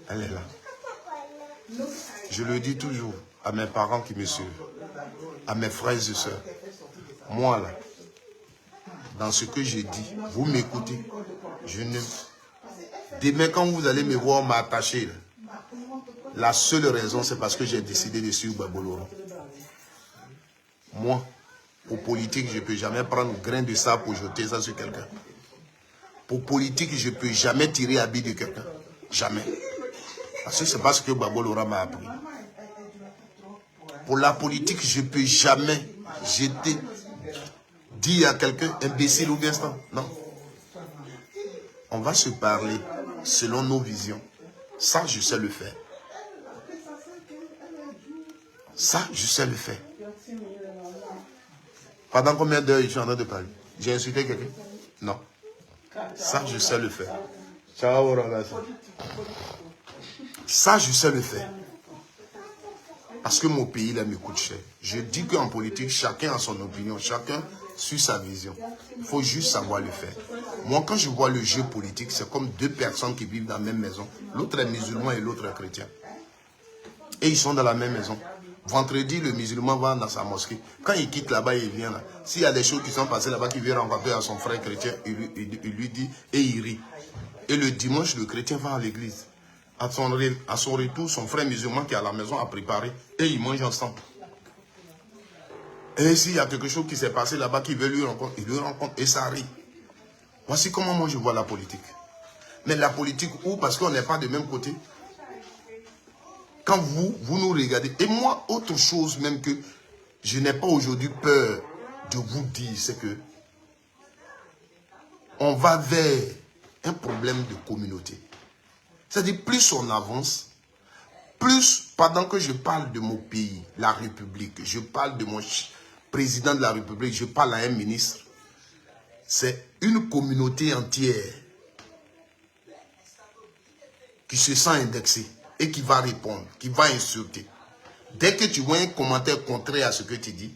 A: elle est là. Je le dis toujours à mes parents qui me suivent, à mes frères et sœurs. Moi là, dans ce que j'ai dit, vous m'écoutez. Je ne... Demain quand vous allez me voir m'attacher, la seule raison c'est parce que j'ai décidé de suivre Gbagbo Laurent. Moi, pour politique, je ne peux jamais prendre un grain de sable pour jeter ça sur quelqu'un. Pour politique, je ne peux jamais tirer habit de quelqu'un. Jamais. Parce que c'est parce que Gbagbo Laurent m'a appris. Pour la politique, je ne peux jamais jeter, dire à quelqu'un imbécile ou bien ça. Non. On va se parler selon nos visions. Ça, je sais le faire. Ça, je sais le faire. Pendant combien d'heures je suis en train de parler? J'ai insulté quelqu'un? Non. Ça, je sais le faire. Ciao, ça, je sais le faire. Parce que mon pays, là, me coûte cher. Je dis qu'en politique, chacun a son opinion, chacun suit sa vision. Il faut juste savoir le faire. Moi, quand je vois le jeu politique, c'est comme deux personnes qui vivent dans la même maison. L'autre est musulman et l'autre est chrétien. Et ils sont dans la même maison. Vendredi, le musulman va dans sa mosquée. Quand il quitte là-bas, il vient là. S'il y a des choses qui sont passées là-bas, qu'il veut rencontrer à son frère chrétien, il lui dit et il rit. Et le dimanche, le chrétien va à l'église. À son retour, son frère musulman qui est à la maison a préparé et ils mangent ensemble. Et s'il y a quelque chose qui s'est passé là-bas qui veut lui rencontrer, il lui rencontre et ça rit. Voici comment moi je vois la politique. Mais la politique, où parce qu'on n'est pas de même côté. Quand vous nous regardez, et moi, autre chose même que je n'ai pas aujourd'hui peur de vous dire, c'est que on va vers un problème de communauté. C'est-à-dire, plus on avance, plus, pendant que je parle de mon pays, la République, je parle de mon président de la République, je parle à un ministre, c'est une communauté entière qui se sent indexée et qui va répondre, qui va insulter. Dès que tu vois un commentaire contraire à ce que tu dis,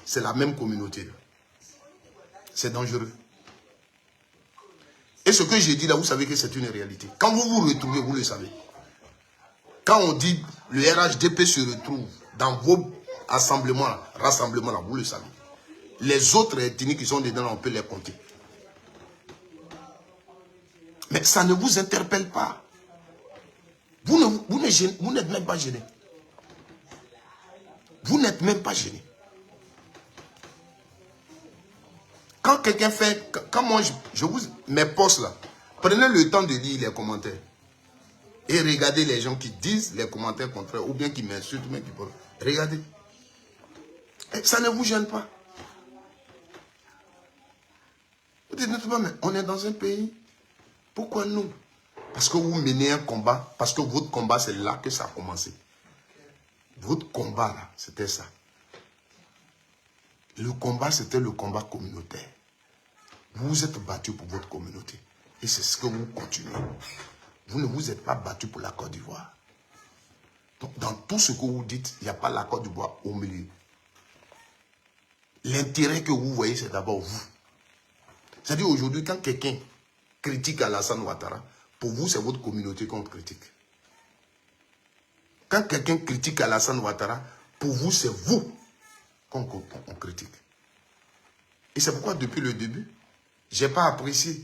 A: c'est la même communauté. C'est dangereux. Et ce que j'ai dit là, vous savez que c'est une réalité. Quand vous vous retrouvez, vous le savez. Quand on dit le RHDP se retrouve dans vos rassemblements là, vous le savez. Les autres ethnies qui sont dedans, on peut les compter. Mais ça ne vous interpelle pas. Vous n'êtes même pas gêné. Vous n'êtes même pas gêné. Quand quelqu'un fait... Quand moi, mes posts là, prenez le temps de lire les commentaires. Et regardez les gens qui disent les commentaires contraires, ou bien qui m'insultent, mais qui peuvent... Regardez. Et ça ne vous gêne pas. Vous dites, mais on est dans un pays. Pourquoi nous? Parce que vous menez un combat, parce que votre combat, c'est là que ça a commencé. Votre combat, là, c'était ça. Le combat, c'était le combat communautaire. Vous vous êtes battu pour votre communauté. Et c'est ce que vous continuez. Vous ne vous êtes pas battu pour la Côte d'Ivoire. Donc, dans tout ce que vous dites, il n'y a pas la Côte d'Ivoire au milieu. L'intérêt que vous voyez, c'est d'abord vous. C'est-à-dire aujourd'hui, quand quelqu'un critique Alassane Ouattara, pour vous, c'est votre communauté qu'on critique. Quand quelqu'un critique Alassane Ouattara, pour vous, c'est vous qu'on critique. Et c'est pourquoi depuis le début, je n'ai pas apprécié.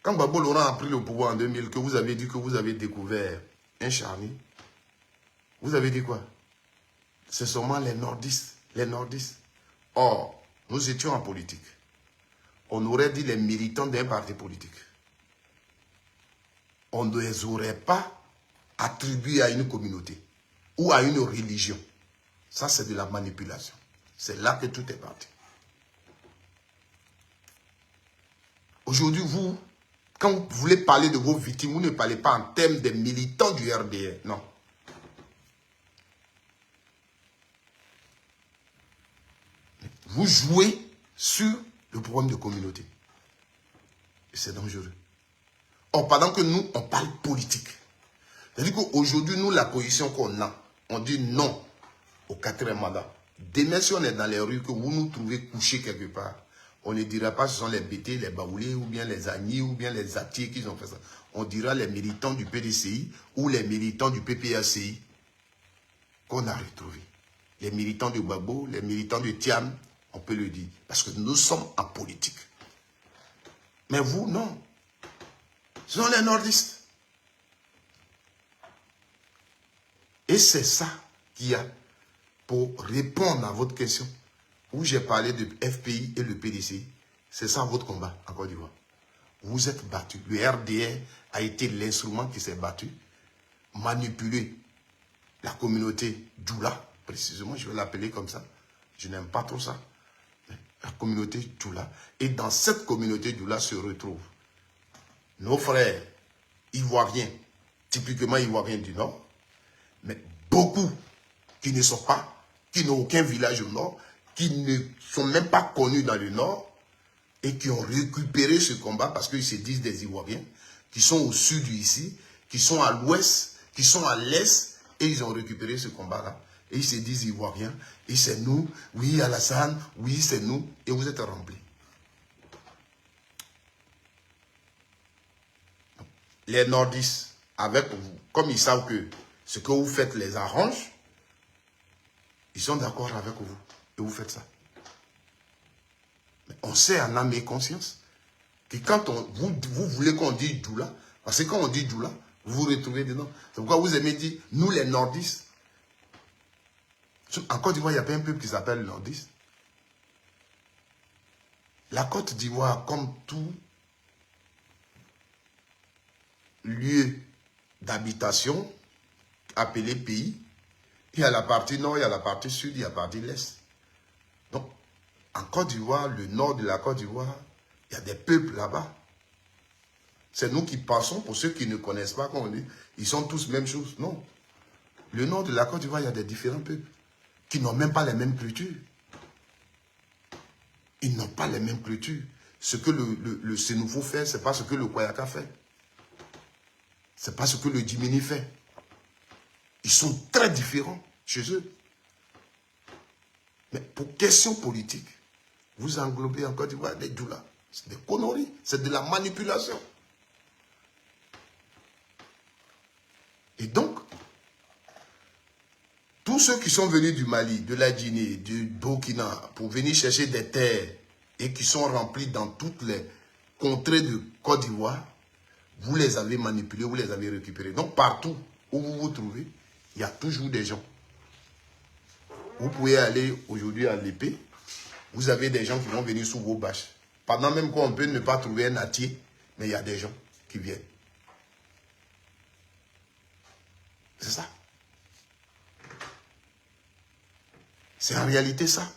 A: Quand Gbagbo Laurent a pris le pouvoir en 2000, que vous avez dit que vous avez découvert un charnier, vous avez dit quoi? C'est seulement les nordistes. Les nordistes. Or, nous étions en politique. On aurait dit les militants d'un parti politique. On ne les aurait pas attribués à une communauté ou à une religion. Ça, c'est de la manipulation. C'est là que tout est parti. Aujourd'hui, vous, quand vous voulez parler de vos victimes, vous ne parlez pas en termes des militants du RDR. Non. Vous jouez sur le problème de communauté. Et c'est dangereux. Or, pendant que nous, on parle politique. C'est-à-dire qu'aujourd'hui, nous, la position qu'on a, on dit non au 4e mandat. Demain, si on est dans les rues, que vous nous trouvez couchés quelque part, on ne dira pas que ce sont les BT, les Baoulés, ou bien les Agnis, ou bien les Atiers qui ont fait ça. On dira les militants du PDCI ou les militants du PPACI qu'on a retrouvés. Les militants du Gbagbo, les militants du Tiam, on peut le dire. Parce que nous sommes en politique. Mais vous, non. Ce sont les nordistes. Et c'est ça qu'il y a pour répondre à votre question, où j'ai parlé de FPI et le PDCI. C'est ça votre combat en Côte d'Ivoire. Vous êtes battus. Le RDR a été l'instrument qui s'est battu, manipuler la communauté Djoula, précisément, je vais l'appeler comme ça. Je n'aime pas trop ça. La communauté Djoula. Et dans cette communauté Djoula se retrouvent nos frères ivoiriens, typiquement ivoiriens du Nord, mais beaucoup qui ne sont pas, qui n'ont aucun village au Nord, qui ne sont même pas connus dans le Nord, et qui ont récupéré ce combat parce qu'ils se disent des Ivoiriens, qui sont au sud ici, qui sont à l'ouest, qui sont à l'est, et ils ont récupéré ce combat-là. Et ils se disent Ivoiriens, et c'est nous, oui Alassane, oui c'est nous, et vous êtes remplis. Les nordistes, avec vous, comme ils savent que ce que vous faites les arrange, ils sont d'accord avec vous, et vous faites ça. Mais on sait en âme et conscience que quand vous voulez qu'on dise Djoula, parce que quand on dit Djoula, vous vous retrouvez dedans. C'est pourquoi vous aimez dire, nous les nordistes. En Côte d'Ivoire, il n'y a pas un peuple qui s'appelle nordiste. La Côte d'Ivoire, comme tout lieu d'habitation appelé pays, il y a la partie nord, il y a la partie sud, il y a la partie l'est. Donc, en Côte d'Ivoire, le nord de la Côte d'Ivoire, il y a des peuples là-bas. C'est nous qui passons, pour ceux qui ne connaissent pas, quand on dit, ils sont tous même chose. Non. Le nord de la Côte d'Ivoire, il y a des différents peuples qui n'ont même pas les mêmes cultures. Ils n'ont pas les mêmes cultures. Ce que le Sénoufo fait, ce n'est pas ce que le Koyaka fait. Ce n'est pas ce que le Djimini fait. Ils sont très différents chez eux. Mais pour question politique, vous englobez en Côte d'Ivoire des Djoula. C'est des conneries, c'est de la manipulation. Et donc, tous ceux qui sont venus du Mali, de la Guinée, du Burkina, pour venir chercher des terres et qui sont remplis dans toutes les contrées de Côte d'Ivoire, vous les avez manipulés, vous les avez récupérés. Donc partout où vous vous trouvez, il y a toujours des gens. Vous pouvez aller aujourd'hui à l'épée, vous avez des gens qui vont venir sous vos bâches. Pendant même qu'on peut ne pas trouver un atier, mais il y a des gens qui viennent. C'est ça. C'est en réalité ça.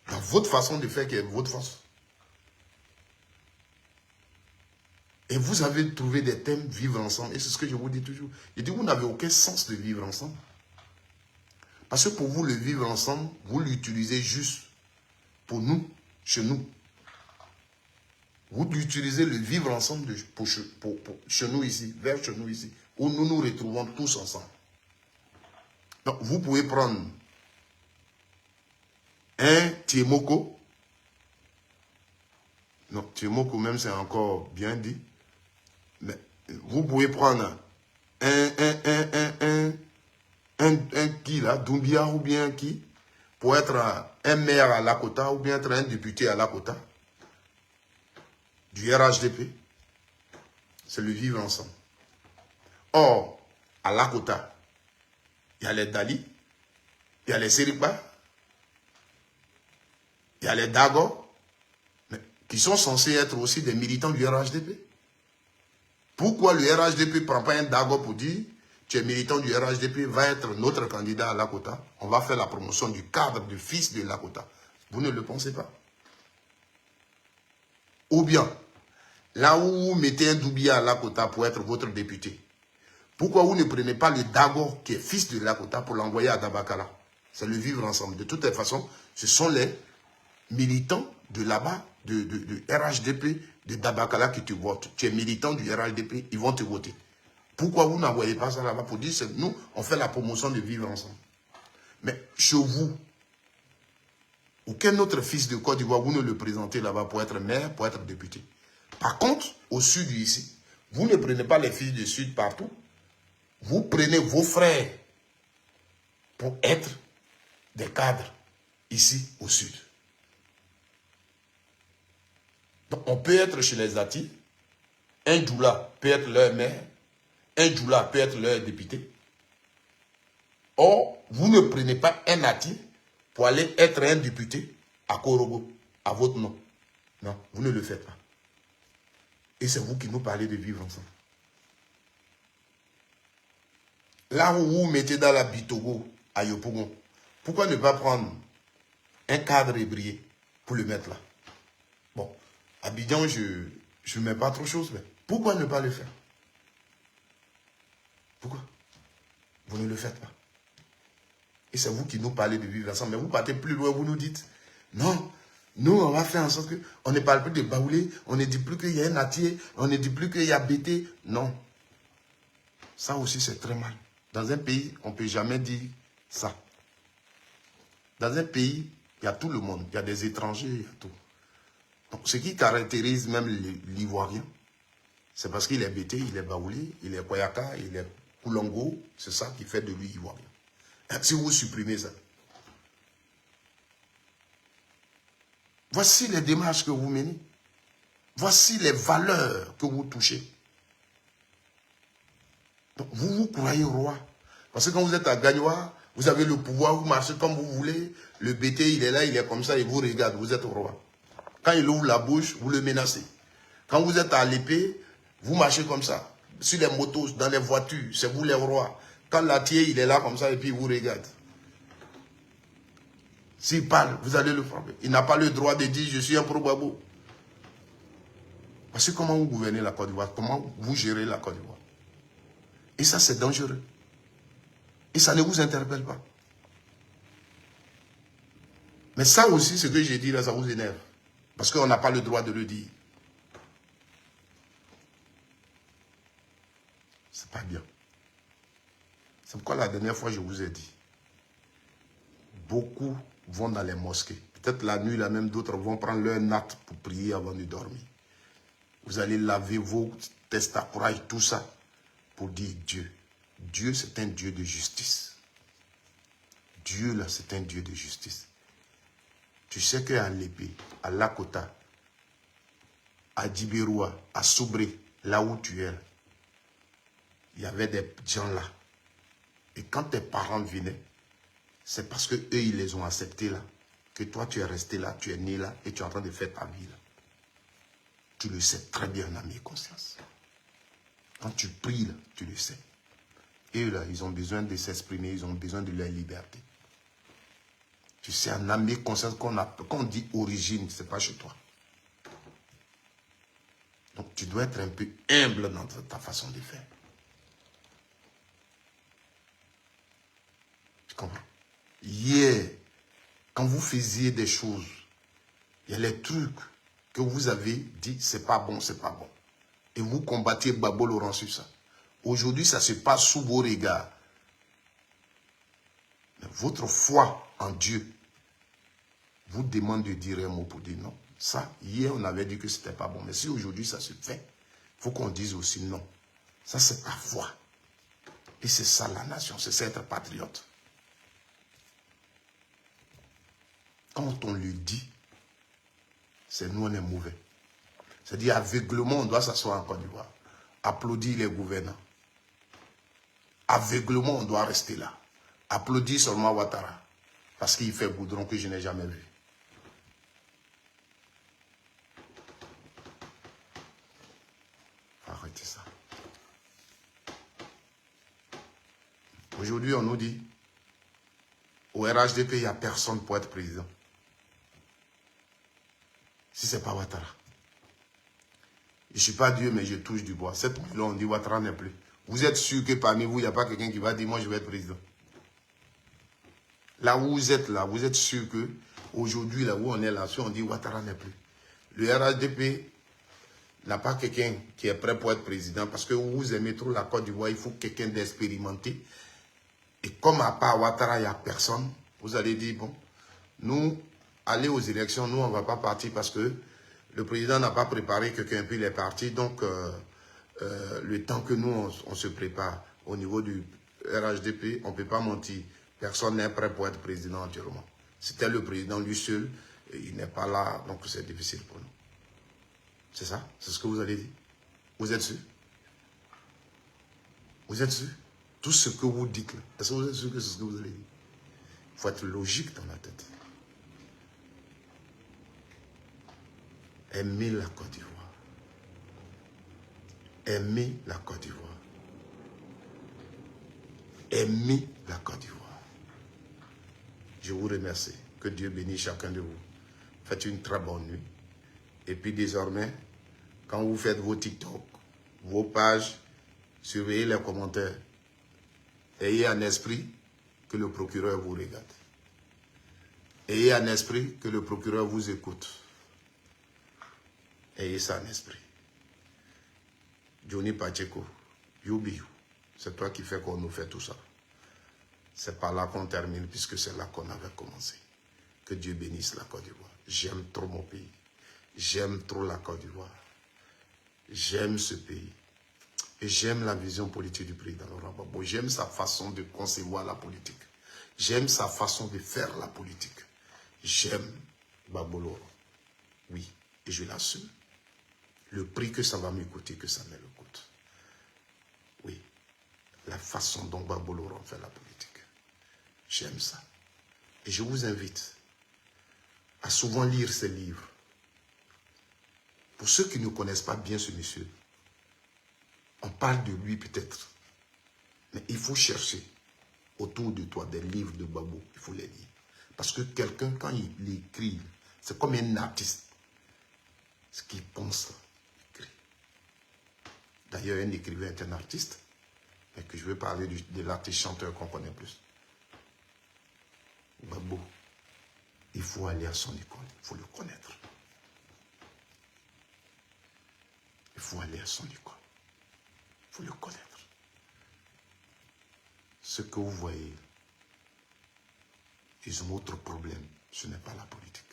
A: Dans votre façon de faire qui est votre force. Et vous avez trouvé des thèmes vivre ensemble. Et c'est ce que je vous dis toujours. Je dis, vous n'avez aucun sens de vivre ensemble. Parce que pour vous, le vivre ensemble, vous l'utilisez juste pour nous, chez nous. Vous utilisez le vivre ensemble pour chez nous ici, vers chez nous ici, où nous nous retrouvons tous ensemble. Donc, vous pouvez prendre un Tiemoko. Non, Tiemoko même, c'est encore bien dit. Mais vous pouvez prendre un qui là, Doumbia ou bien qui, pour être un maire à Lakota ou bien être un député à Lakota, du RHDP, c'est le vivre ensemble. Or, à Lakota, il y a les Dali, il y a les Seripa, il y a les Dago, qui sont censés être aussi des militants du RHDP. Pourquoi le RHDP ne prend pas un Dago pour dire tu es militant du RHDP, va être notre candidat à Lakota, on va faire la promotion du cadre du fils de Lakota. Vous ne le pensez pas? Ou bien, là où vous mettez un Doubia à Lakota pour être votre député, pourquoi vous ne prenez pas le Dago qui est fils de Lakota pour l'envoyer à Dabakala? C'est le vivre ensemble. De toutes les façons, ce sont les militants de là-bas, de RHDP, de Dabakala qui te votent. Tu es militant du RHDP, ils vont te voter. Pourquoi vous n'envoyez pas ça là-bas pour dire que nous, on fait la promotion de vivre ensemble? Mais chez vous, aucun autre fils de Côte d'Ivoire, vous ne le présentez là-bas pour être maire, pour être député. Par contre, au sud ici, vous ne prenez pas les fils du sud partout. Vous prenez vos frères pour être des cadres ici au sud. Donc on peut être chez les Ati, un Djoula peut être leur maire, un Djoula peut être leur député. Or, vous ne prenez pas un Ati pour aller être un député à Korogo, à votre nom. Non, vous ne le faites pas. Et c'est vous qui nous parlez de vivre ensemble. Là où vous mettez dans la Bitogo, à Yopougon, pourquoi ne pas prendre un cadre ébrié pour le mettre là? Bon, à Abidjan, je ne mets pas trop de choses, mais pourquoi ne pas le faire? Pourquoi? Vous ne le faites pas. Et c'est vous qui nous parlez de vivre ensemble. Mais vous partez plus loin, vous nous dites, non, nous, on va faire en sorte qu'on ne parle plus de Baoulé, on ne dit plus qu'il y a un Atier, on ne dit plus qu'il y a BT. Non. Ça aussi, c'est très mal. Dans un pays, on ne peut jamais dire ça. Dans un pays, il y a tout le monde. Il y a des étrangers, il y a tout. Donc, ce qui caractérise même l'Ivoirien, c'est parce qu'il est BT, il est Baoulé, il est Koyaka, il est Koulongo. C'est ça qui fait de lui Ivoirien. Si vous supprimez ça. Voici les démarches que vous menez. Voici les valeurs que vous touchez. Donc, vous croyez roi. Parce que quand vous êtes à Gagnoa, vous avez le pouvoir, vous marchez comme vous voulez. Le BT, il est là, il est comme ça, il vous regarde, vous êtes roi. Quand il ouvre la bouche, vous le menacez. Quand vous êtes à l'épée, vous marchez comme ça. Sur les motos, dans les voitures, c'est vous les rois. Quand l'Atier, il est là comme ça et puis il vous regarde. S'il parle, vous allez le frapper. Il n'a pas le droit de dire « je suis un pro-babo ». Parce que comment vous gouvernez la Côte d'Ivoire, comment vous gérez la Côte d'Ivoire. Et ça, c'est dangereux. Et ça ne vous interpelle pas. Mais ça aussi, ce que j'ai dit là, ça vous énerve. Parce qu'on n'a pas le droit de le dire. C'est pas bien. C'est pourquoi la dernière fois, je vous ai dit, beaucoup vont dans les mosquées. Peut-être la nuit, là même, d'autres vont prendre leur natte pour prier avant de dormir. Vous allez laver vos testacourages, tout ça, pour dire Dieu. Dieu, c'est un Dieu de justice. Dieu, là, c'est un Dieu de justice. Tu sais qu'à l'épée, à Lakota, à Djibiroua, à Soubré, là où tu es, il y avait des gens là. Et quand tes parents venaient, c'est parce qu'eux, ils les ont acceptés là. Que toi, tu es resté là, tu es né là et tu es en train de faire ta vie là. Tu le sais très bien, en âme et conscience. Quand tu pries là, tu le sais. Et eux là, ils ont besoin de s'exprimer, ils ont besoin de leur liberté. Tu sais, en âme et conscience, quand on dit origine, ce n'est pas chez toi. Donc tu dois être un peu humble dans ta façon de faire. Tu comprends? Hier, quand vous faisiez des choses, il y a les trucs que vous avez dit, c'est pas bon, c'est pas bon. Et vous combattiez Babo Laurent sur ça. Aujourd'hui, ça se passe sous vos regards. Mais votre foi en Dieu vous demande de dire un mot pour dire non. Ça, hier, on avait dit que c'était pas bon. Mais si aujourd'hui, ça se fait, il faut qu'on dise aussi non. Ça, c'est ta foi. Et c'est ça la nation, c'est ça être patriote. quand on le dit, c'est nous, on est mauvais. C'est-à-dire, aveuglement, on doit s'asseoir en Côte d'Ivoire. Applaudir les gouvernants. Aveuglement, on doit rester là. Applaudir seulement Ouattara. Parce qu'il fait goudron que je n'ai jamais vu. Arrêtez ça. Aujourd'hui, on nous dit, au RHDP, il n'y a personne pour être président. Si ce n'est pas Ouattara. Je ne suis pas Dieu, mais je touche du bois. Cette nuit-là, on dit Ouattara n'est plus. Vous êtes sûr que parmi vous, il n'y a pas quelqu'un qui va dire, moi, je vais être président. Là où vous êtes là, vous êtes sûr que aujourd'hui, là où on est là, si on dit Ouattara n'est plus. Le RHDP n'a pas quelqu'un qui est prêt pour être président parce que vous aimez trop la Côte d'Ivoire, il faut quelqu'un d'expérimenté. Et comme à part Ouattara, il n'y a personne, vous allez dire, bon, nous, aller aux élections, nous, on ne va pas partir parce que le président n'a pas préparé quelqu'un, puis il est parti. Donc, le temps que nous, on se prépare au niveau du RHDP, on ne peut pas mentir. Personne n'est prêt pour être président entièrement. C'était le président lui seul, et il n'est pas là, donc c'est difficile pour nous. C'est ça? C'est ce que vous allez dire? Vous êtes sûr? Vous êtes sûr? Tout ce que vous dites là, est-ce que vous êtes sûr que c'est ce que vous allez dire? Il faut être logique dans la tête. Aimez la Côte d'Ivoire. Aimez la Côte d'Ivoire. Aimez la Côte d'Ivoire. Je vous remercie. Que Dieu bénisse chacun de vous. Faites une très bonne nuit. Et puis désormais, quand vous faites vos TikTok, vos pages, surveillez les commentaires. Ayez en esprit que le procureur vous regarde. Ayez en esprit que le procureur vous écoute. Ayez ça en esprit. Johnny Pacheco, Youbi, c'est toi qui fais qu'on nous fait tout ça. C'est par là qu'on termine, puisque c'est là qu'on avait commencé. Que Dieu bénisse la Côte d'Ivoire. J'aime trop mon pays. J'aime trop la Côte d'Ivoire. J'aime ce pays. Et j'aime la vision politique du président Laurent Gbagbo. J'aime sa façon de concevoir la politique. J'aime sa façon de faire la politique. J'aime Gbagbo Laurent. Oui, et je l'assume. Le prix que ça va me coûter, que ça me le coûte. Oui, la façon dont Gbagbo Laurent fait la politique. J'aime ça. Et je vous invite à souvent lire ces livres. Pour ceux qui ne connaissent pas bien ce monsieur, on parle de lui peut-être. Mais il faut chercher autour de toi des livres de Gbagbo. Il faut les lire. Parce que quelqu'un, quand il écrit, c'est comme un artiste. Ce qu'il pense, il écrit. D'ailleurs, un écrivain est un artiste. Mais que je vais parler de l'artiste chanteur qu'on connaît plus. Gbagbo, il faut aller à son école. Il faut le connaître. Il faut aller à son école. Il faut le connaître. Ce que vous voyez, ils ont autre problème. Ce n'est pas la politique.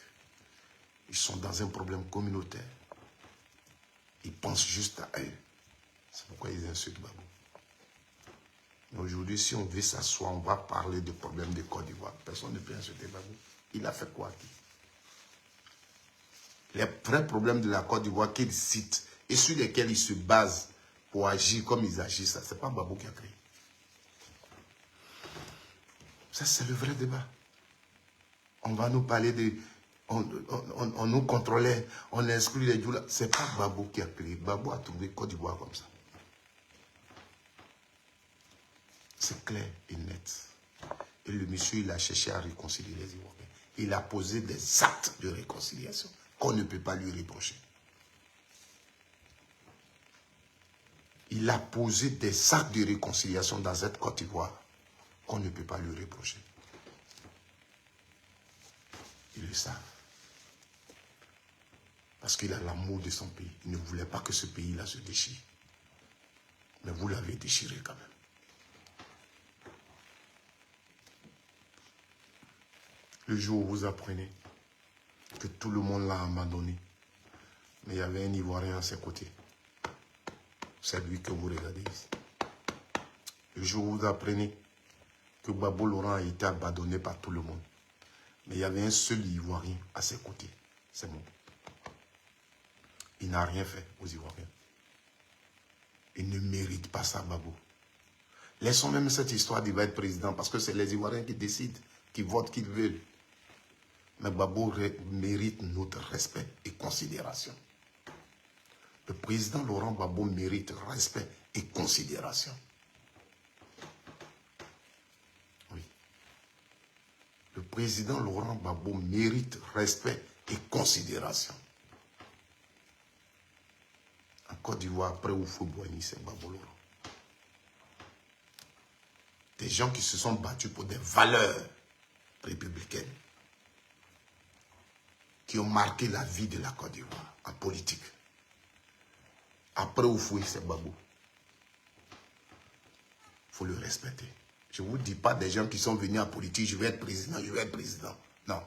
A: Ils sont dans un problème communautaire. Ils pensent juste à eux. C'est pourquoi ils insultent Gbagbo. Mais aujourd'hui, si on veut s'asseoir, on va parler des problèmes de Côte d'Ivoire. Personne ne peut insulter Gbagbo. Il a fait quoi? Les vrais problèmes de la Côte d'Ivoire qu'il cite et sur lesquels il se base pour agir comme ils agissent, ce n'est pas Gbagbo qui a créé. Ça, c'est le vrai débat. On va nous parler de... On nous contrôlait, on exclut les Djoula. Ce n'est pas Gbagbo qui a créé. Gbagbo a trouvé Côte d'Ivoire comme ça. C'est clair et net. Et le monsieur, il a cherché à réconcilier les Ivoiriens. Il a posé des actes de réconciliation qu'on ne peut pas lui reprocher. Il a posé des actes de réconciliation dans cette Côte d'Ivoire qu'on ne peut pas lui reprocher. Ils le savent. Parce qu'il a l'amour de son pays. Il ne voulait pas que ce pays-là se déchire. Mais vous l'avez déchiré quand même. Le jour où vous apprenez que tout le monde l'a abandonné, mais il y avait un Ivoirien à ses côtés. C'est lui que vous regardez ici. Le jour où vous apprenez que Gbagbo Laurent a été abandonné par tout le monde, Mais il y avait un seul Ivoirien à ses côtés. C'est moi. Il n'a rien fait aux Ivoiriens. Il ne mérite pas ça, Gbagbo. Laissons même cette histoire d'il va être président, parce que c'est les Ivoiriens qui décident, qui votent, qui veulent. Mais Gbagbo mérite notre respect et considération. Le président Laurent Gbagbo mérite respect et considération. Oui. Le président Laurent Gbagbo mérite respect et considération. En Côte d'Ivoire, après Houphouët-Boigny, c'est Gbagbo Laurent. Des gens qui se sont battus pour des valeurs républicaines, qui ont marqué la vie de la Côte d'Ivoire en politique. Après Houphouët, c'est Gbagbo. Il faut le respecter. Je ne vous dis pas des gens qui sont venus en politique, je vais être président, je vais être président. Non.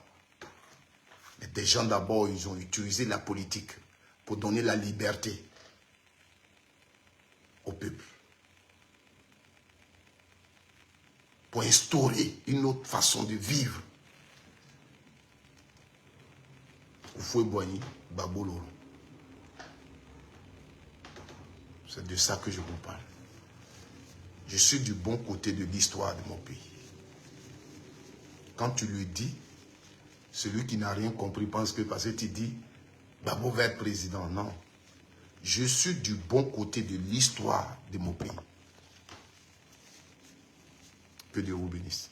A: Mais des gens d'abord, ils ont utilisé la politique pour donner la liberté au peuple. Pour instaurer une autre façon de vivre. Houphouët-Boigny, Gbagbo Laurent. C'est de ça que je vous parle. Je suis du bon côté de l'histoire de mon pays. Quand tu lui dis, celui qui n'a rien compris pense que parce que tu dis, Gbagbo va être président. Non. Je suis du bon côté de l'histoire de mon pays. Que Dieu vous bénisse.